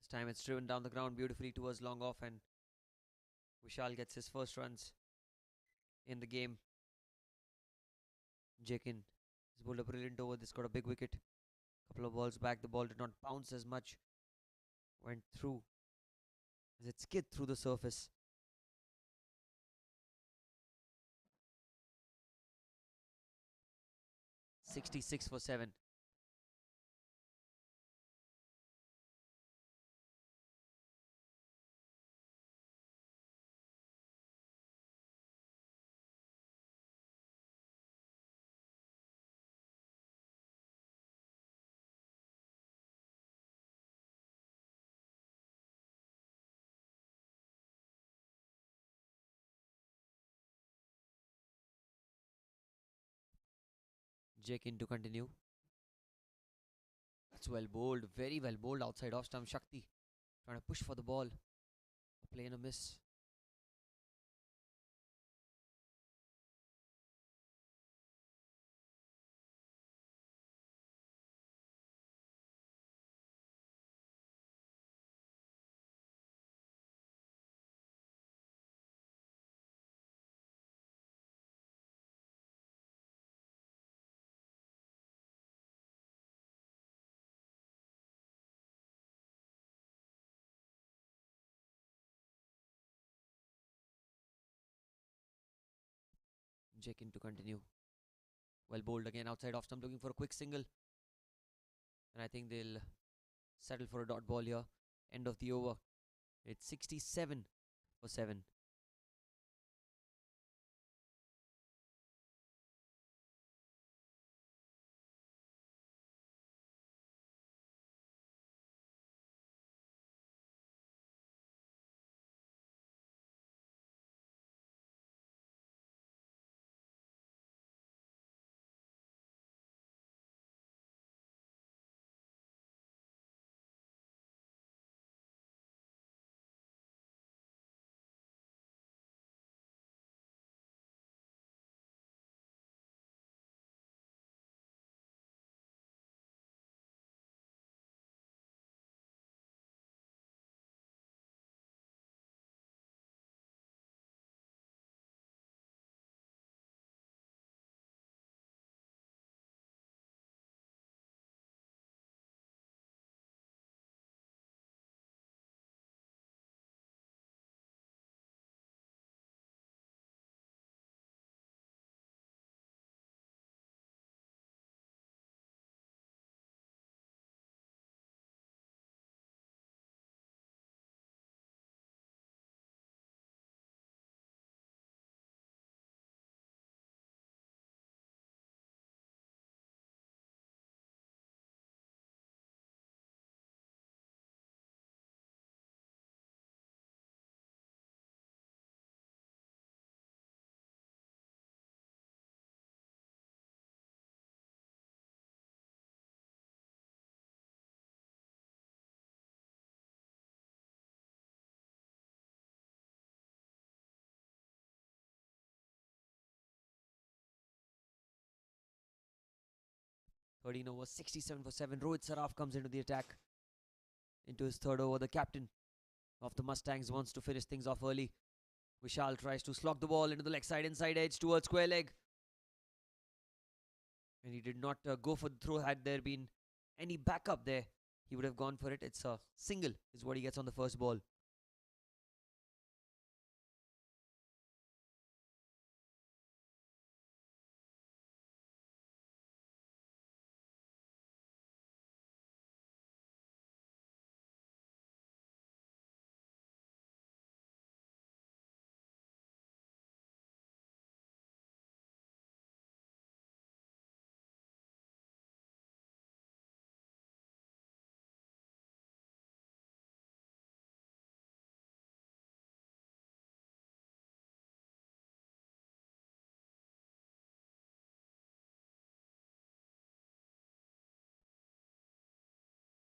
This time it's driven down the ground beautifully towards long off, and Vishal gets his first runs in the game. Jakin has bowled a brilliant over. This got a big wicket. Couple of balls back, the ball did not bounce as much. Went through as it skid through the surface. "66 for 7. Jakin to continue. That's well bowled, very well bowled outside off stump. Shakti trying to push for the ball. A play and a miss. Jakin to continue. Well bowled again outside off stump, looking for a quick single. And I think they'll settle for a dot ball here. End of the over. It's 67 for 7. "13 over, 67 for 7. Rohit Saraf comes into the attack. Into his third over, the captain of the Mustangs wants to finish things off early. Vishal tries to slog the ball into the leg side, inside edge towards square leg. And he did not go for the throw. Had there been any backup there, he would have gone for it. It's a single is what he gets on the first ball.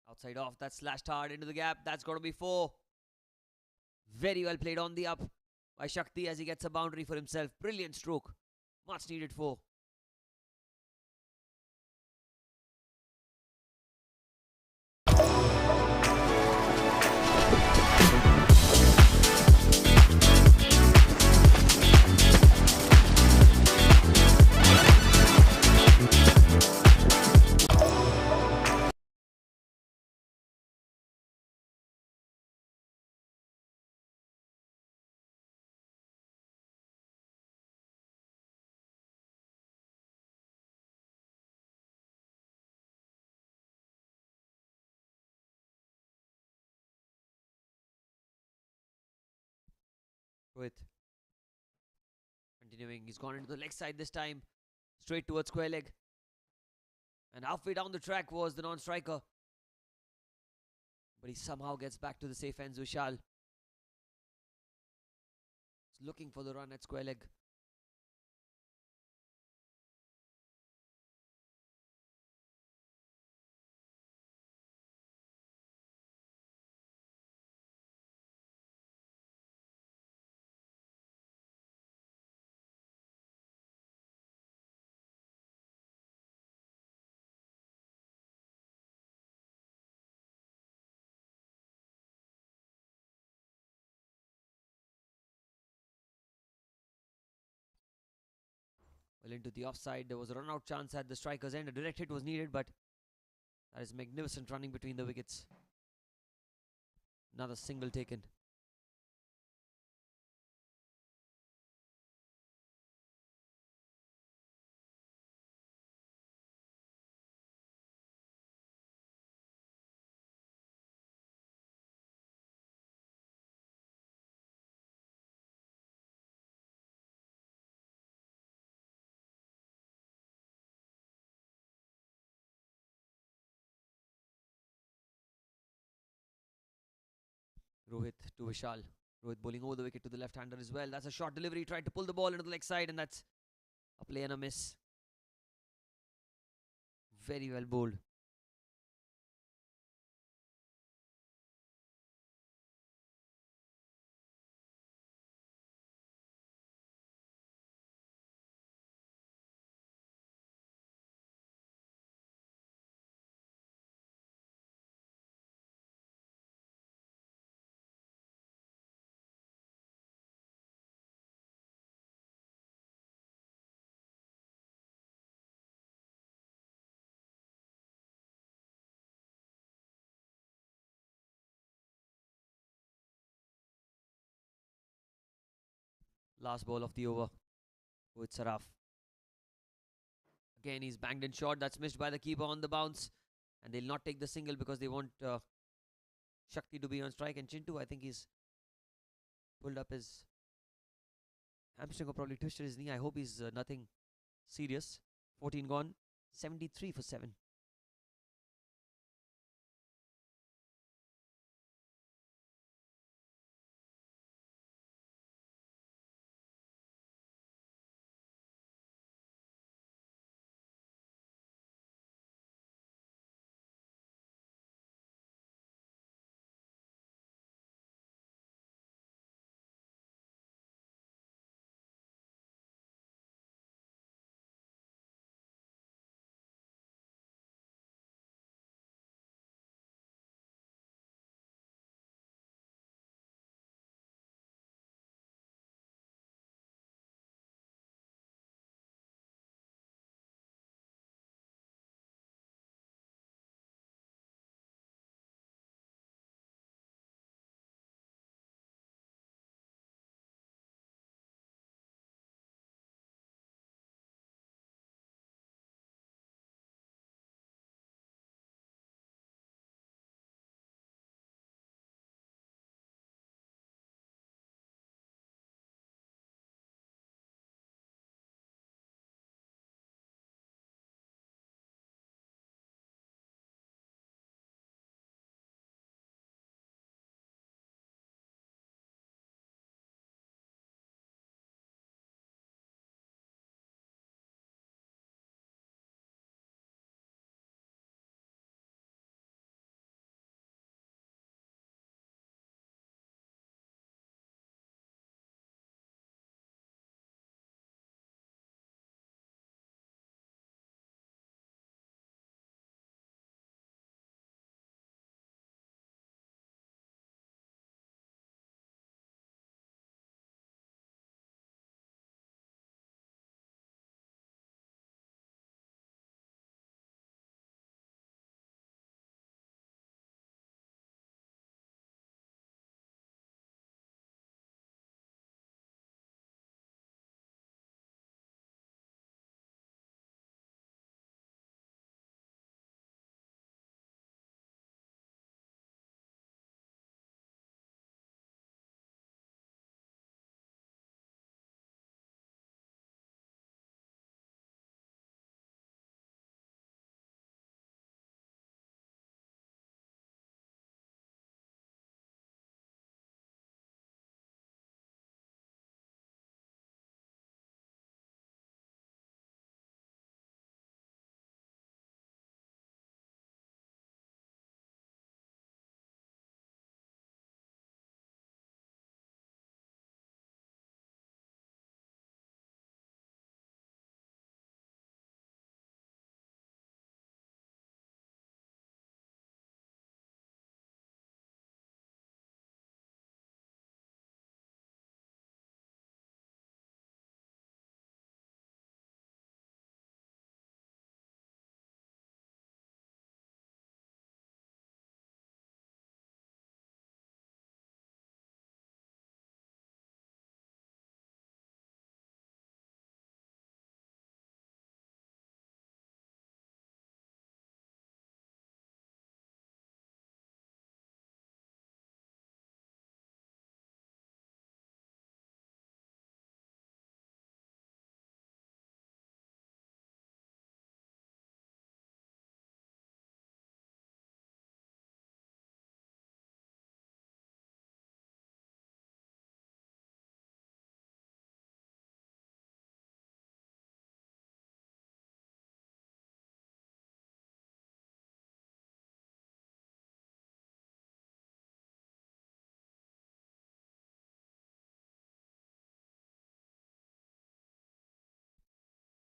Outside off, that's slashed hard into the gap. That's got to be 4. Very well played on the up by Shakti as he gets a boundary for himself. Brilliant stroke. Much needed 4. Rohit continuing. He's gone into the leg side this time. Straight towards square leg. And halfway down the track was the non-striker. But he somehow gets back to the safe ends. Vishal. He's looking for the run at square leg. Well, into the offside. There was a run-out chance at the striker's end. A direct hit was needed, but that is magnificent running between the wickets. Another single taken. Rohit to Vishal. Rohit bowling over the wicket to the left-hander as well. That's a short delivery. He tried to pull the ball into the leg side, and that's a play and a miss. Very well bowled. Last ball of the over with Saraf. Again, he's banged in short. That's missed by the keeper on the bounce. And they'll not take the single because they want Shakti to be on strike. And Chintu, I think he's pulled up his hamstring or probably twisted his knee. I hope he's nothing serious. 14 gone. 73 for 7.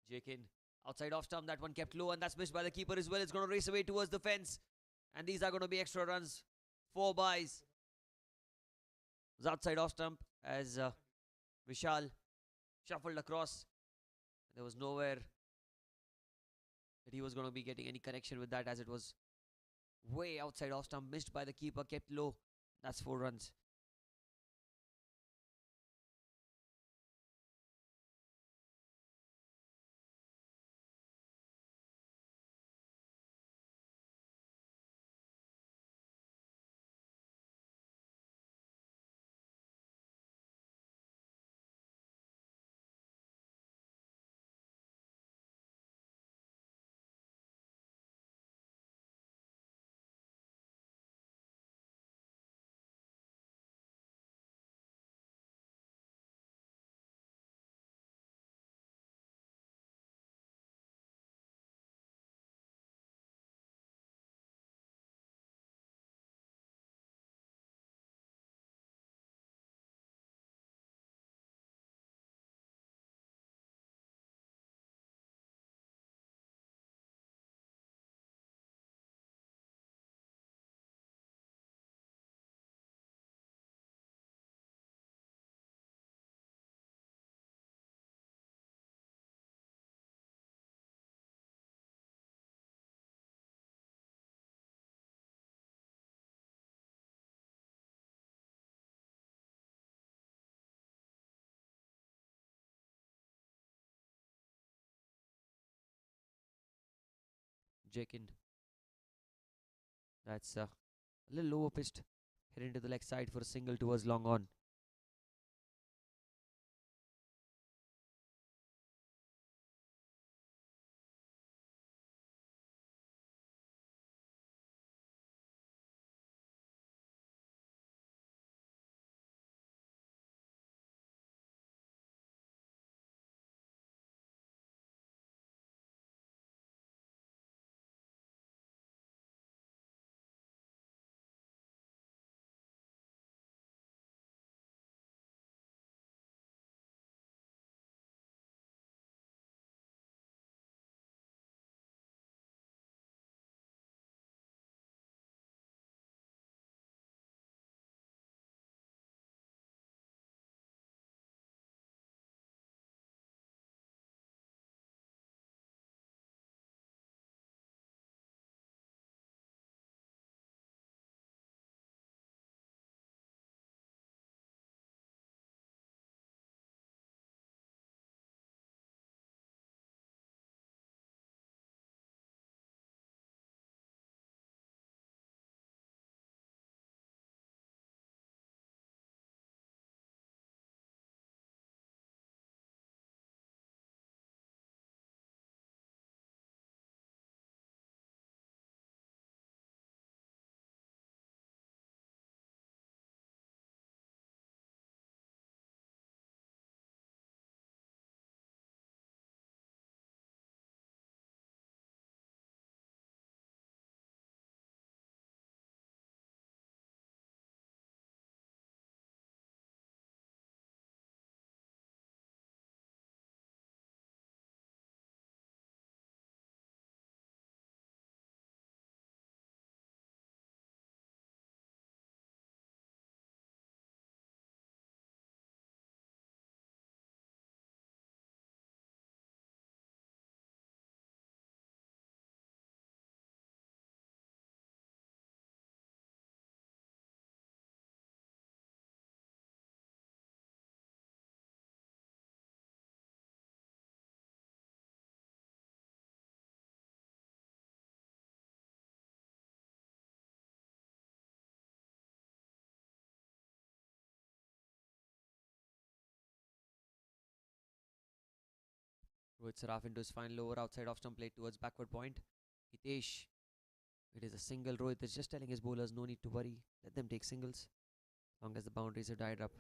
Jakin outside off stump. That one kept low, and that's missed by the keeper as well. It's going to race away towards the fence, and these are going to be extra runs. 4 byes. It was outside off stump as Vishal shuffled across. There was nowhere that he was going to be getting any connection with that, as it was way outside off stump, missed by the keeper, kept low. That's 4 runs. Jakin. That's a little lower pitched. Hit into the leg side for a single towards long on. Rohit Saraf into his final over outside off stump, played towards backward point. Hitesh. It is a single. Rohit is just telling his bowlers no need to worry. Let them take singles. Long as the boundaries are tied up.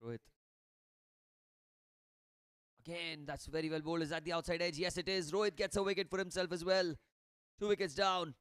Rohit. Again, that's very well bowled. Is that the outside edge? Yes, it is. Rohit gets a wicket for himself as well. 2 wickets down.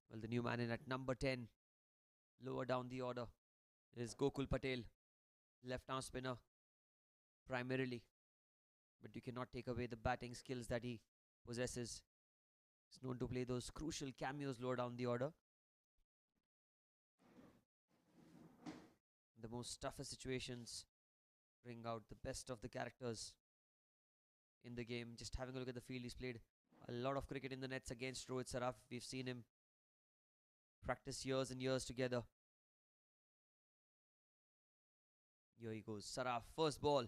Well, the new man in at number 10. Lower down the order is Gokul Patel. Left arm spinner primarily. But you cannot take away the batting skills that he possesses. He's known to play those crucial cameos lower down the order. The most toughest situations bring out the best of the characters in the game. Just having a look at the field, he's played a lot of cricket in the nets against Rohit Saraf. We've seen him practice years and years together. Here he goes. Saraf, first ball.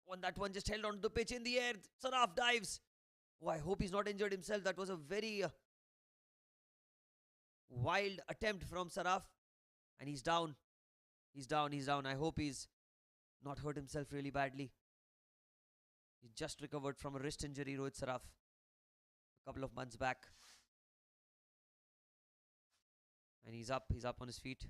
On that one, just held onto the pitch in the air. Saraf dives. Oh, I hope he's not injured himself. That was a very wild attempt from Saraf. And he's down. He's down. I hope he's not hurt himself really badly. He just recovered from a wrist injury, Rohit Saraf, a couple of months back. And he's up on his feet.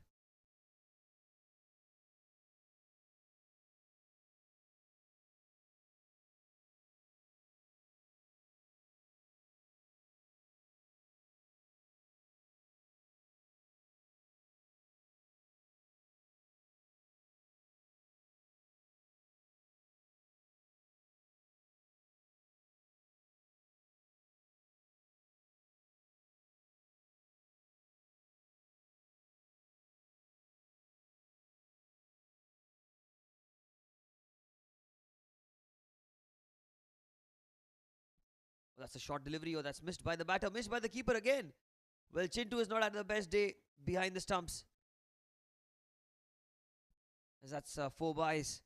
Oh, that's a short delivery. Oh, that's missed by the batter. Missed by the keeper again. Well, Chintu is not at the best day behind the stumps. As that's 4 byes.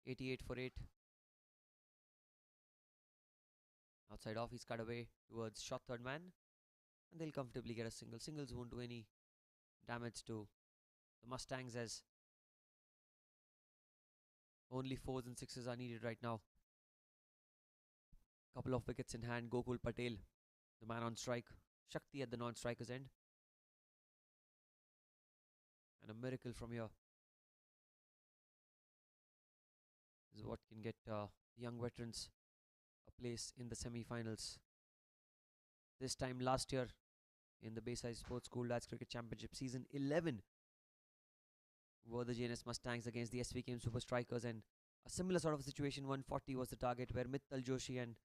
88 for 8. Outside off, he's cut away towards shot third man. And they'll comfortably get a single. Singles won't do any damage to the Mustangs, as only 4s and 6s are needed right now. Couple of wickets in hand. Gokul Patel, the man on strike. Shakti at the non-striker's end. And a miracle from here is what can get young veterans a place in the semi-finals. This time last year in the Bayside Sports School Lads Cricket Championship Season 11 were the Jns Mustangs against the SVKM Super Strikers, and a similar sort of situation. 140 was the target, where Mittal Joshi and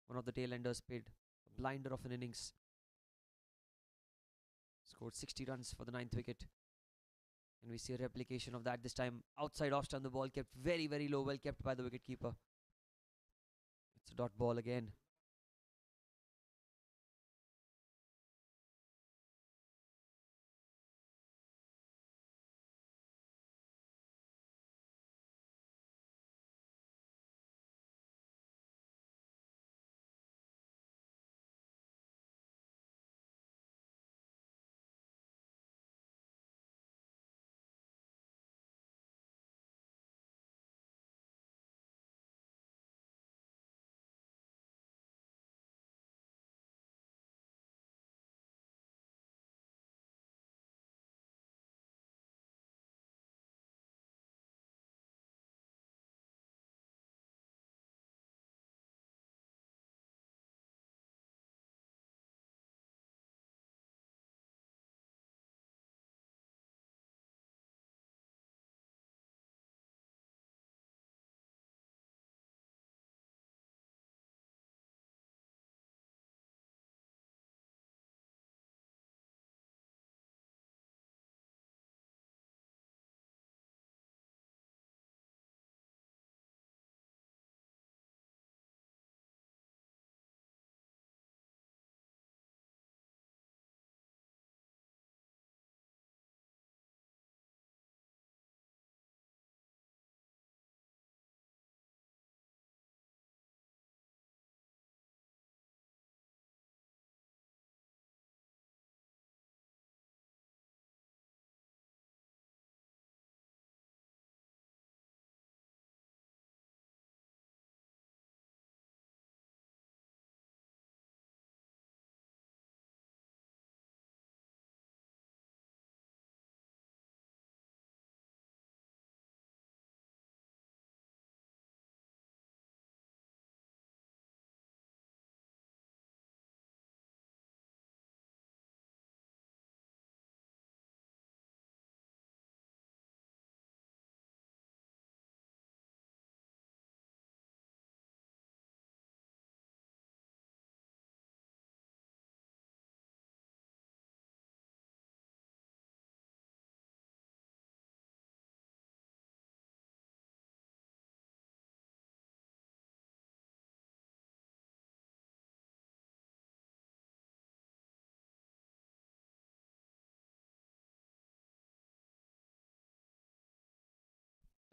one of the tail-enders paid a blinder of an innings. Scored 60 runs for the 9th wicket. And we see a replication of that this time. Outside off stump, the ball kept very, very low, well kept by the wicketkeeper. It's a dot ball again.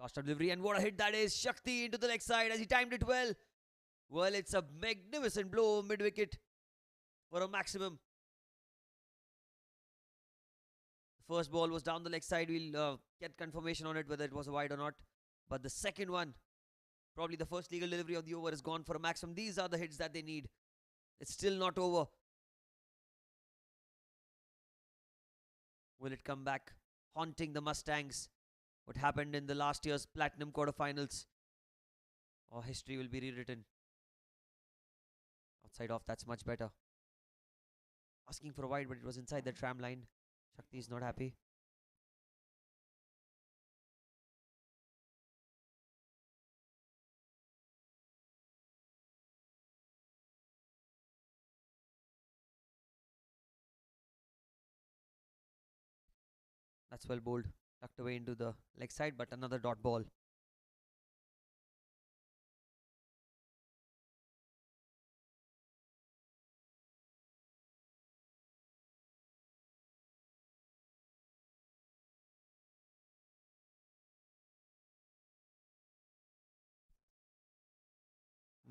Lost a delivery, and what a hit that is. Shakti into the leg side as he timed it well. Well, it's a magnificent blow mid-wicket for a maximum. The first ball was down the leg side. We'll get confirmation on it whether it was a wide or not. But the second one, probably the first legal delivery of the over, is gone for a maximum. These are the hits that they need. It's still not over. Will it come back, haunting the Mustangs? What happened in the last year's Platinum quarterfinals? Or history will be rewritten. Outside off, that's much better. Asking for a wide, but it was inside the tram line. Shakti is not happy. That's well bowled. Tucked away into the leg side, but another dot ball.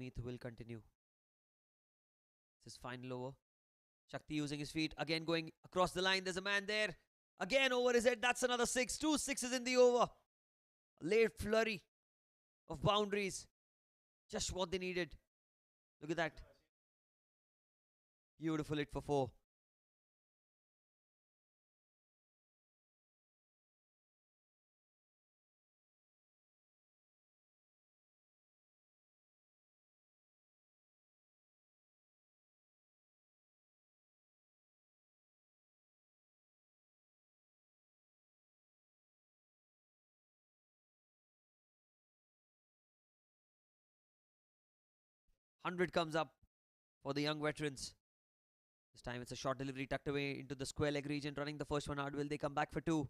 Meet will continue. This is final over. Shakti using his feet. Again going across the line. There's a man there. Again over his head. That's another 6. 2 sixes in the over. A late flurry of boundaries. Just what they needed. Look at that. Beautiful hit for 4. Hundred comes up for the young veterans. This time it's a short delivery tucked away into the square leg region, running the first one hard. Will they come back for 2?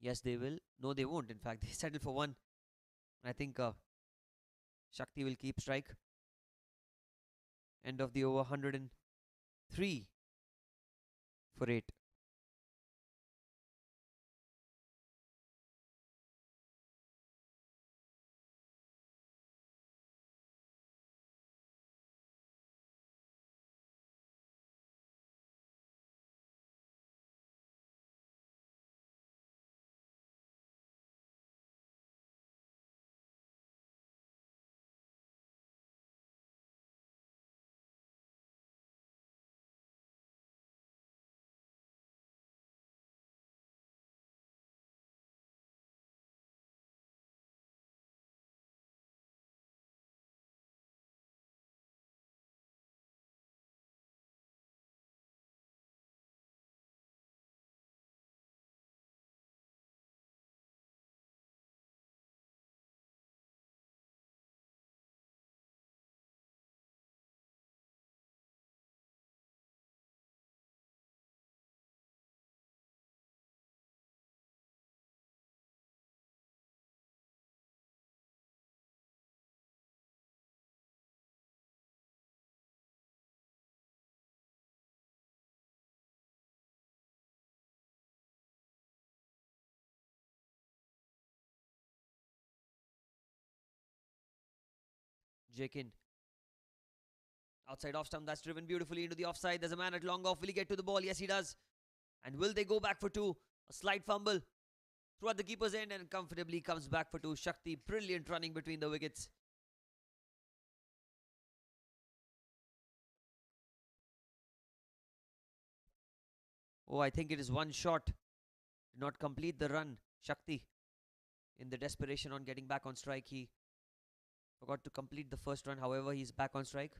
Yes, they will. No, they won't. In fact, they settle for 1. I think Shakti will keep strike. End of the over, 103 for 8. Jakin. Outside off stump, that's driven beautifully into the offside. There's a man at long off. Will he get to the ball? Yes, he does. And will they go back for 2? A slight fumble throughout the keeper's end and comfortably comes back for 2. Shakti, brilliant running between the wickets. Oh, I think it is one shot. Did not complete the run. Shakti, in the desperation on getting back on strike, he forgot to complete the first run. However, he's back on strike.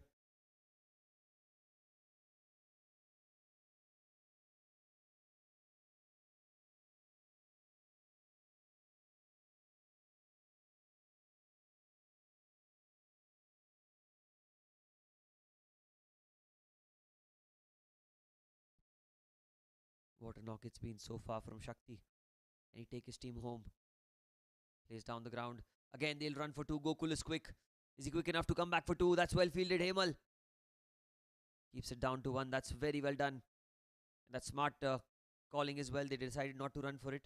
What a knock it's been so far from Shakti. And he take his team home. Plays down the ground. Again, they'll run for 2. Gokul is quick. Is he quick enough to come back for 2? That's well fielded. Hemal keeps it down to 1. That's very well done. That's smart calling as well. They decided not to run for it.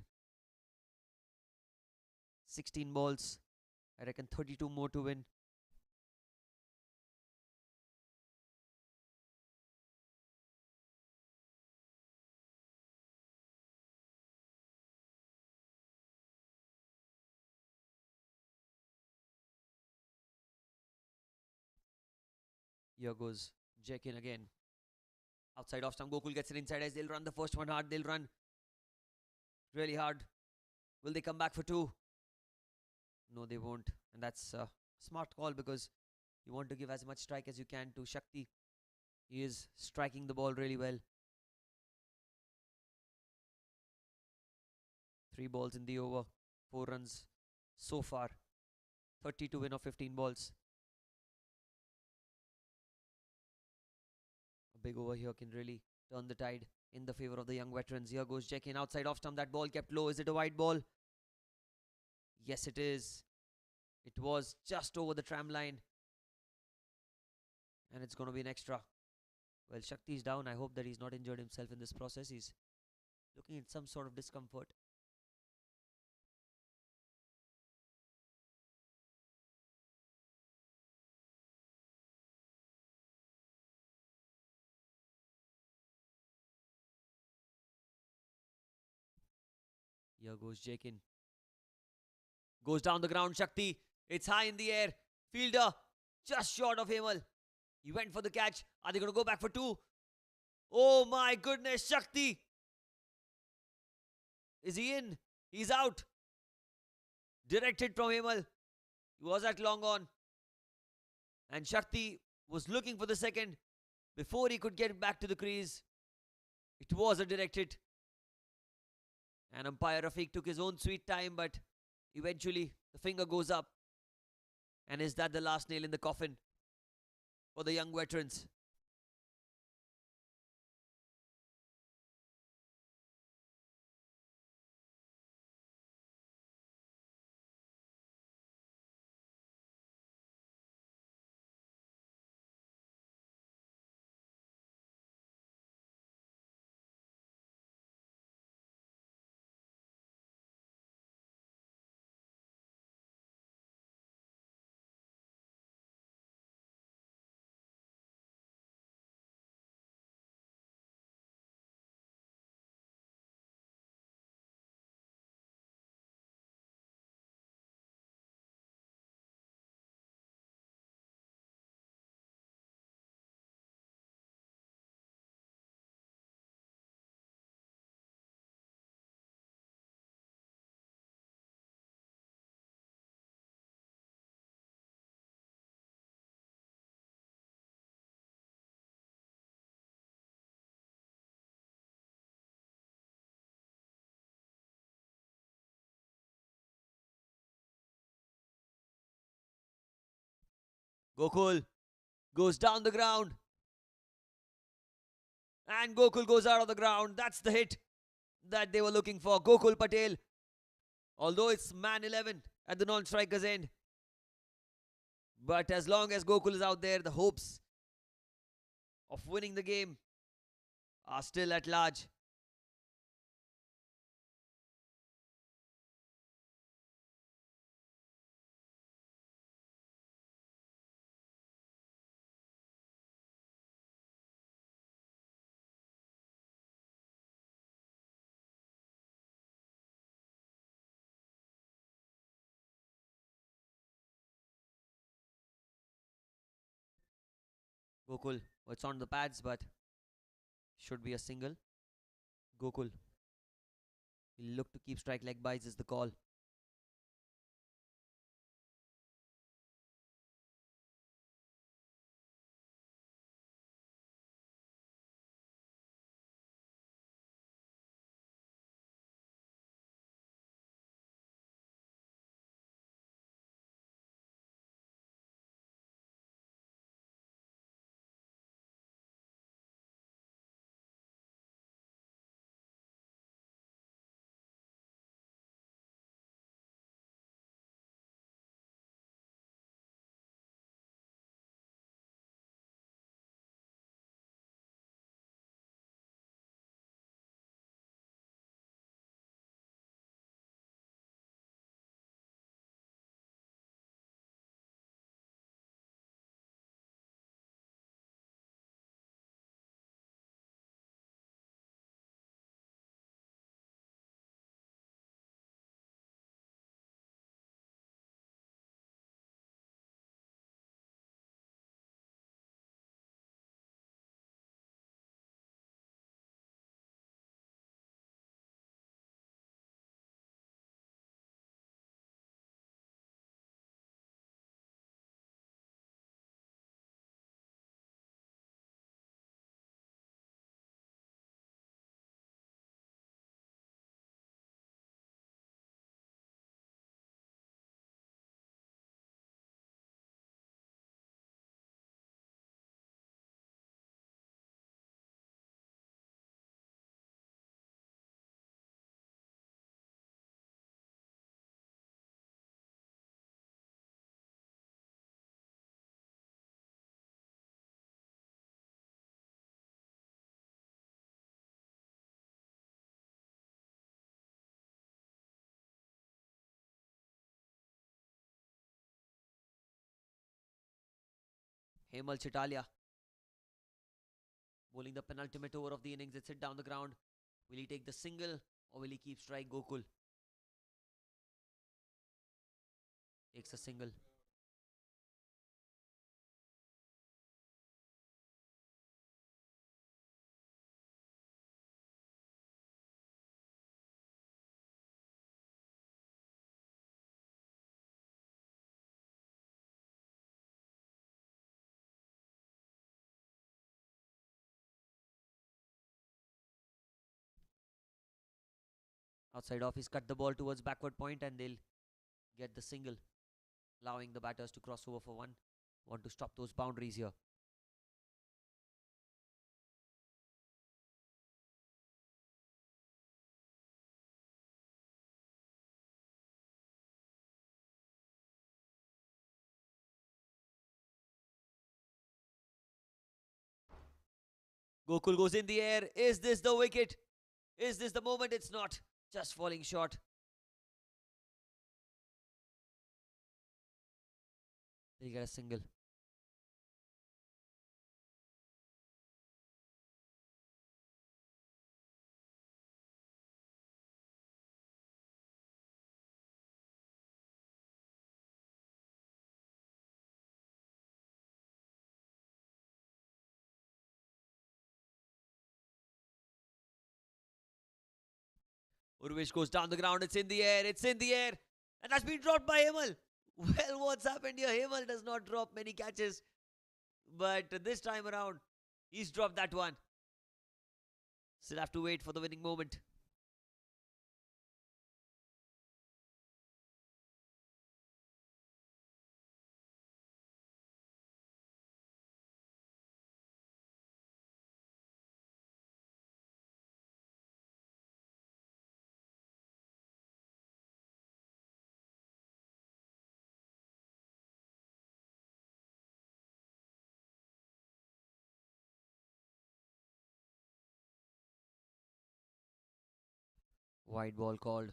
16 balls. I reckon 32 more to win. Here goes Jekin again. Outside off stump. Gokul gets it inside as they'll run the first one hard. They'll run really hard. Will they come back for 2? No, they won't. And that's a smart call because you want to give as much strike as you can to Shakti. He is striking the ball really well. 3 balls in the over. 4 runs so far. 30 to win of 15 balls. Big over here can really turn the tide in the favor of the young veterans. Here goes Jekin outside off stump. That ball kept low. Is it a wide ball? Yes, it is. It was just over the tram line. And it's going to be an extra. Well, Shakti is down. I hope that he's not injured himself in this process. He's looking at some sort of discomfort. Here goes Jakin. Goes down the ground, Shakti. It's high in the air. Fielder just short of Hemal. He went for the catch. Are they going to go back for two? Oh my goodness, Shakti. Is he in? He's out. Directed from Hemal. He was at long on. And Shakti was looking for the second before he could get back to the crease. It was a direct hit. And umpire Rafiq took his own sweet time, but eventually the finger goes up. And is that the last nail in the coffin for the young veterans? Gokul goes down the ground. And Gokul goes out of the ground. That's the hit that they were looking for. Gokul Patel. Although it's man 11 at the non-striker's end. But as long as Gokul is out there, the hopes of winning the game are still at large. Gokul, it's on the pads, but should be a single. Gokul. He'll look to keep strike leg byes is the call. Hemal Chitalia bowling the penultimate over of the innings. It's hit down the ground. Will he take the single or will he keep strike Gokul? Takes a single. Outside off, he's cut the ball towards backward point and they'll get the single, allowing the batters to cross over for one. Want to stop those boundaries here. Gokul goes in the air. Is this the wicket? Is this the moment? It's not. Just falling short. They'll get a single. Urvish goes down the ground. It's in the air. It's in the air. And that's been dropped by Himal. Well, what's happened here? Himal does not drop many catches. But this time around, he's dropped that one. Still have to wait for the winning moment. Wide ball called.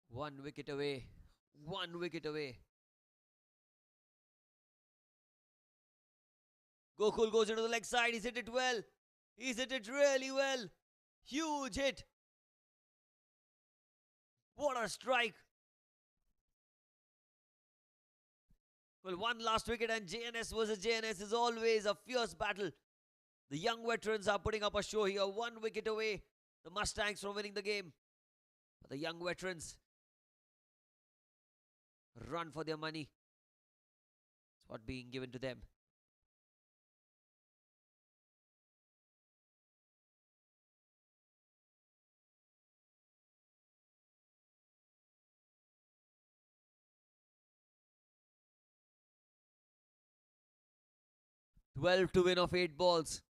One wicket away. One wicket away. Gokul goes into the leg side. He's hit it well. He's hit it really well. Huge hit. What a strike. Well, one last wicket and JNS versus JNS is always a fierce battle. The young veterans are putting up a show here. One wicket away. The Mustangs from winning the game. But the young veterans run for their money. It's what being given to them. "12 to win of 8 balls.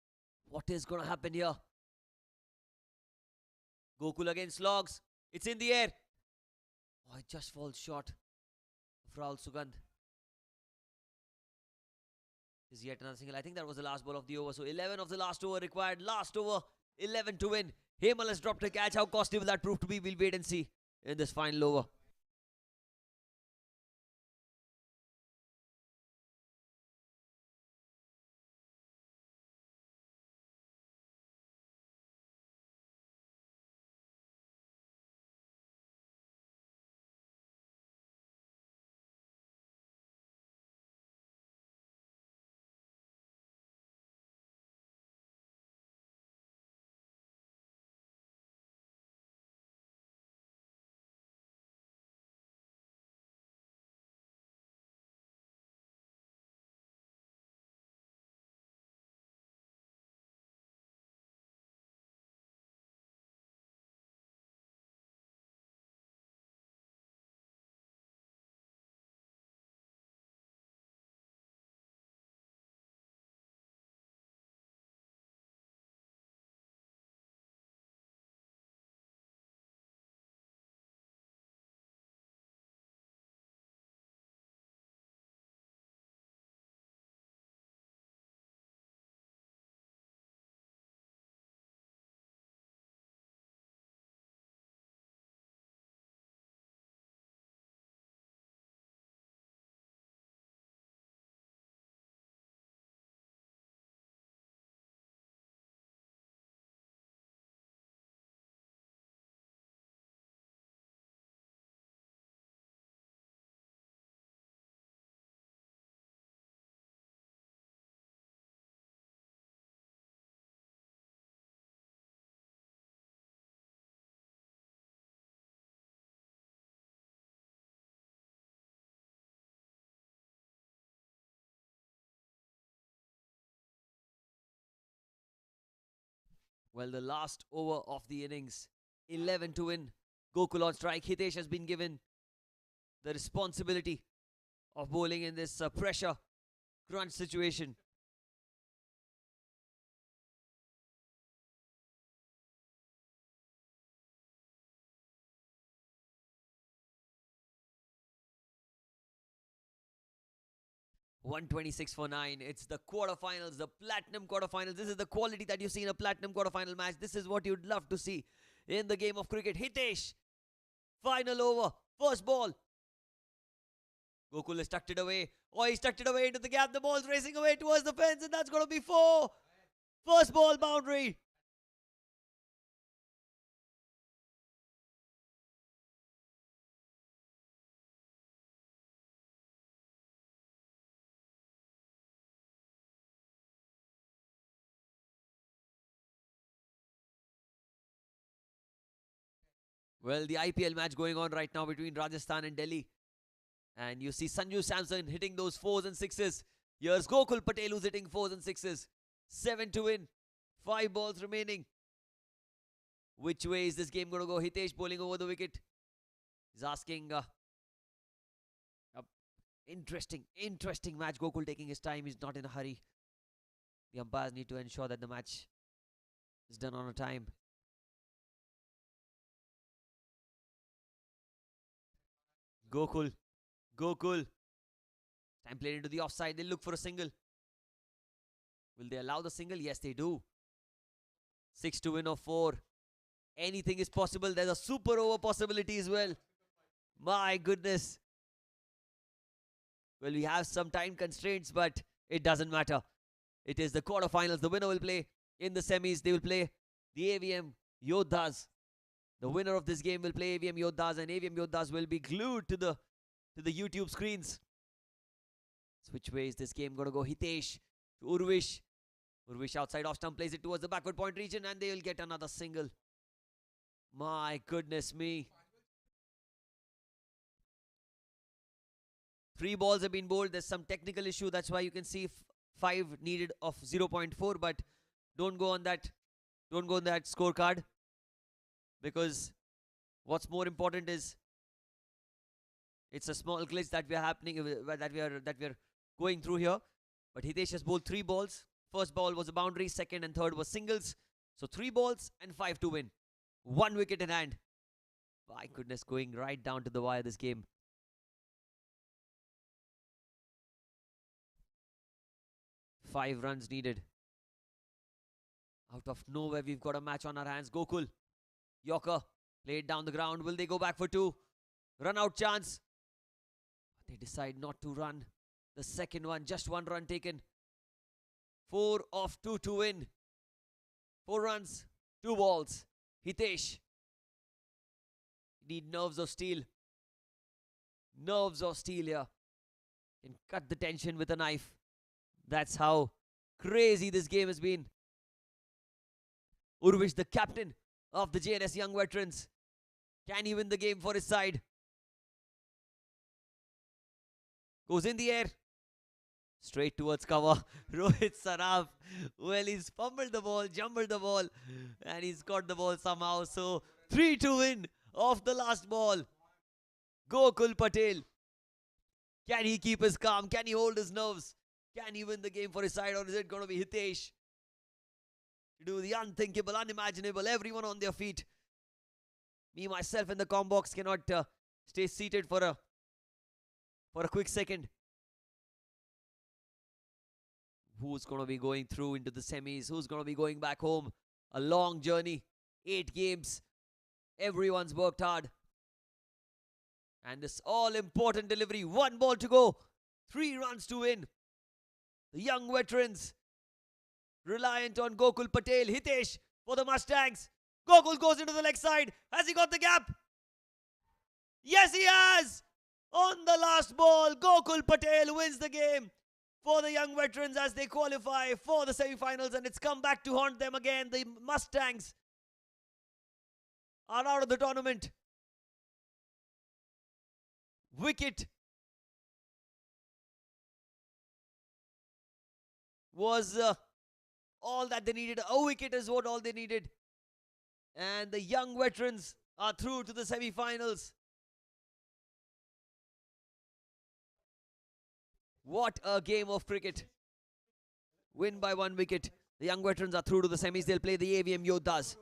What is going to happen here? Gokul against Logs. It's in the air. Oh, it just falls short of Rahul Sugandh. Is yet another single. I think that was the last ball of the over. So 11 of the last over required. Last over, 11 to win. Himal has dropped a catch. How costly will that prove to be? We'll wait and see in this final over. Well, the last over of the innings, 11 to win. Gokul on strike. Hitesh has been given the responsibility of bowling in this pressure crunch situation. $126 for 9. It's the quarterfinals, the platinum quarterfinals. This is the quality that you see in a platinum quarterfinal match. This is what you'd love to see in the game of cricket. Hitesh, final over, first ball. Gokul is tucked it away. Oh, he's tucked it away into the gap. The ball's racing away towards the fence, and that's going to be 4. First ball boundary. Well, the IPL match going on right now between Rajasthan and Delhi. And you see Jns Mustangs hitting those 4s and 6s. Here's Gokul Patel who's hitting 4s and 6s. 7 to win. 5 balls remaining. Which way is this game going to go? Hitesh bowling over the wicket. He's asking... interesting match. Gokul taking his time. He's not in a hurry. The umpires need to ensure that the match is done on a time. Gokul. Time played into the offside. They look for a single. Will they allow the single? Yes, they do. 6 to win or 4. Anything is possible. There's a super over possibility as well. My goodness. Well, we have some time constraints, but it doesn't matter. It is the quarterfinals. The winner will play in the semis. They will play the AVM Yodhas. The winner of this game will play AVM Yodhas, and AVM Yodhas will be glued to the YouTube screens. So which way is this game going to go? Hitesh to Urvish. Urvish outside off stump plays it towards the backward point region, and they will get another single. My goodness me. 3 balls have been bowled. There's some technical issue. That's why you can see 5 needed of 0.4. But don't go on that. Don't go on that scorecard. Because what's more important is it's a small glitch that we are going through here. But Hitesh has bowled 3 balls. First ball was a boundary. Second and third was singles. So 3 balls and 5 to win. 1 wicket in hand. My goodness, going right down to the wire this game. Five runs needed. Out of nowhere, we've got a match on our hands. Gokul. Yorker. Played down the ground. Will they go back for 2? Run out chance. They decide not to run. The second one, just 1 run taken. 4 of 2 to win. 4 runs, 2 balls. Hitesh. Need nerves of steel. Nerves of steel here. Can cut the tension with a knife. That's how crazy this game has been. Urvish, the captain of the JNS Young Veterans. Can he win the game for his side? Goes in the air. Straight towards cover. Rohit Saraf. Well, he's fumbled the ball, jumbled the ball, and he's got the ball somehow. So 3 to win off the last ball. Gokul Patel. Can he keep his calm? Can he hold his nerves? Can he win the game for his side, or is it going to be Hitesh to do the unthinkable, unimaginable? Everyone on their feet. Me, myself, and the comm box cannot stay seated for a quick second. Who's going to be going through into the semis? Who's going to be going back home? A long journey. 8 games. Everyone's worked hard. And this all-important delivery. 1 ball to go. 3 runs to win. The young veterans reliant on Gokul Patel. Hitesh for the Mustangs. Gokul goes into the leg side. Has he got the gap? Yes, he has. On the last ball, Gokul Patel wins the game for the young veterans as they qualify for the semi-finals, and it's come back to haunt them again. The Mustangs are out of the tournament. Wicket was all that they needed. A wicket is what all they needed. And the young veterans are through to the semi-finals. What a game of cricket. Win by 1 wicket. The young veterans are through to the semis. They'll play the AVM Yodhas.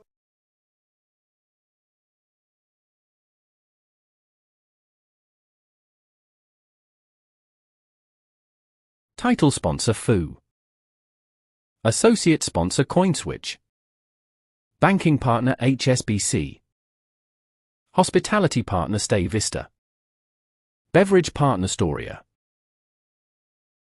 Title sponsor FU. Associate sponsor CoinSwitch. Banking partner HSBC. Hospitality partner Stay Vista. Beverage partner Storia.